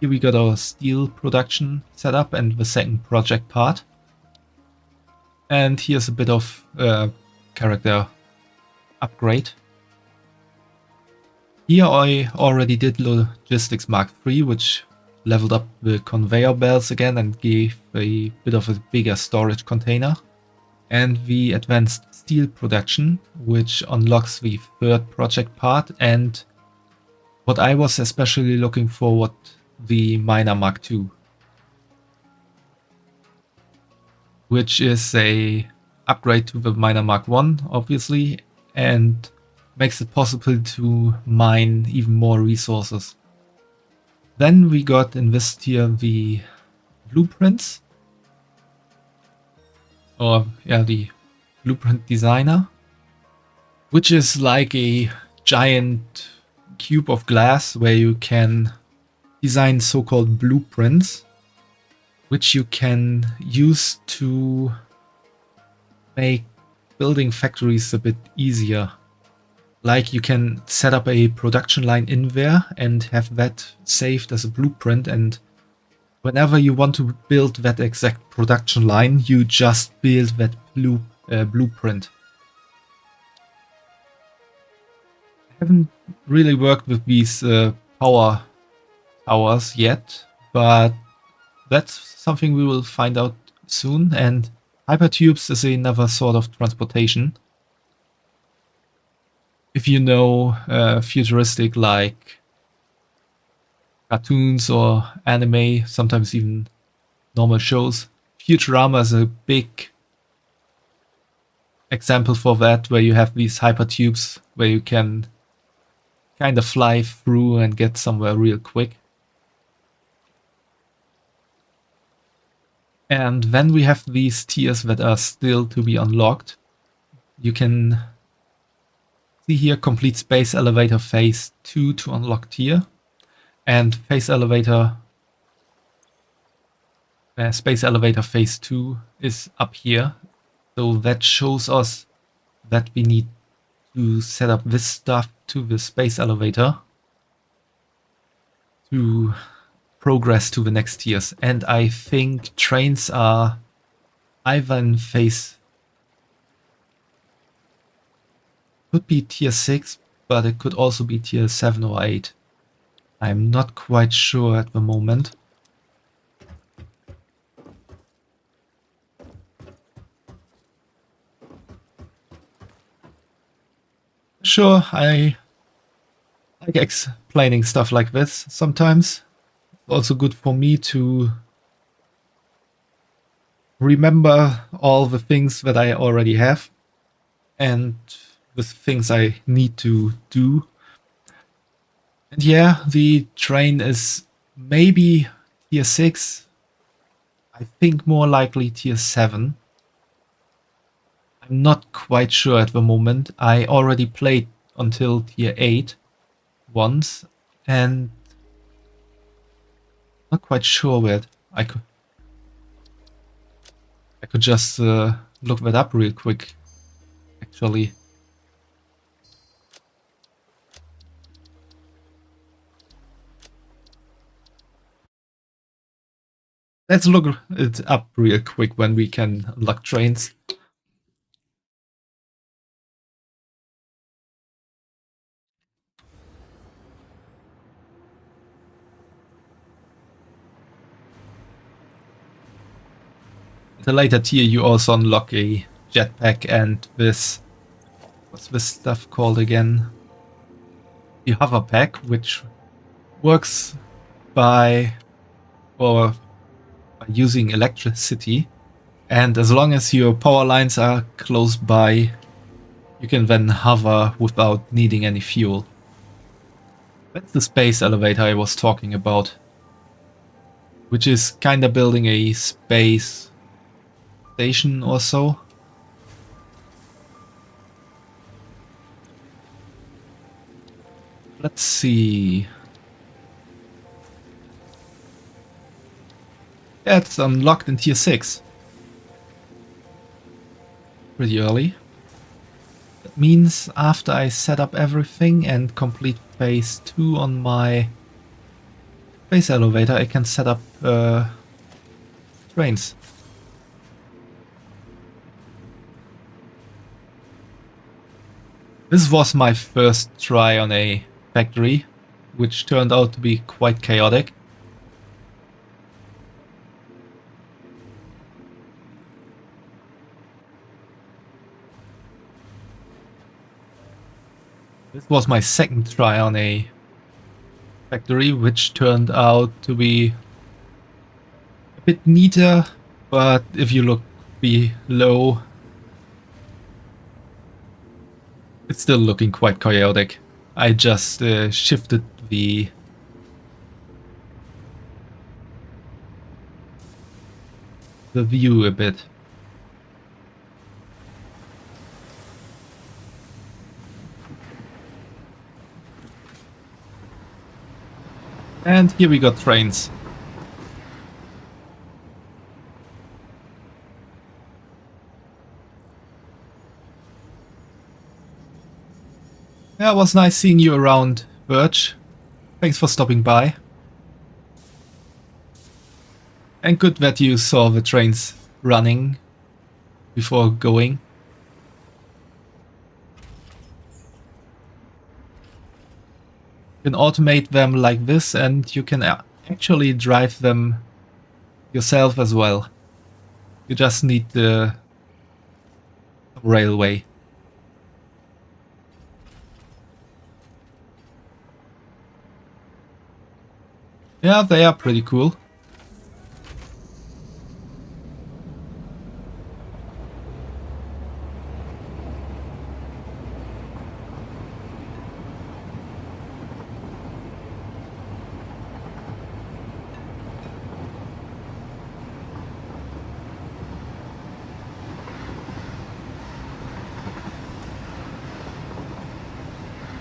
Here we got our steel production set up and the second project part. And here's a bit of character upgrade. Here I already did Logistics Mark III, which leveled up the conveyor belts again and gave a bit of a bigger storage container. And the advanced steel production, which unlocks the third project part, and what I was especially looking forward, the Miner Mark II, which is a upgrade to the Miner Mark I, obviously, and makes it possible to mine even more resources. Then we got in this tier the blueprints, the blueprint designer, which is like a giant cube of glass where you can design so-called blueprints, which you can use to make building factories a bit easier. Like you can set up a production line in there and have that saved as a blueprint, and whenever you want to build that exact production line, you just build that blueprint. I haven't really worked with these power towers yet, but that's something we will find out soon. And hypertubes is another sort of transportation. If you know futuristic like cartoons or anime, sometimes even normal shows, Futurama is a big example for that, where you have these hypertubes where you can kind of fly through and get somewhere real quick. And then we have these tiers that are still to be unlocked. You can see here complete Space Elevator Phase 2 to unlock tier. And Space Elevator Phase 2 is up here. So that shows us that we need to set up this stuff to the space elevator to progress to the next tiers. And I think trains are either in phase, could be tier 6, but it could also be tier 7 or 8. I'm not quite sure at the moment. Sure, I like explaining stuff like this sometimes. It's also good for me to remember all the things that I already have and the things I need to do. And yeah, the train is maybe tier 6. I think more likely tier 7. I'm not quite sure at the moment. I already played until tier 8 once, and Not quite sure where I could just look that up real quick, actually. Let's look it up real quick when we can unlock trains. At a later tier you also unlock a jetpack and this... What's this stuff called again? The hover pack, which works by using electricity, and as long as your power lines are close by, you can then hover without needing any fuel. That's the space elevator I was talking about, which is kinda building a space station or so. Let's see. Yeah, it's unlocked in tier 6. Pretty early. That means after I set up everything and complete phase 2 on my space elevator, I can set up trains. This was my first try on a factory, which turned out to be quite chaotic. This was my second try on a factory, which turned out to be a bit neater, but if you look below, it's still looking quite chaotic. I just shifted the view a bit. And here we got trains. Yeah, it was nice seeing you around, Birch. Thanks for stopping by. And good that you saw the trains running before going. You can automate them like this, and you can actually drive them yourself as well. You just need the railway. Yeah, they are pretty cool.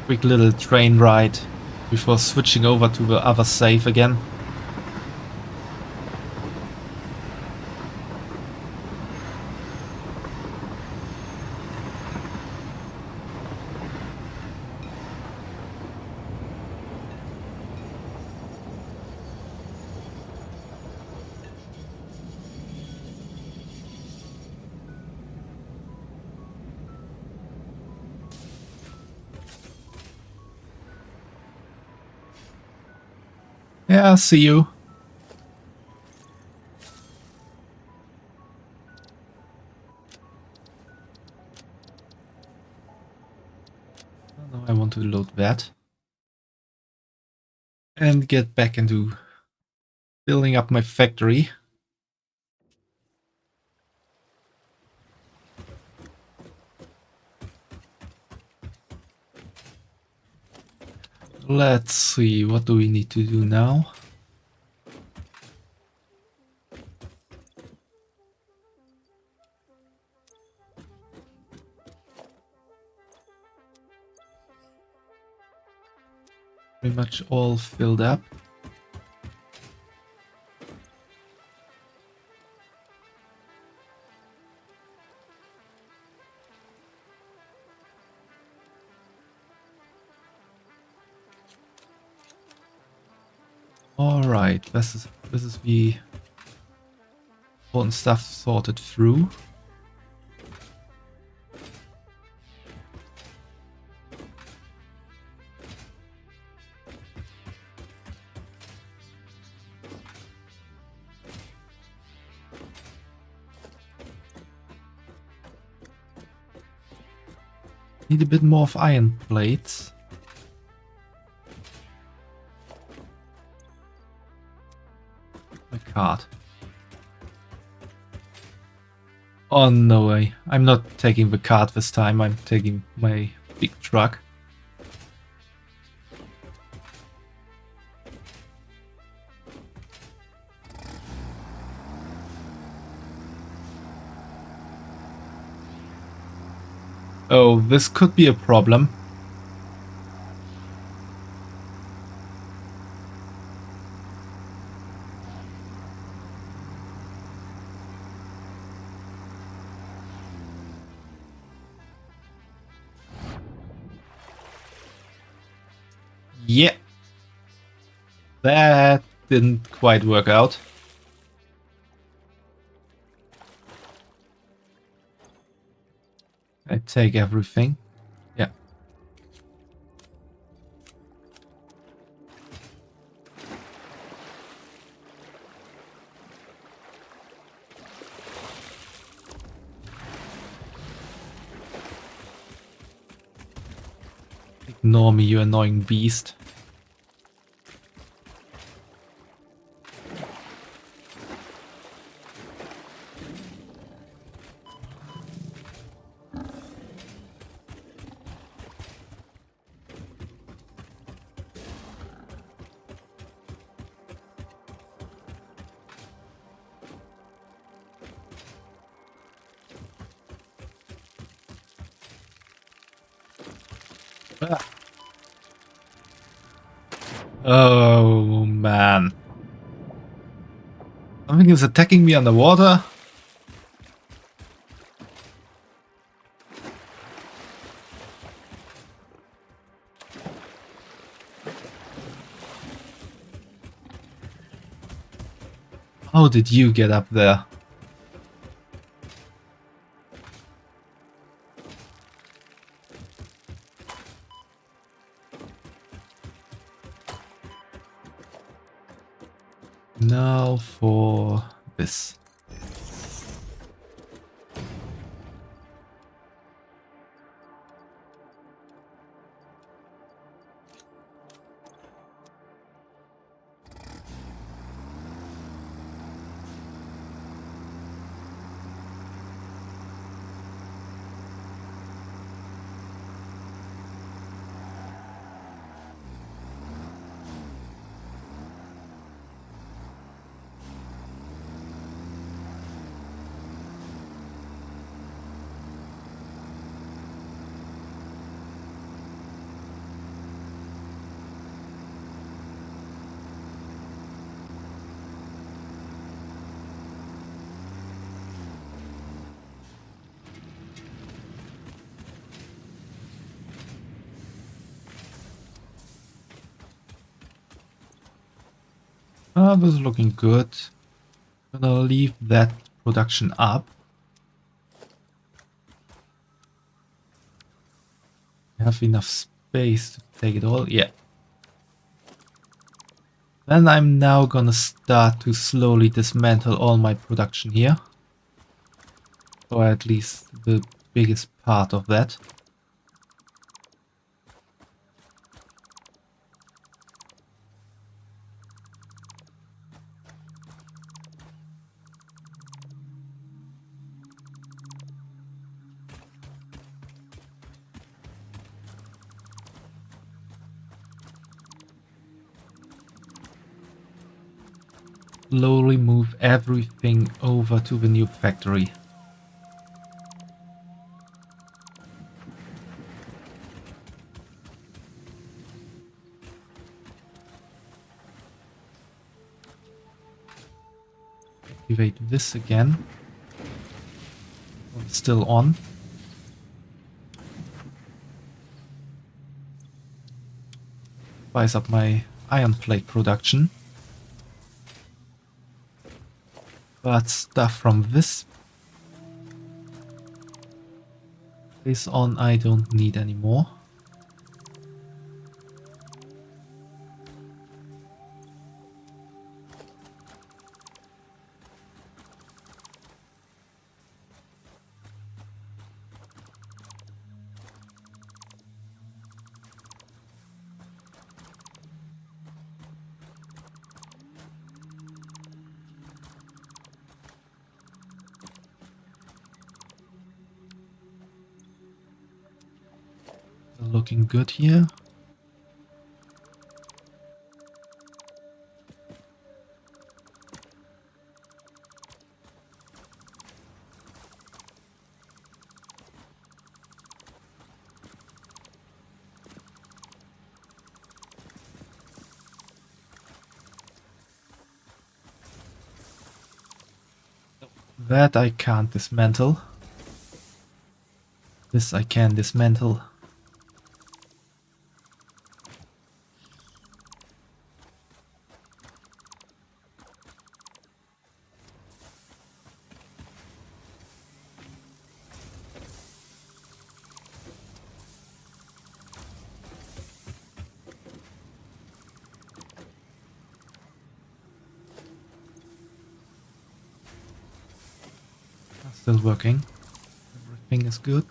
Quick little train ride before switching over to the other save again. Yeah, see you. I want to load that. And get back into building up my factory. Let's see, what do we need to do now? Pretty much all filled up. Alright, this is the important stuff sorted through. Need a bit more of iron plates. My card. Oh no way. I'm not taking the cart this time, I'm taking my big truck. Oh, this could be a problem. Yeah. That didn't quite work out. I take everything. Yeah. Ignore me, you annoying beast. Ah. Oh man. Something is attacking me underwater. How did you get up there? Now for this. This is looking good. Gonna leave that production up. Have enough space to take it all? Yeah. Then I'm now gonna start to slowly dismantle all my production here. Or at least the biggest part of that. Slowly move everything over to the new factory. Activate this again. It's still on. Spice up my iron plate production. But stuff from this place on I don't need anymore. Looking good here. That I can't dismantle. This I can dismantle. Still working. Everything is good.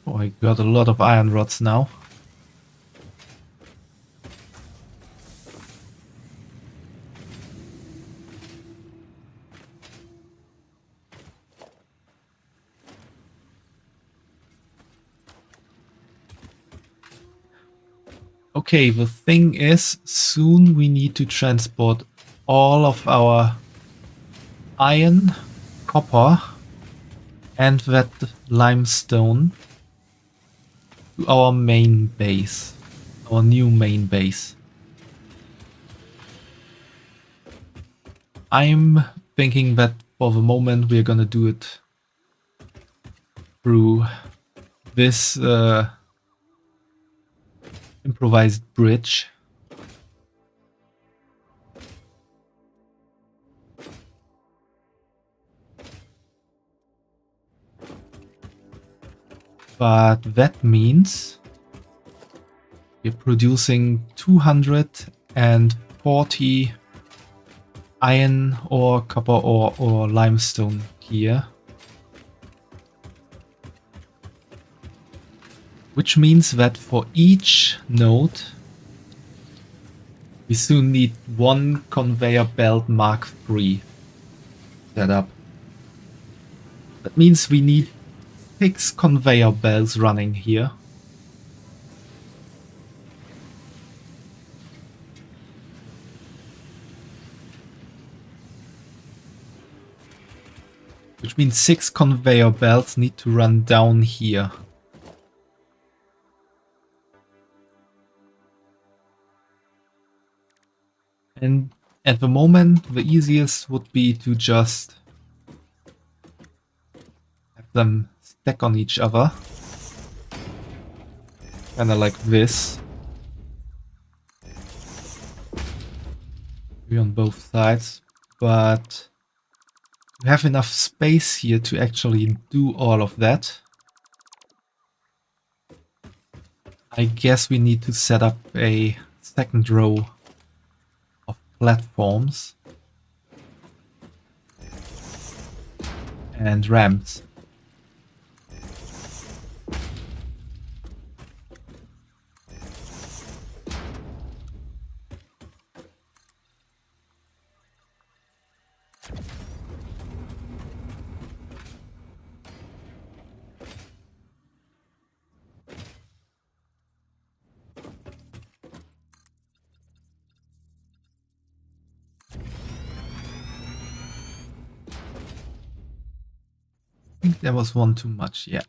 Oh, I got a lot of iron rods now. Okay, the thing is, soon we need to transport all of our iron, copper, and that limestone to our main base, our new main base. I'm thinking that for the moment we're gonna do it through this improvised bridge. But that means we're producing 240 iron ore, copper ore, or limestone here. Which means that for each node we soon need one conveyor belt Mark III set up. That means we need 6 conveyor belts running here. Which means 6 conveyor belts need to run down here. And at the moment, the easiest would be to just have them stack on each other. Kinda like this. Maybe on both sides. But we have enough space here to actually do all of that. I guess we need to set up a second row of platforms and ramps. I think there was one too much, yeah.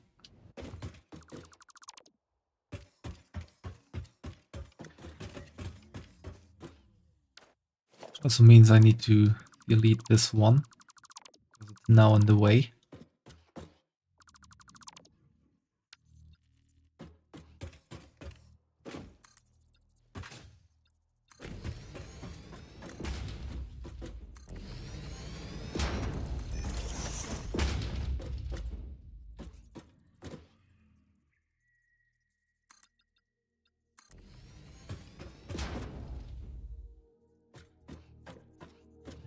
Which also means I need to delete this one, because it's now in the way.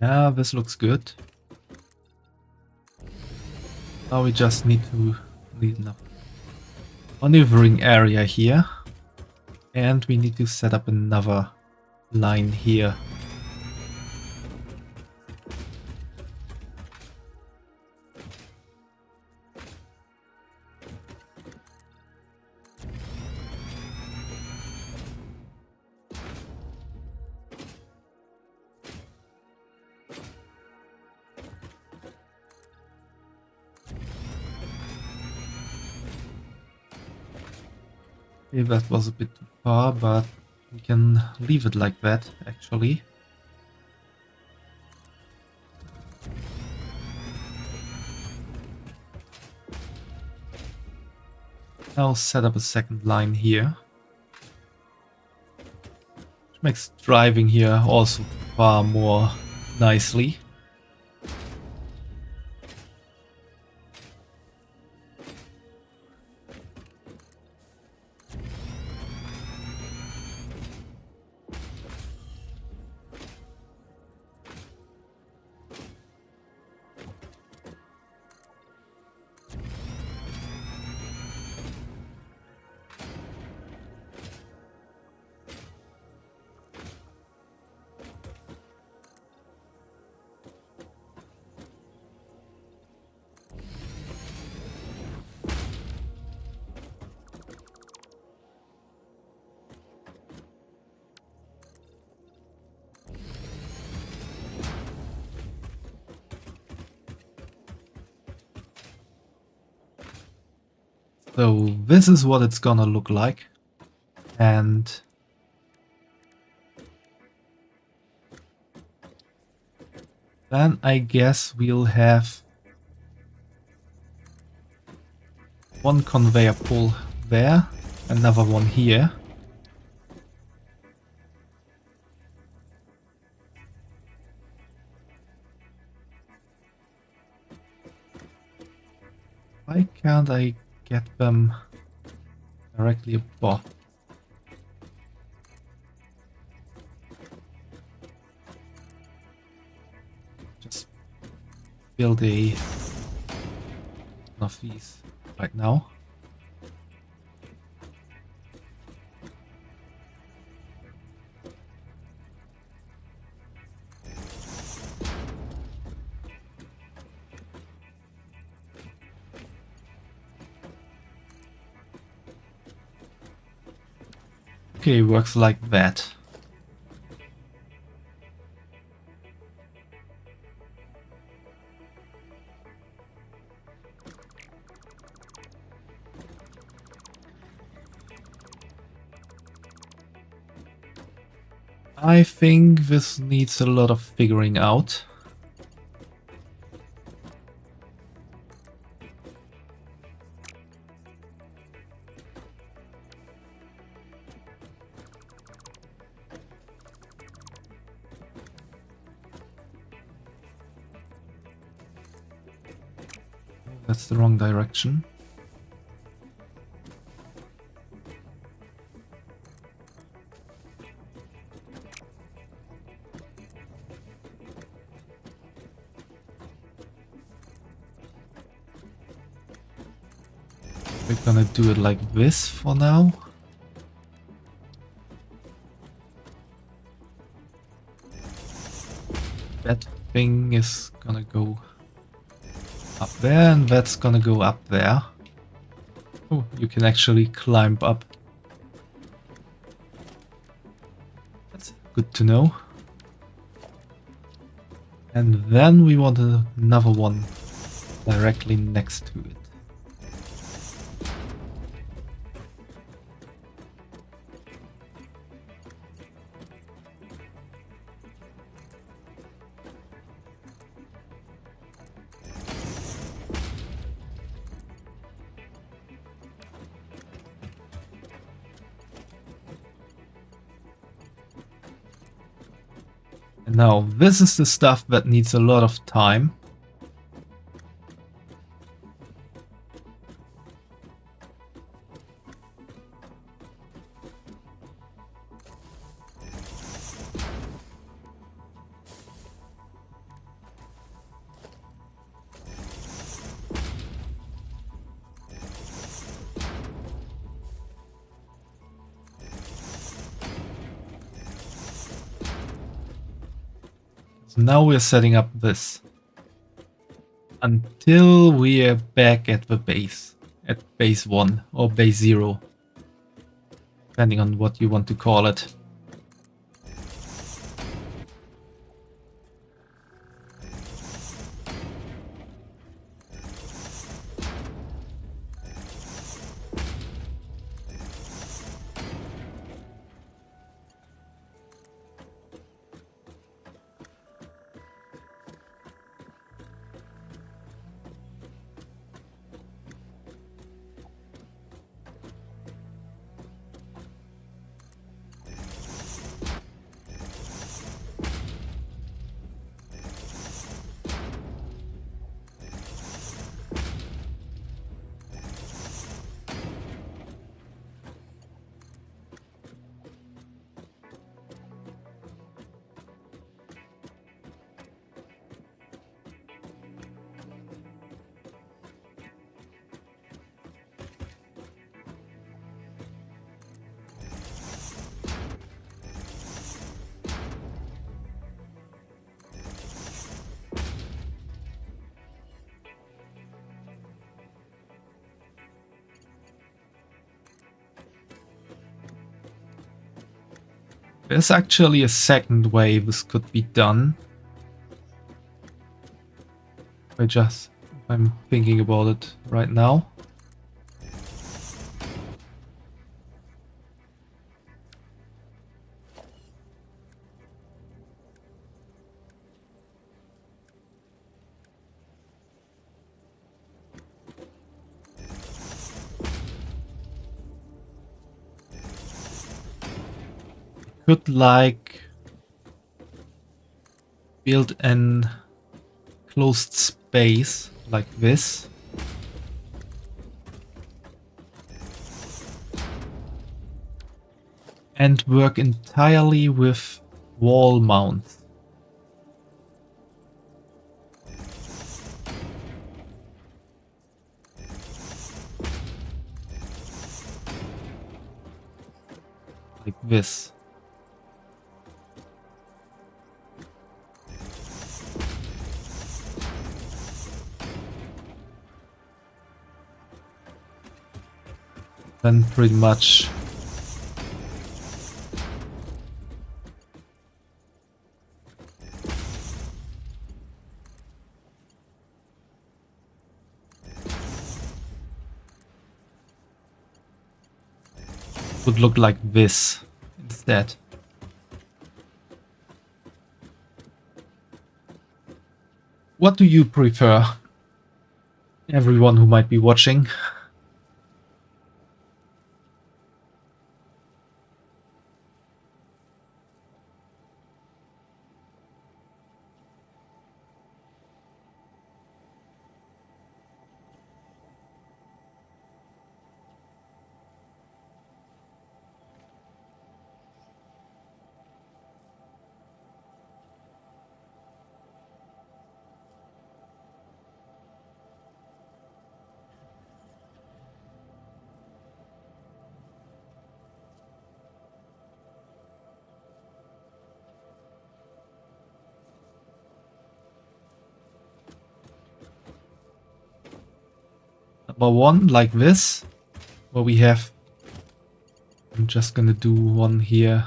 Yeah, this looks good. Now we just need enough maneuvering area here. And we need to set up another line here. Okay, that was a bit too far, but we can leave it like that, actually. Now set up a second line here. Which makes driving here also far more nicely. So this is what it's gonna look like. And then I guess we'll have one conveyor pull there, another one here. Why can't I get them directly above? Just build one of these right now. Okay, works like that. I think this needs a lot of figuring out. That's the wrong direction. We're gonna do it like this for now. That thing is gonna go up there, and that's gonna go up there. Oh, you can actually climb up. That's good to know. And then we want another one directly next to it. Now, this is the stuff that needs a lot of time. So now we're setting up this. Until we're back at the base. At base 1 or base 0. Depending on what you want to call it. There's actually a second way this could be done. I'm thinking about it right now. Could like build an closed space like this. And work entirely with wall mounts. Like this. Then pretty much would look like this instead. What do you prefer? Everyone who might be watching. Number one, like this, where we have, I'm just gonna do one here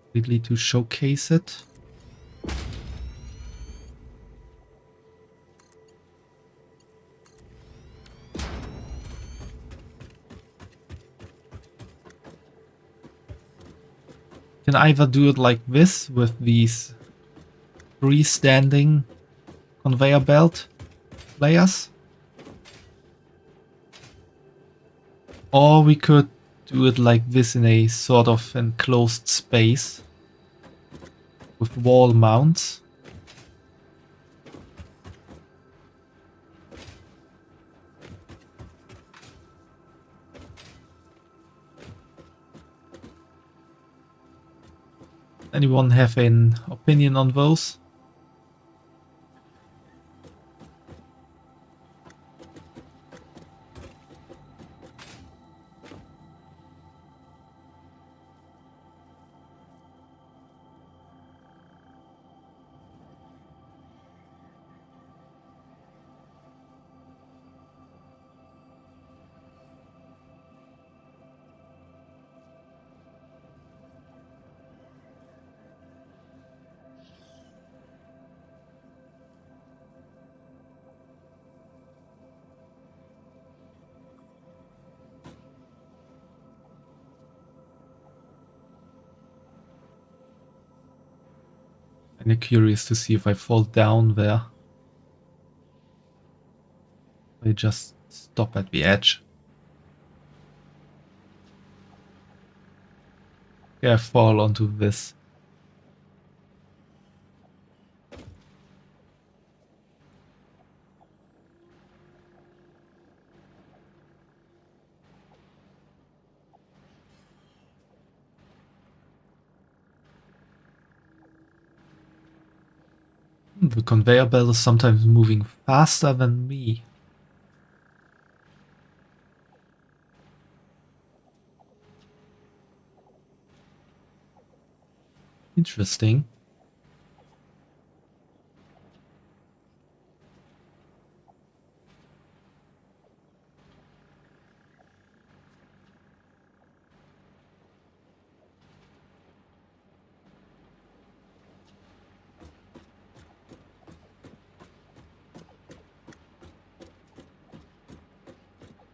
completely to showcase it. Can either do it like this with these freestanding conveyor belt layers, or we could do it like this in a sort of enclosed space with wall mounts. Anyone have an opinion on those? Kinda curious to see if I fall down there. I just stop at the edge. Yeah, I fall onto this. The conveyor belt is sometimes moving faster than me. Interesting.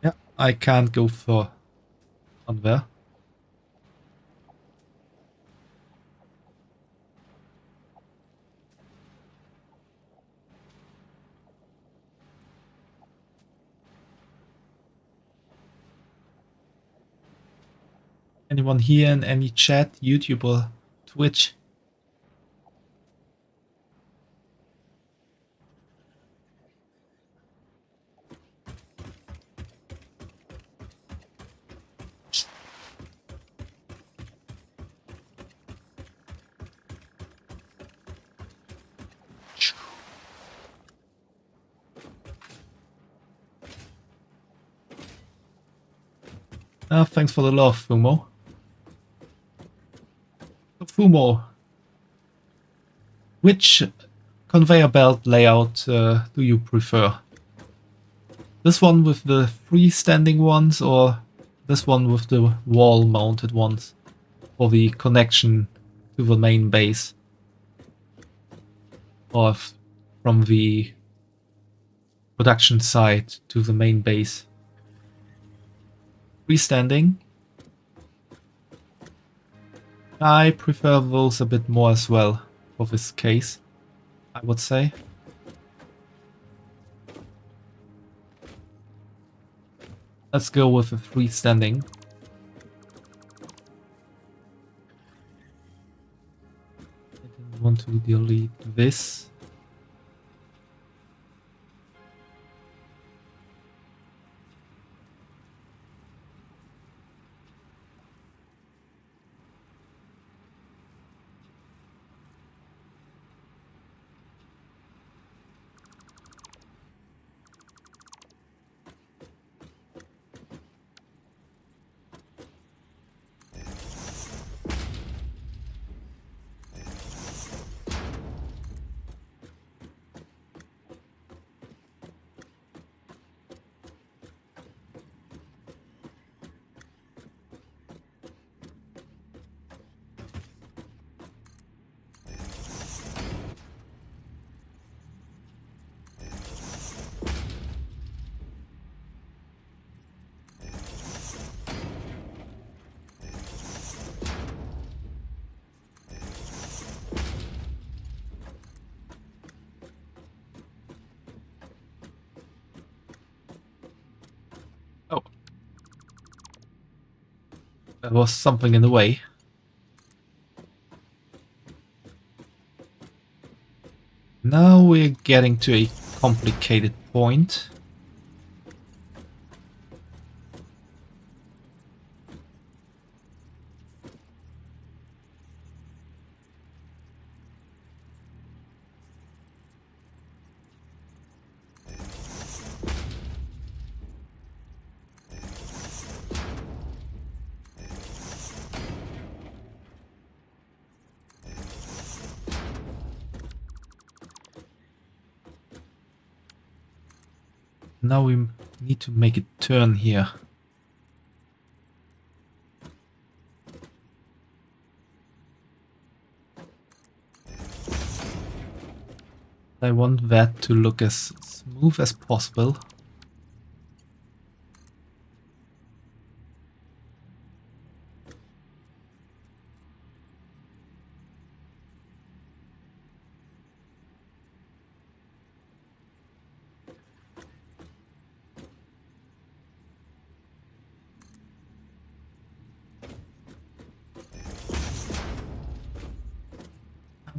Yeah, I can't go for on there. Anyone here in any chat, YouTube or Twitch? Thanks for the love, Fumo. Fumo, which conveyor belt layout do you prefer? This one with the freestanding ones or this one with the wall-mounted ones for the connection to the main base? Or from the production site to the main base? Freestanding? I prefer those a bit more as well for this case, I would say. Let's go with the freestanding. I didn't want to delete this. Oh. There was something in the way. Now we're getting to a complicated point. Now we need to make it turn here. I want that to look as smooth as possible.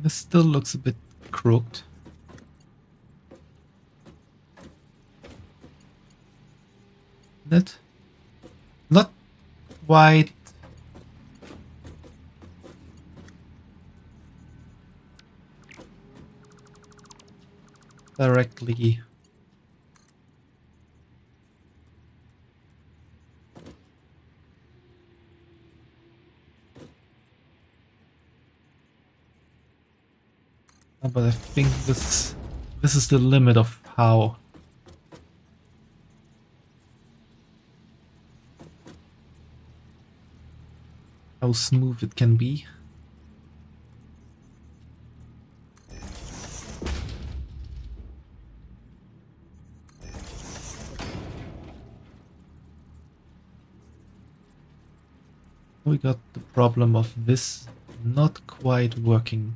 This still looks a bit crooked. That not quite directly. But I think this is the limit of how smooth it can be. We got the problem of this not quite working.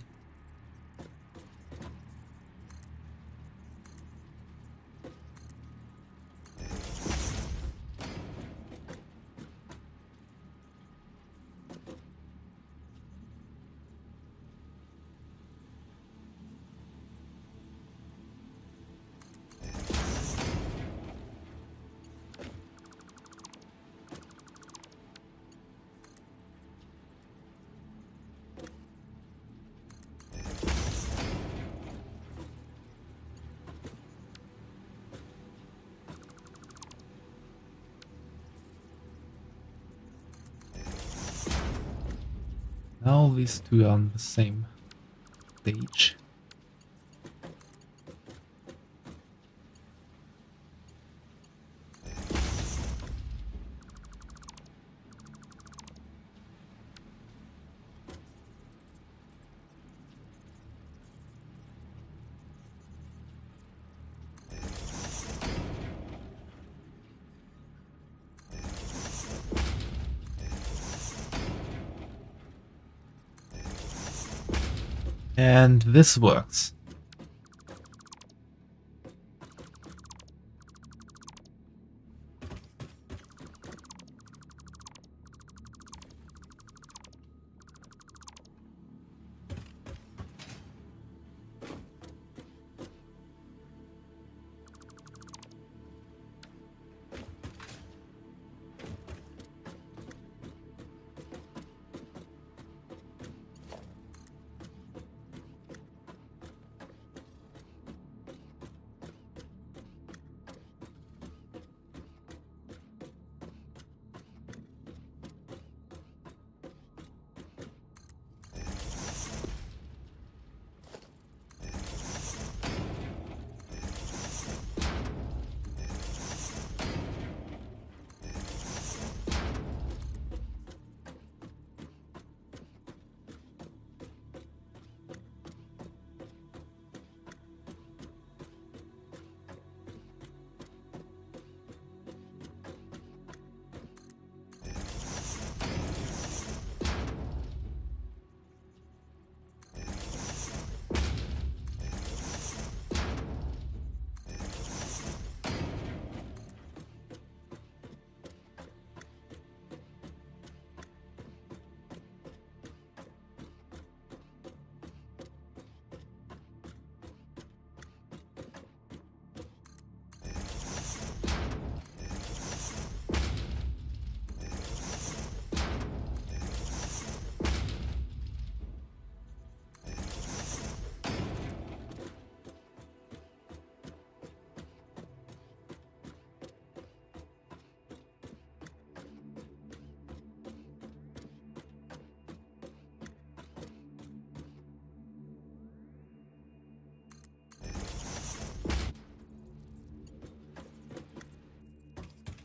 Now these two are on the same stage. And this works.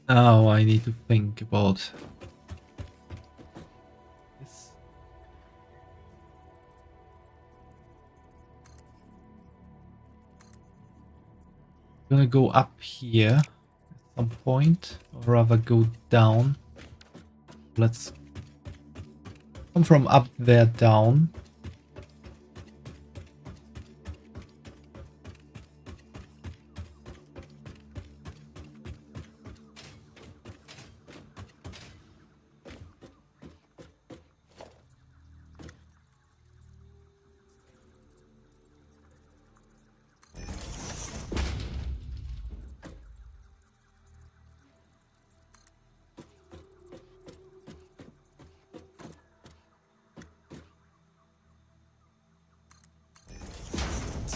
Now I need to think about this. I'm gonna go up here at some point, or rather go down. Let's come from up there down.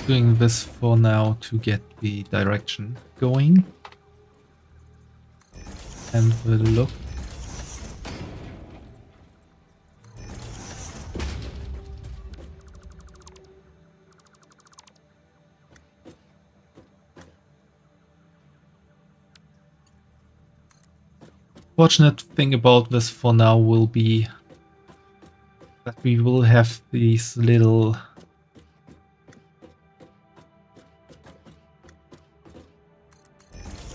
doing this for now to get the direction going. And we'll look. Fortunate thing about this for now will be that we will have these little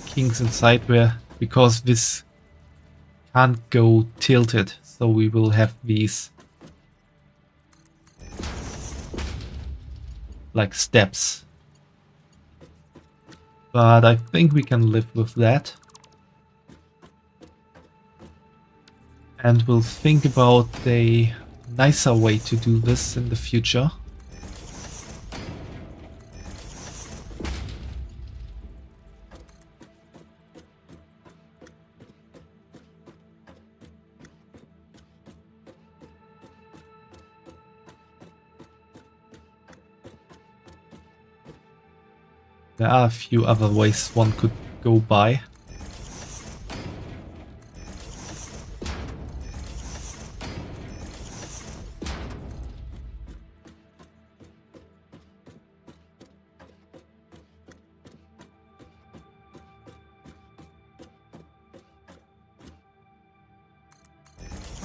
kinks inside where, because this can't go tilted, so we will have these like steps. But I think we can live with that. And we'll think about a nicer way to do this in the future. There are a few other ways one could go by.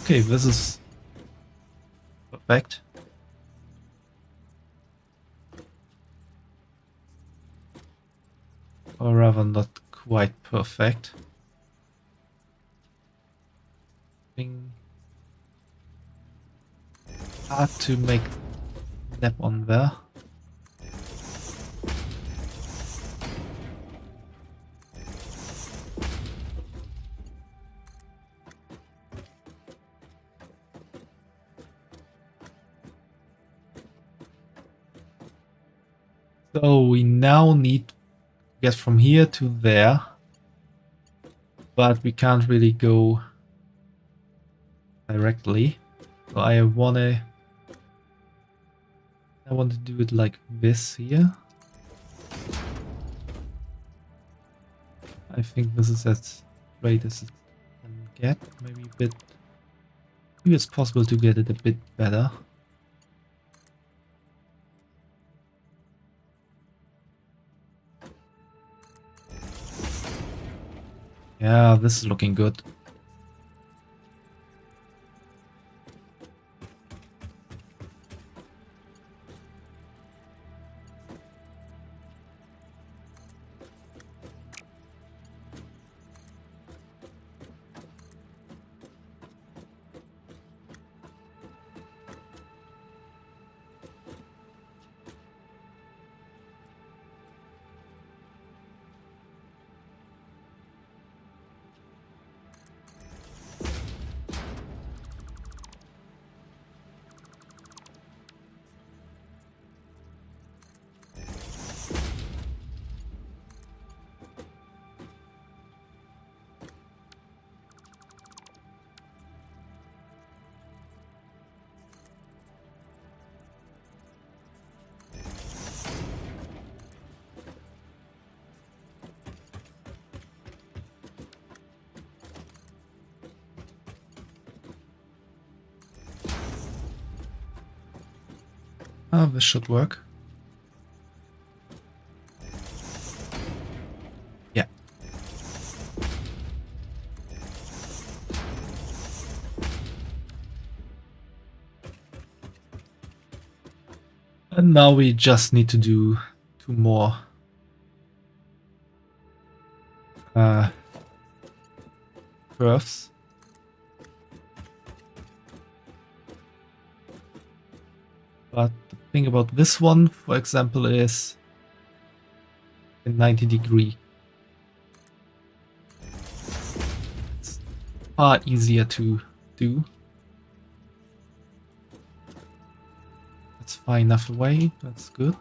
Okay, this is perfect. Or rather, not quite perfect. Hard to make nap on there. So we now need to get from here to there, but we can't really go directly. So I want to do it like this here. I think this is as straight as it can get. Maybe it's possible to get it a bit better. Yeah, this is looking good. Ah, this should work. Yeah. And now we just need to do 2 more curves. But the thing about this one, for example, is a 90-degree. It's far easier to do. That's far enough away, that's good.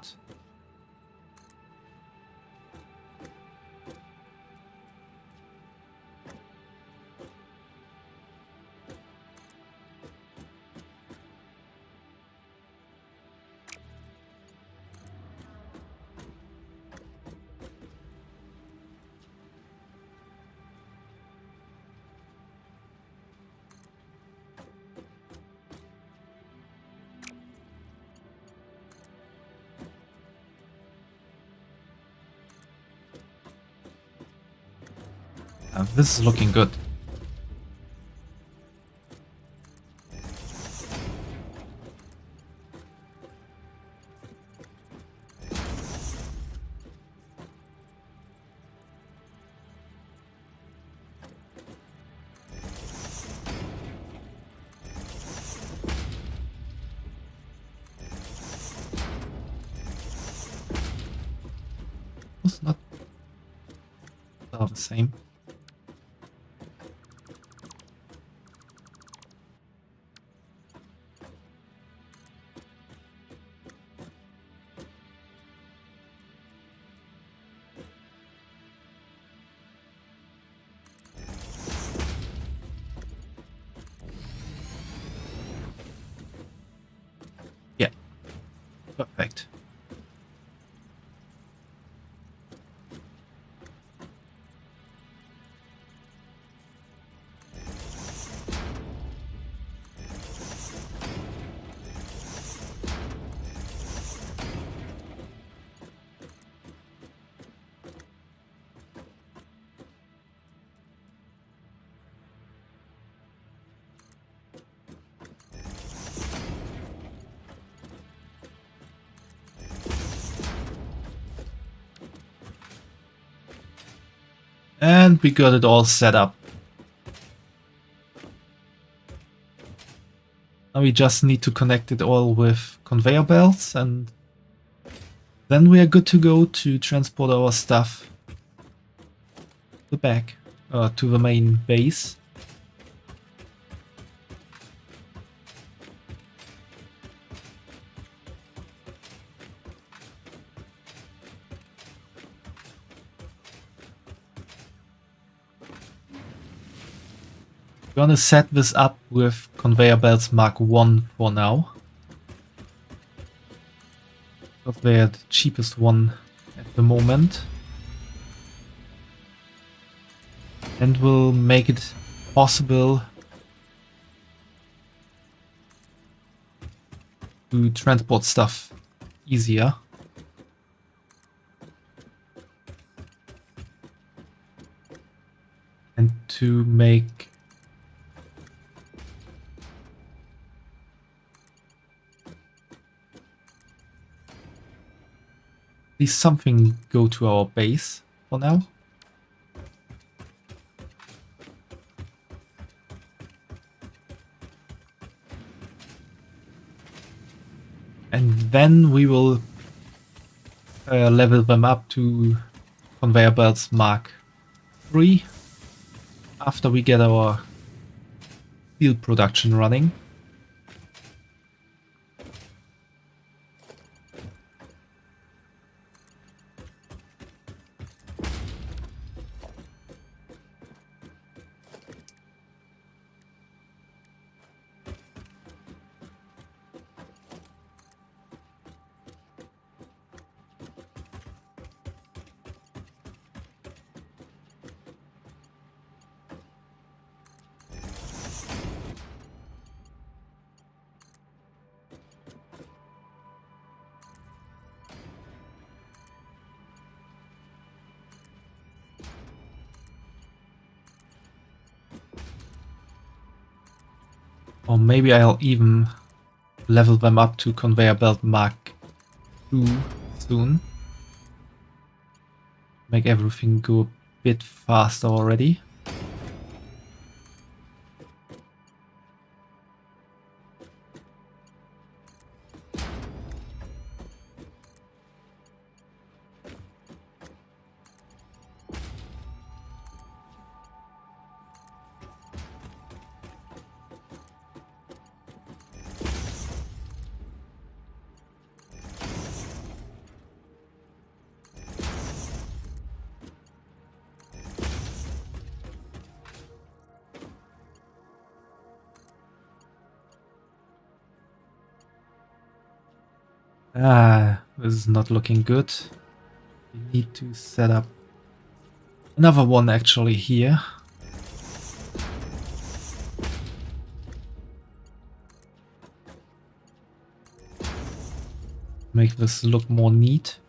This is looking good. It's not all the same. Yeah, perfect. And we got it all set up. Now we just need to connect it all with conveyor belts, and then we are good to go to transport our stuff to the main base. Gonna set this up with conveyor belts Mark 1 for now, because they're the cheapest one at the moment, and will make it possible to transport stuff easier. And to make at least something go to our base for now. And then we will level them up to conveyor belts Mark 3 after we get our steel production running. Or maybe I'll even level them up to conveyor belt Mark 2 soon. Make everything go a bit faster already. This is not looking good. We need to set up another one actually here. Make this look more neat.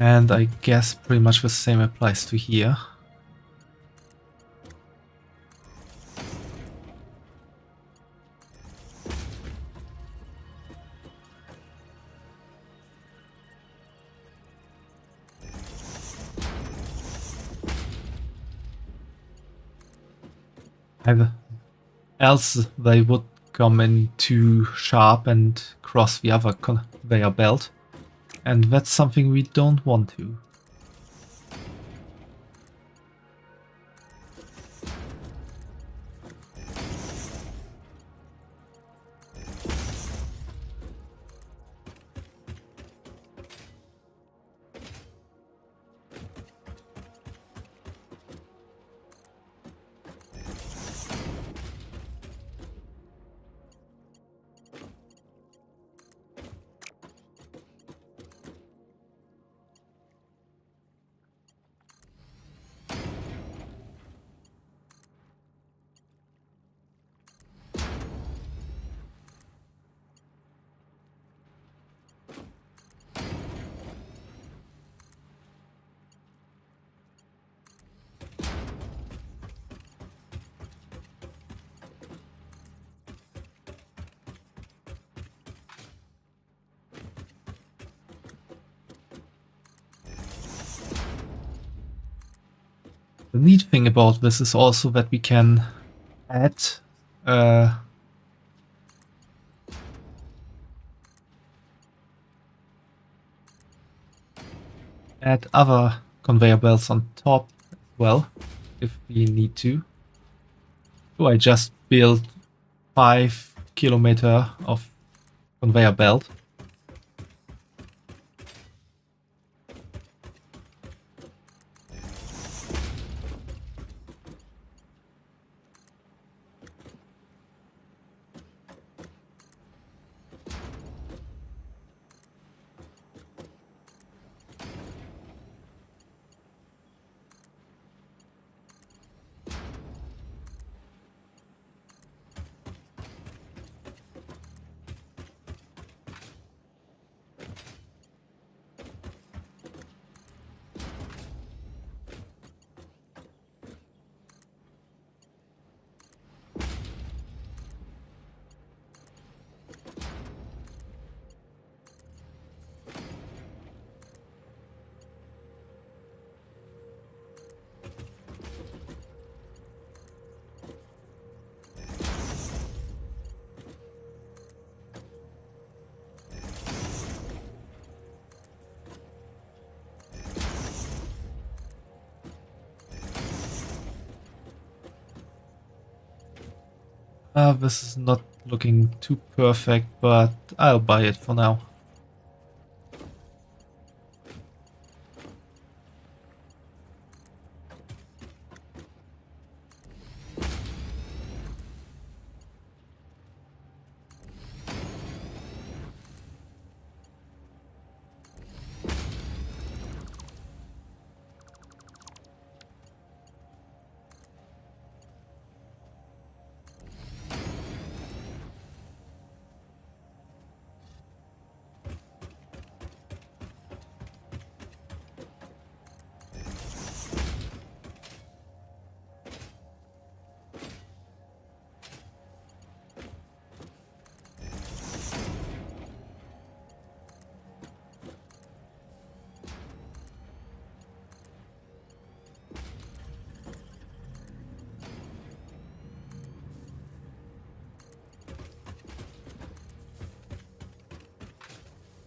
And I guess pretty much the same applies to here. Else they would come in too sharp and cross the other conveyor belt. And that's something we don't want to. The neat thing about this is also that we can add add other conveyor belts on top as well, if we need to. So I just built 5 kilometer of conveyor belt. This is not looking too perfect, but I'll buy it for now.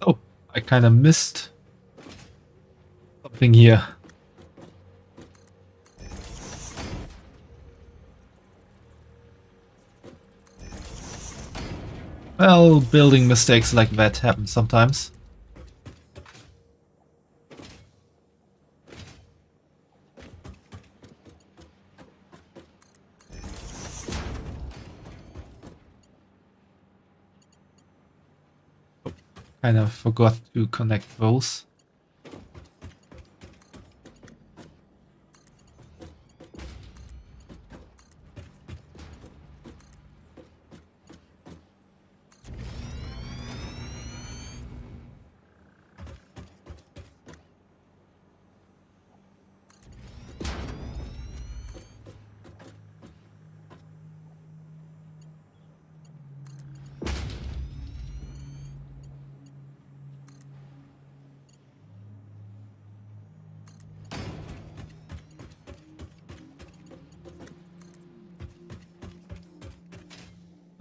Oh, I kind of missed something here. Well, building mistakes like that happen sometimes. Kind of forgot to connect those.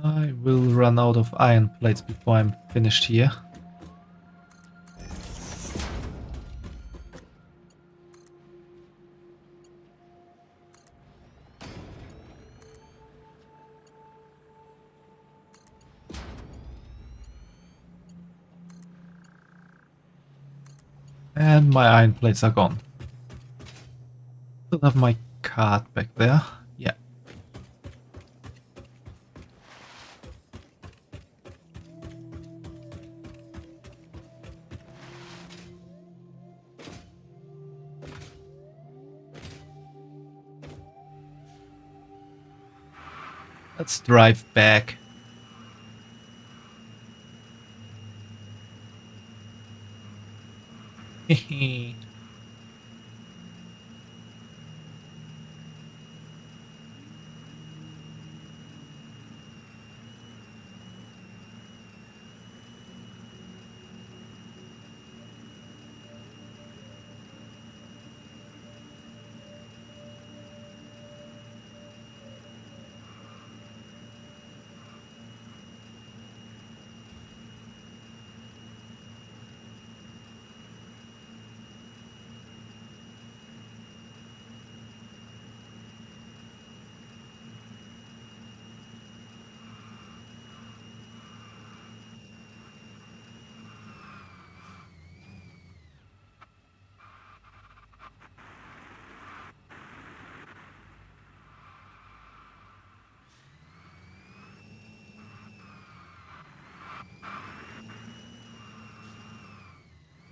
I will run out of iron plates before I'm finished here. And my iron plates are gone. Still have my card back there. Yeah. Let's drive back. Hehe.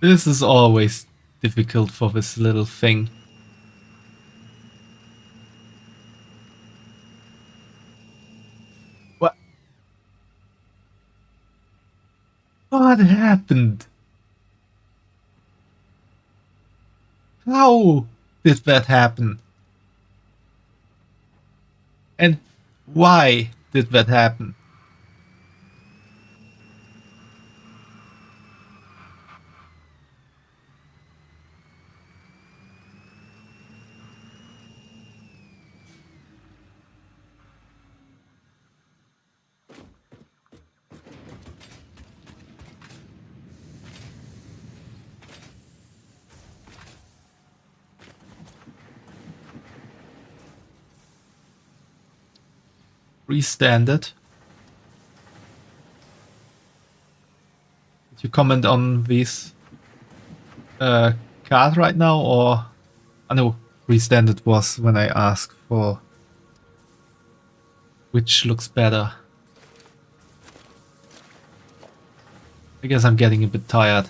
This is always difficult for this little thing. What? What happened? How did that happen? And why did that happen? Restand it. Did you comment on this card right now, or I know restand it was when I asked for which looks better. I guess I'm getting a bit tired.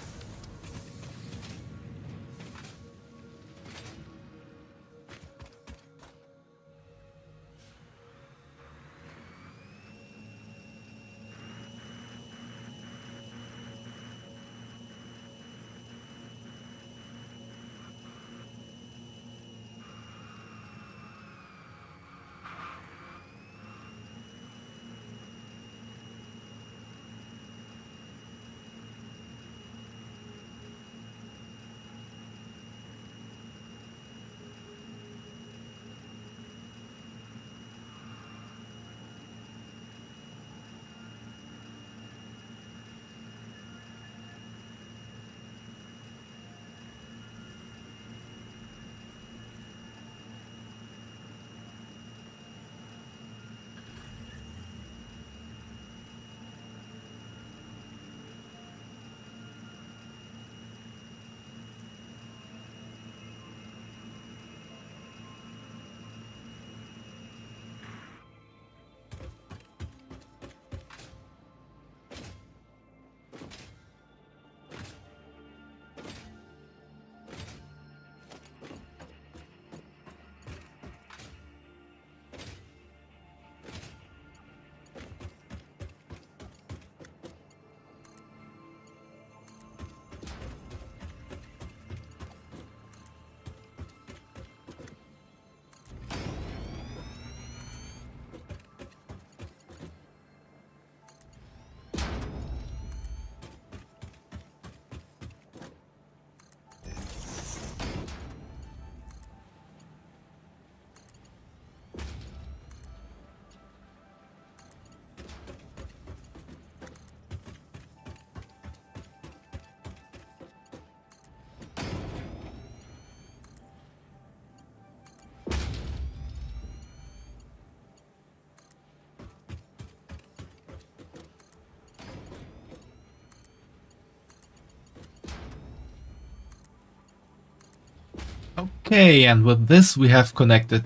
Okay, and with this we have connected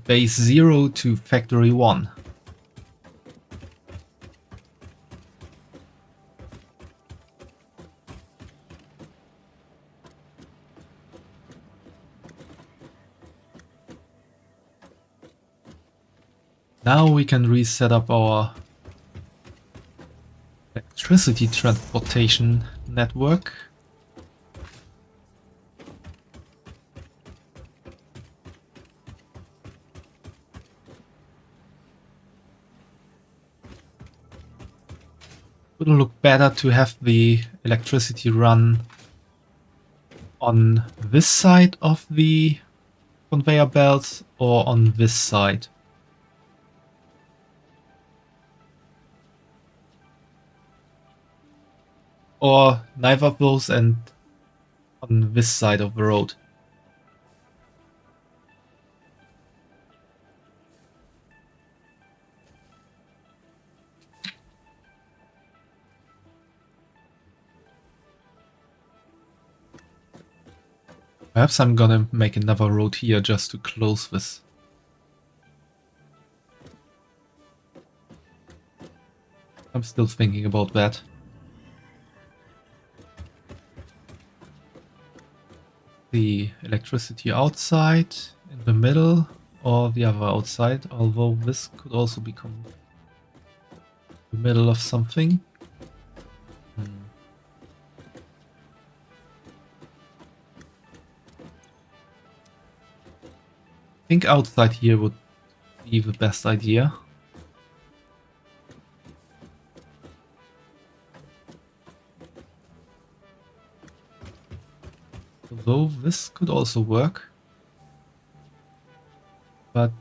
base 0 to factory 1. Now we can reset up our electricity transportation network. Would look better to have the electricity run on this side of the conveyor belt or on this side. Or neither of those and on this side of the road. Perhaps I'm gonna make another road here just to close this. I'm still thinking about that. The electricity outside, in the middle, or the other outside, although this could also become the middle of something. I think outside here would be the best idea. Although this could also work. But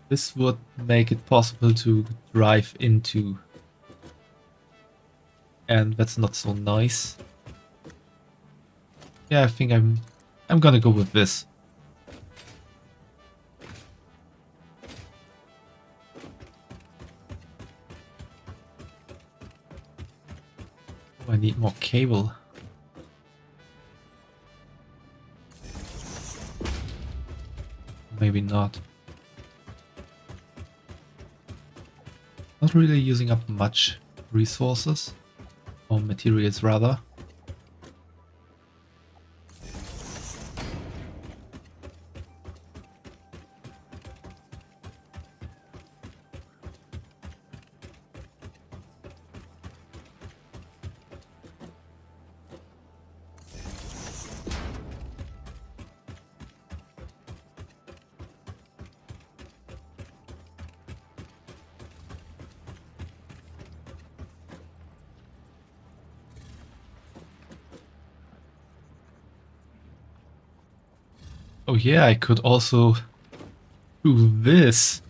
this would make it possible to drive into. And that's not so nice. Yeah, I think I'm gonna go with this. Oh, I need more cable. Maybe not. Not really using up much resources. Or materials rather. Oh yeah, I could also do this.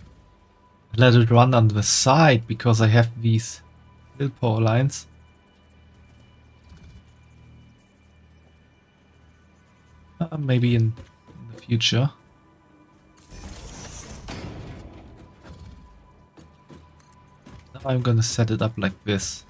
Let it run on the side because I have these little power lines. Maybe in the future. Now I'm gonna set it up like this.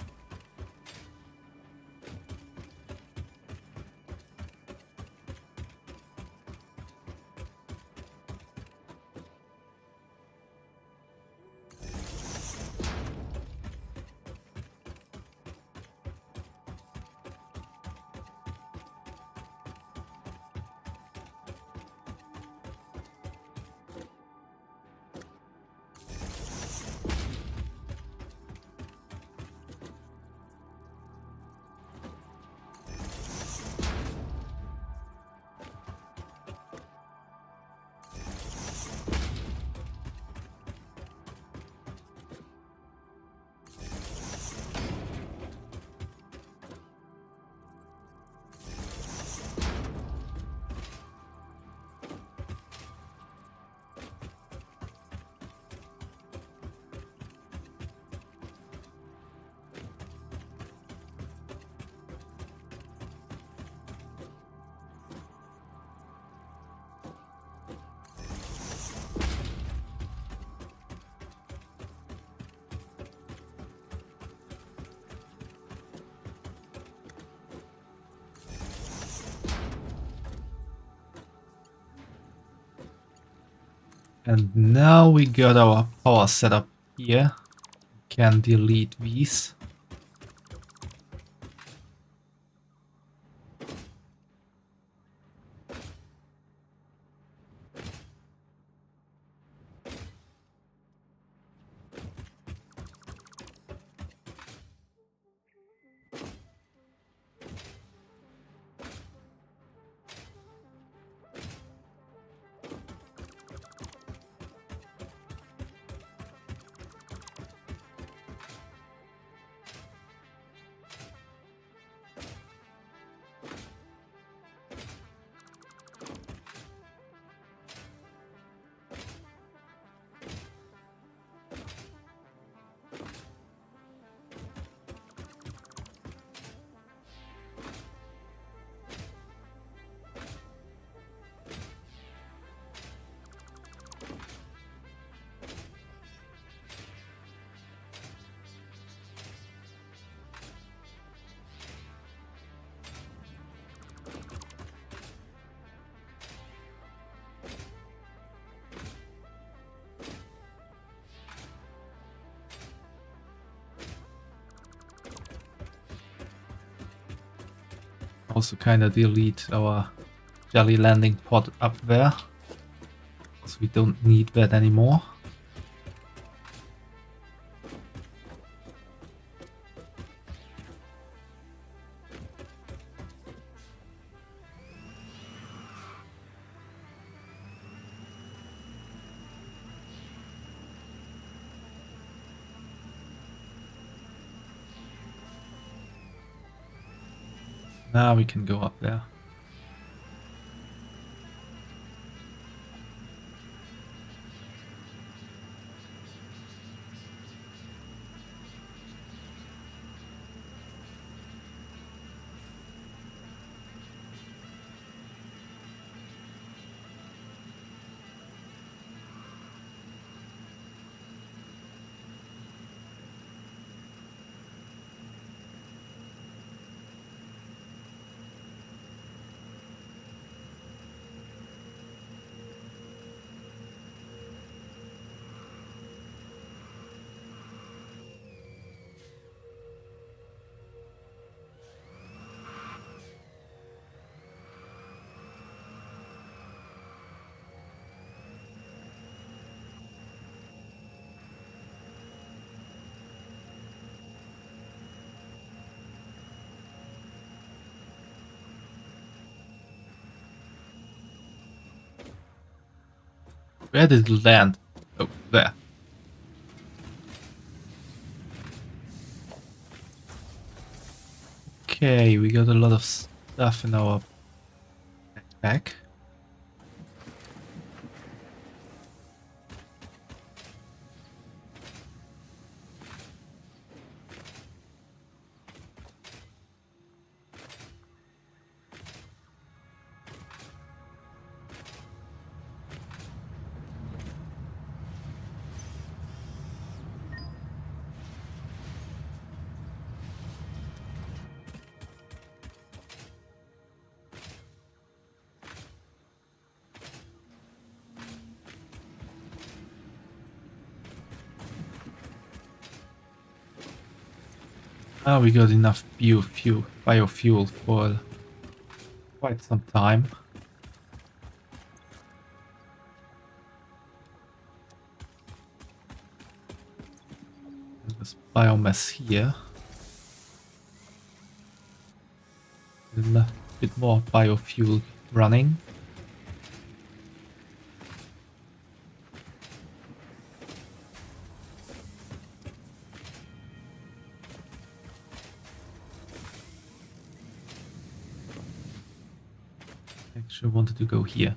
And now we got our power setup here. Can delete these. Also kind of delete our jelly landing pod up there, because we don't need that anymore. Now we can go up there. Where did it land? Oh, there. Okay, we got a lot of stuff in our backpack. Now we got enough biofuel for quite some time. And this biomass here. And a bit more biofuel running. Actually wanted to go here.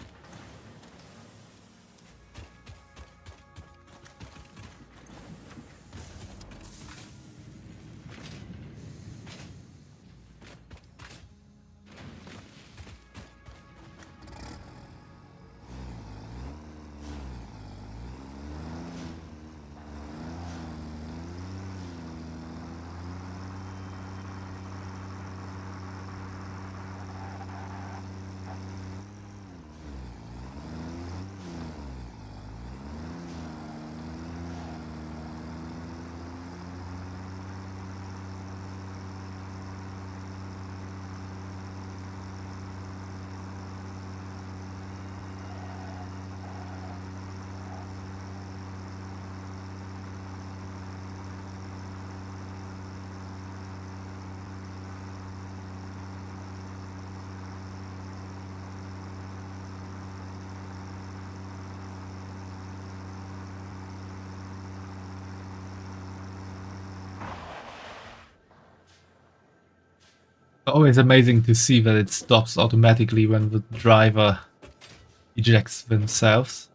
Always amazing to see that it stops automatically when the driver ejects themselves.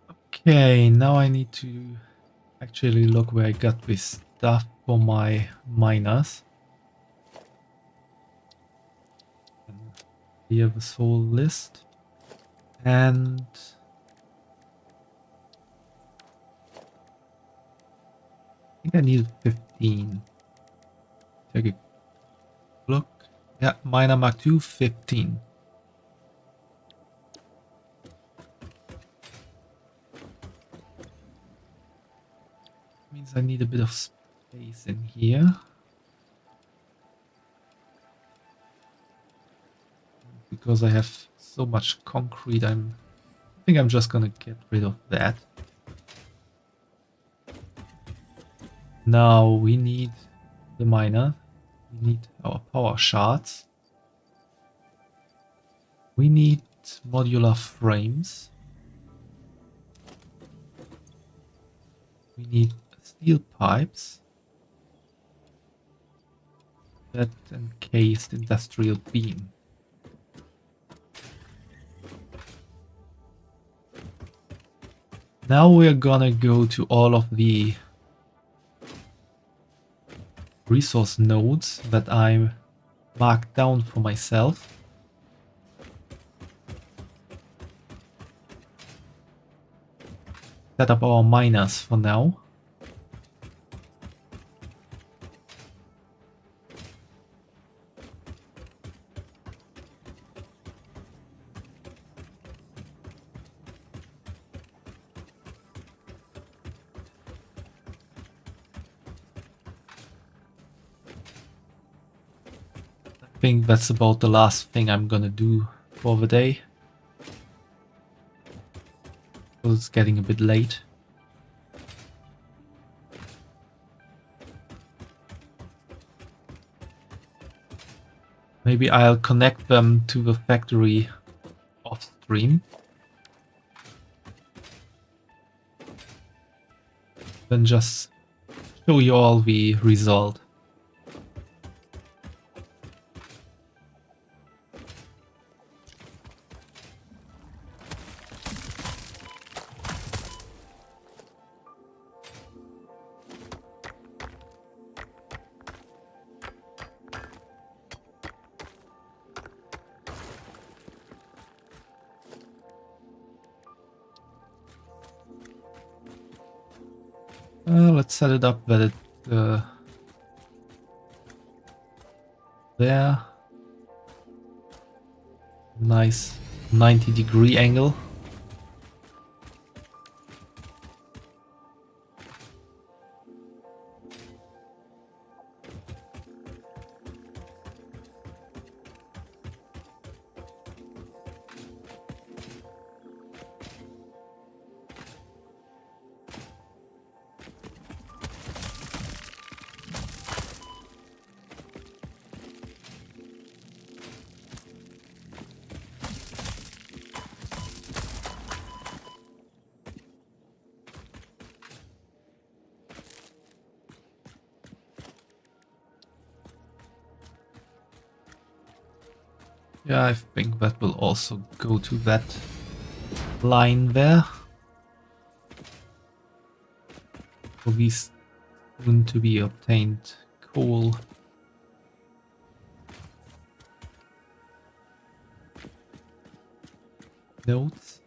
Okay, now I need to actually look where I got this stuff for my miners. Here this whole list. And I think I need 15. Take a look. Yeah, miner Mark II, 15. Means I need a bit of space in here. Because I have so much concrete, I think I'm just gonna get rid of that. Now we need the miner. We need our power shards. We need modular frames. We need steel pipes. That encased industrial beam. Now we're gonna go to all of the resource nodes that I marked down for myself. Set up our miners for now. I think that's about the last thing I'm gonna do for the day. Because it's getting a bit late. Maybe I'll connect them to the factory off stream. Then just show you all the result. Let's set it up that it there. Nice 90-degree angle. Yeah, I think that will also go to that line there. For these soon to be obtained coal. Nodes.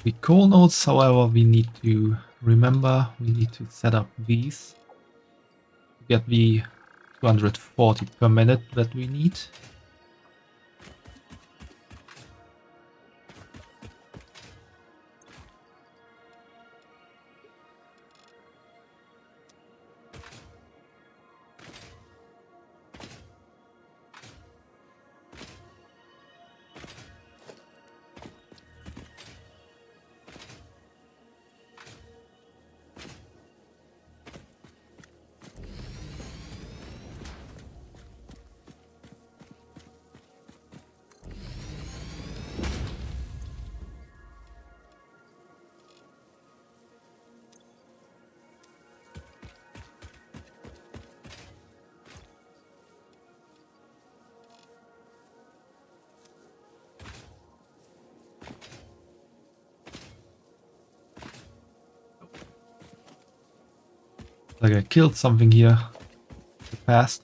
The coal nodes, however, we need to remember, we need to set up these to get the 240 per minute that we need. Like I killed something here in the past.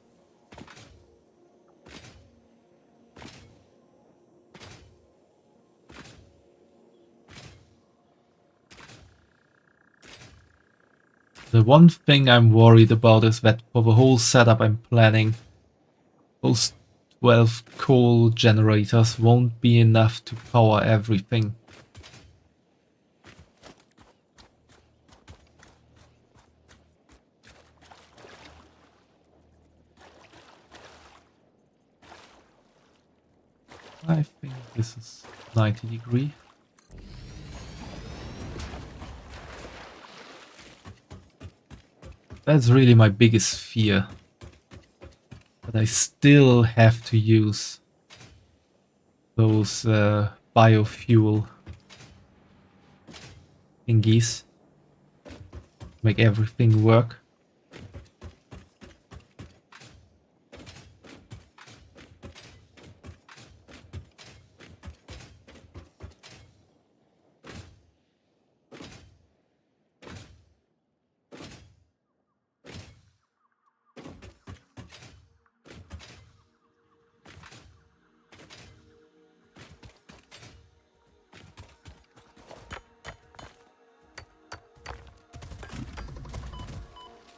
The one thing I'm worried about is that for the whole setup I'm planning, those 12 coal generators won't be enough to power everything. I think this is 90 degree. That's really my biggest fear. But I still have to use those biofuel thingies to make everything work.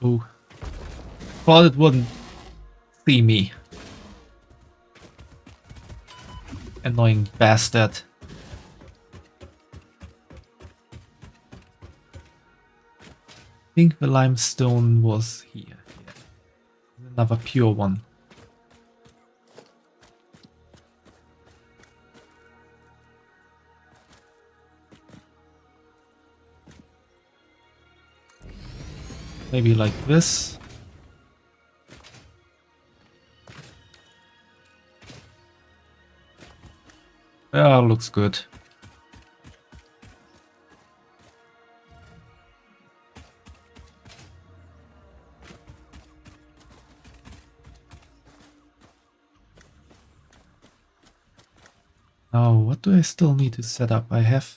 Oh, thought it wouldn't see me. Annoying bastard. I think the limestone was here. Yeah. Another pure one. Maybe like this. Yeah, looks good. Now, what do I still need to set up? I have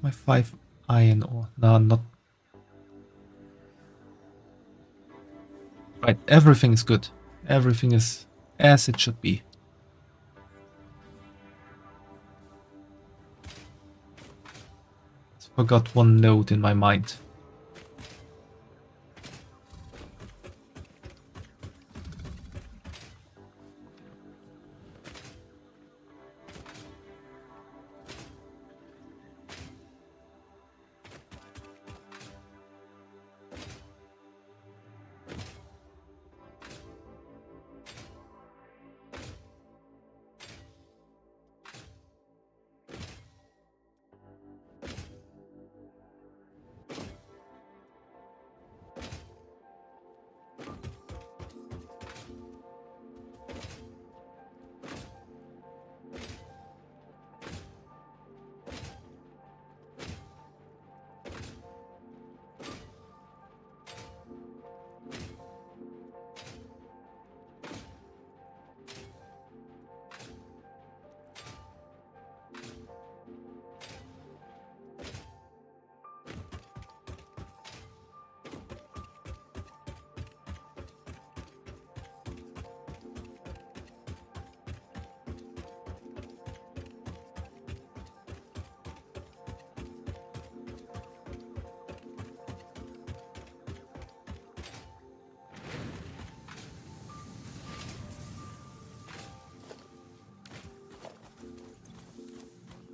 my 5 iron ore. No, not. Right, everything is good. Everything is as it should be. Forgot one note in my mind.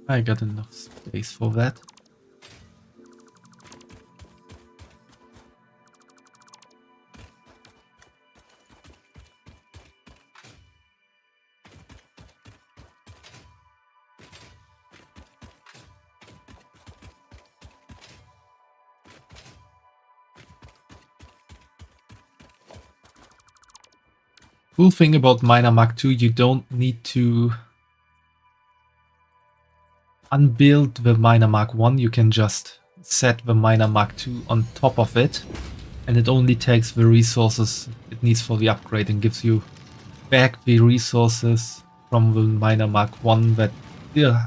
I got enough space for that. Cool thing about Miner Mark II, you don't need to unbuild the Miner Mark I, you can just set the Miner Mark II on top of it, and it only takes the resources it needs for the upgrade and gives you back the resources from the Miner Mark I that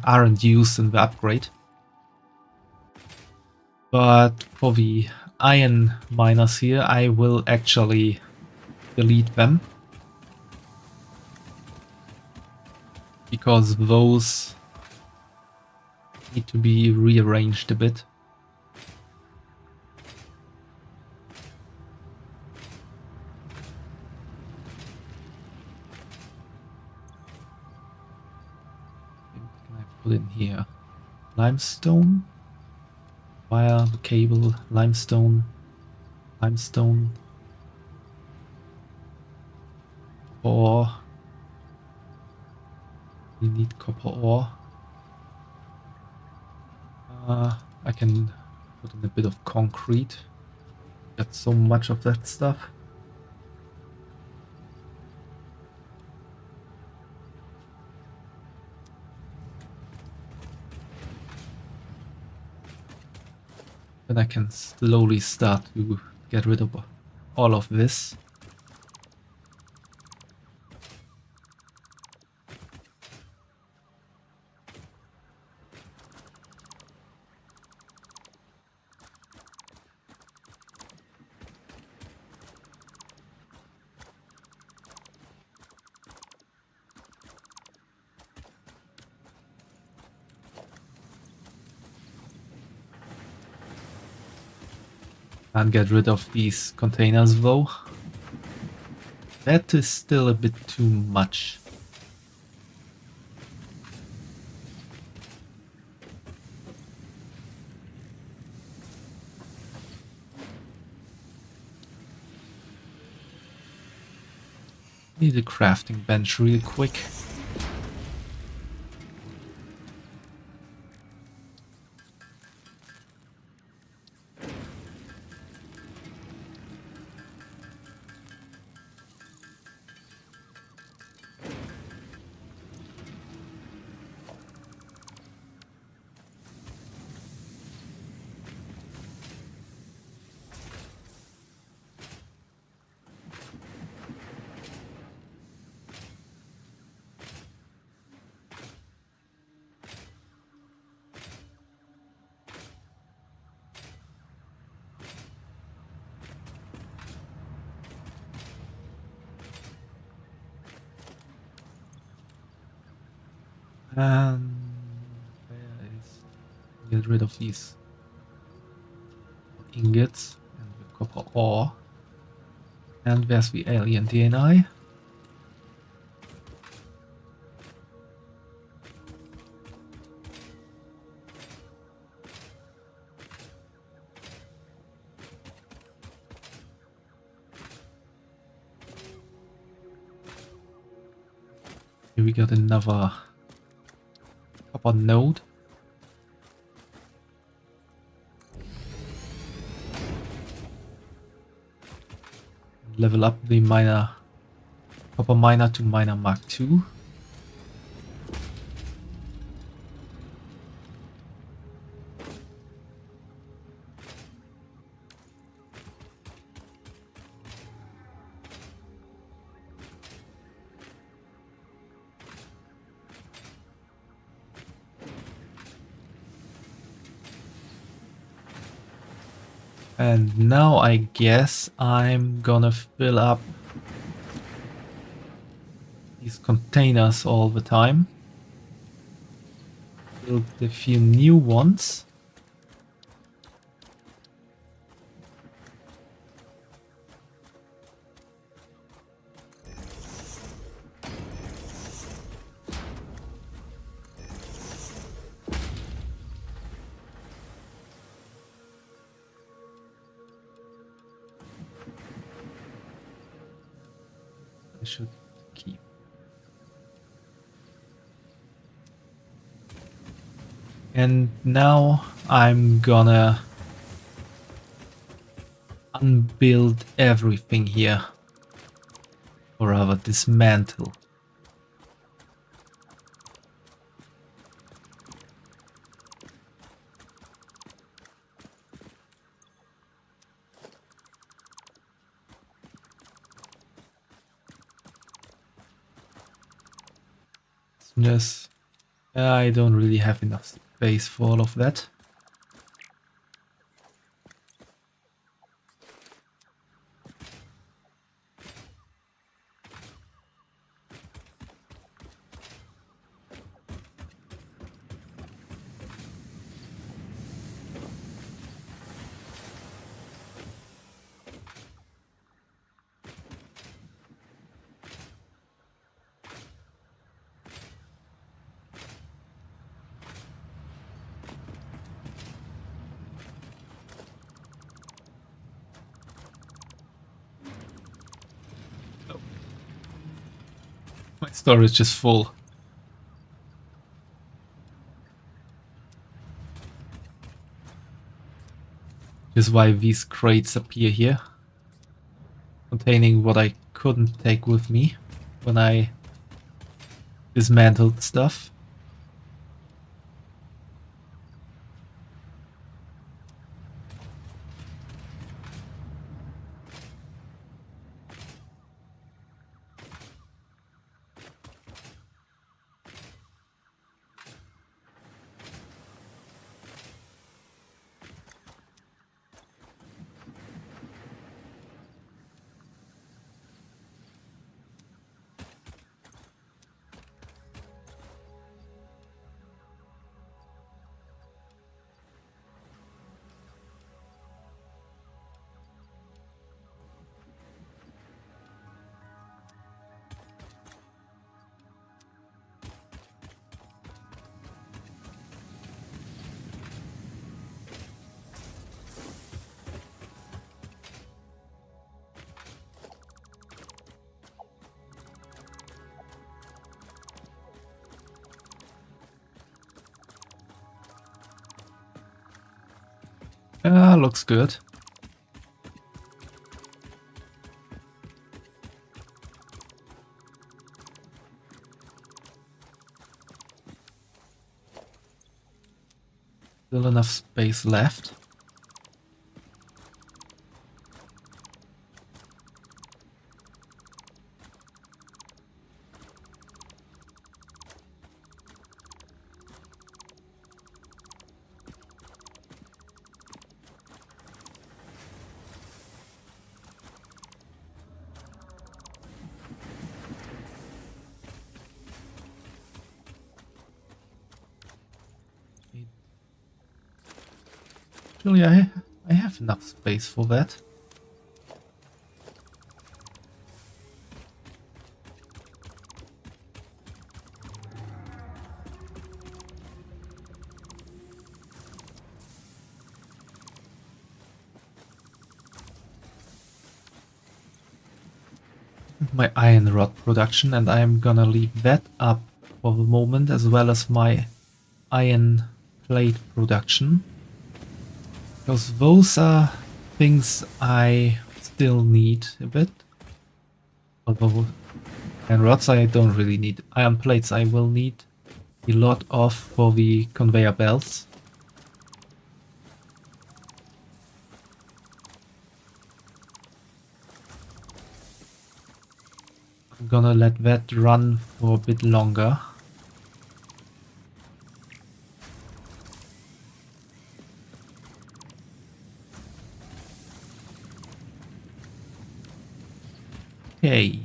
aren't used in the upgrade. But for the iron miners here, I will actually delete them. Because those need to be rearranged a bit. What can I put in here? Limestone? Wire, the cable, limestone, limestone. Ore. We need copper ore. I can put in a bit of concrete. Got so much of that stuff. Then I can slowly start to get rid of all of this. Can't get rid of these containers though. That is still a bit too much. Need a crafting bench real quick. And where is get rid of these ingots and the copper ore. And there's the alien DNA. Here we got another copper node. Level up the miner, copper miner to miner Mark II. And now I guess I'm gonna fill up these containers all the time. Build a few new ones. I should keep. And now I'm gonna unbuild everything here. Or rather dismantle. Yes, I don't really have enough space for all of that. My storage is full. Which is why these crates appear here, containing what I couldn't take with me when I dismantled stuff. Ah, looks good. Still enough space left. Actually, I have enough space for that. My iron rod production, and I am gonna leave that up for the moment, as well as my iron plate production. Because those are things I still need a bit. Although iron rods I don't really need. Iron plates I will need a lot of for the conveyor belts. I'm gonna let that run for a bit longer. Okay.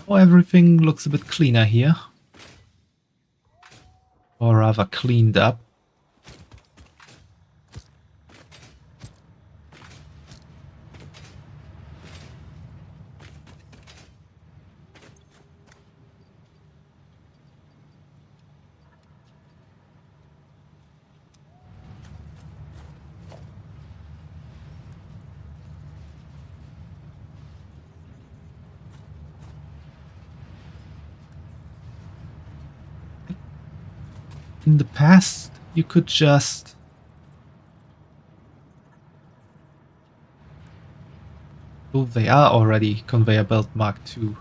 Oh, everything looks a bit cleaner here. Or rather cleaned up. In the past, you could just... Oh, they are already conveyor belt Mark II.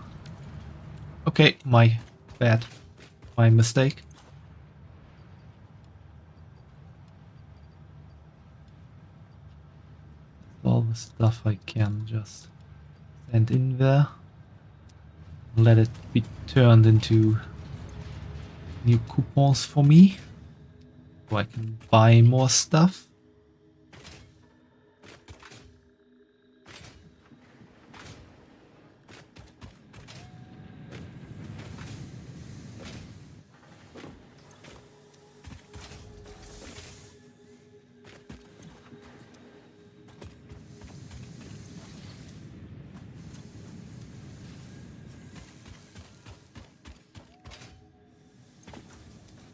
Okay, my bad. My mistake. All the stuff I can just send in there. Let it be turned into new coupons for me, so I can buy more stuff.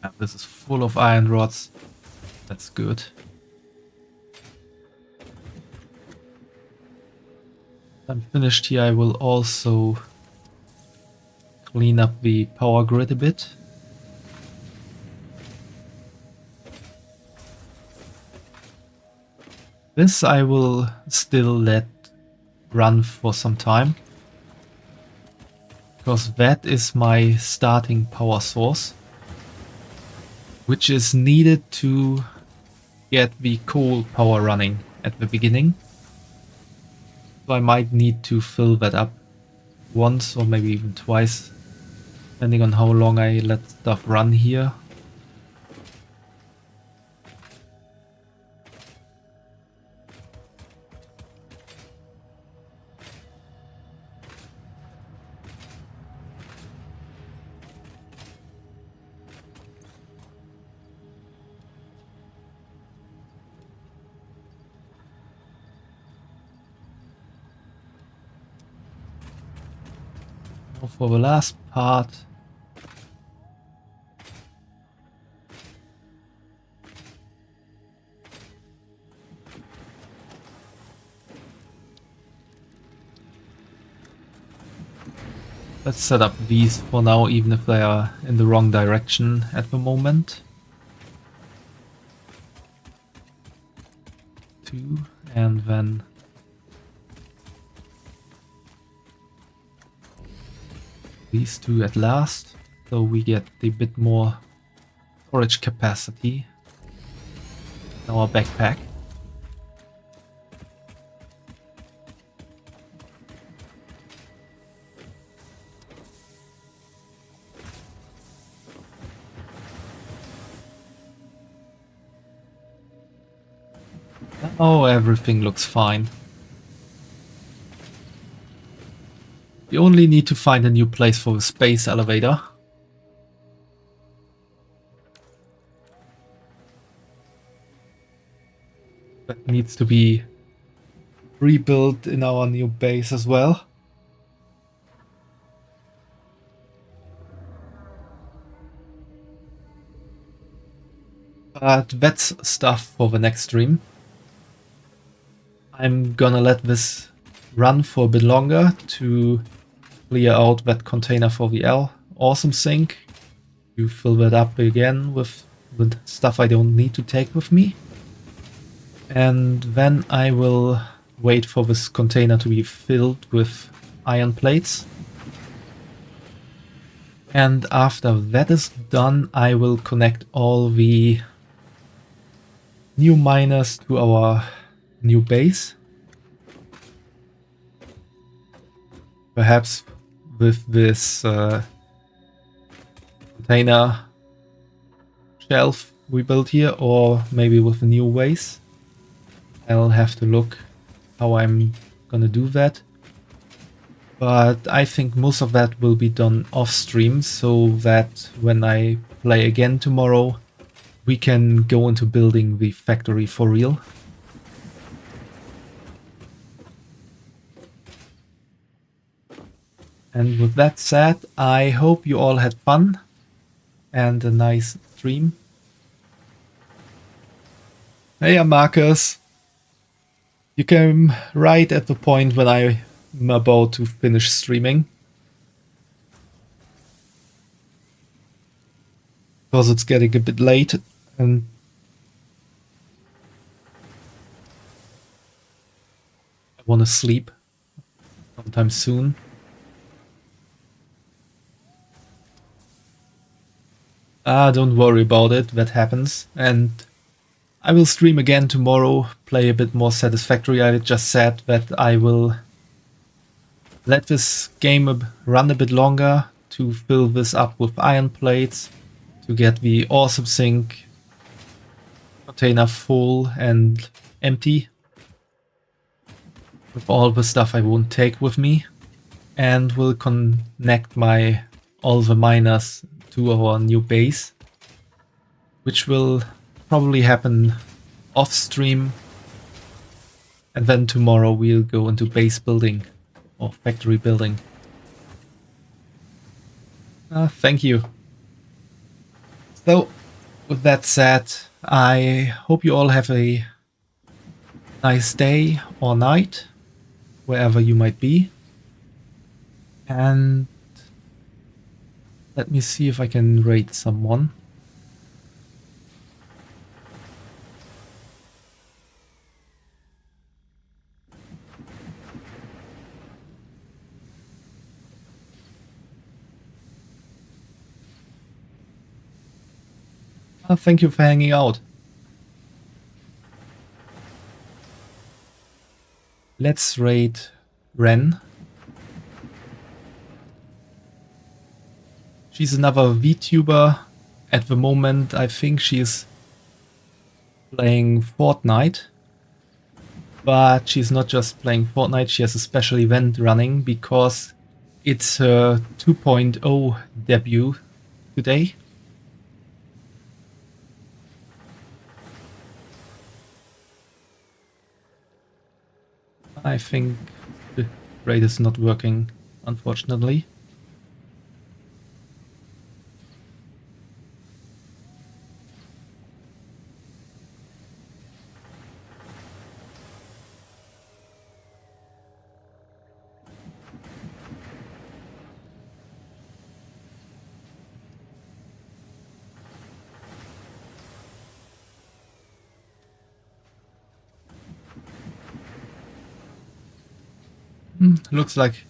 Yeah, this is full of iron rods. That's good. I'm finished here, I will also clean up the power grid a bit. This I will still let run for some time, because that is my starting power source, which is needed to get the coal power running at the beginning. So I might need to fill that up once or maybe even twice, depending on how long I let stuff run here. Now for the last part, let's set up these for now, even if they are in the wrong direction at the moment. 2, and then these 2 at last, so we get a bit more storage capacity in our backpack. Oh, everything looks fine. We only need to find a new place for the space elevator. That needs to be rebuilt in our new base as well. But that's stuff for the next stream. I'm gonna let this run for a bit longer to clear out that container for the awesome sink. To fill that up again with stuff I don't need to take with me. And then I will wait for this container to be filled with iron plates. And after that is done, I will connect all the new miners to our new base. Perhaps with this container shelf we built here, or maybe with a new ways. I'll have to look how I'm gonna do that. But I think most of that will be done off stream, so that when I play again tomorrow, we can go into building the factory for real. And with that said, I hope you all had fun and a nice stream. Hey, Marcus! You came right at the point when I'm about to finish streaming. Because it's getting a bit late and I want to sleep sometime soon. Don't worry about it, that happens. And I will stream again tomorrow, play a bit more Satisfactory. I just said that I will let this game run a bit longer to fill this up with iron plates, to get the awesome sink container full and empty with all the stuff I won't take with me, and will connect all the miners to our new base, which will probably happen off stream, and then tomorrow we'll go into base building or factory building. Thank you. So, with that said, I hope you all have a nice day or night, wherever you might be. And let me see if I can raid someone. Thank you for hanging out. Let's raid Ren. She's another VTuber. At the moment, I think she's playing Fortnite. But she's not just playing Fortnite, she has a special event running because it's her 2.0 debut today. I think the raid is not working, unfortunately. Looks like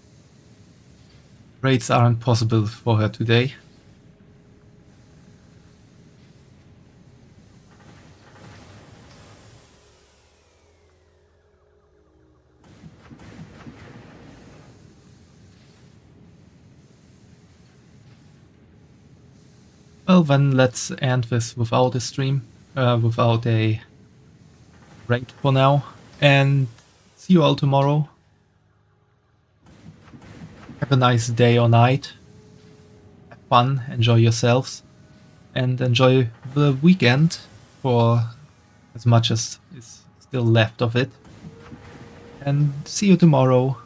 raids aren't possible for her today. Well then, let's end this without a stream, without a raid for now, and see you all tomorrow. Have a nice day or night, have fun, enjoy yourselves, and enjoy the weekend for as much as is still left of it. And see you tomorrow.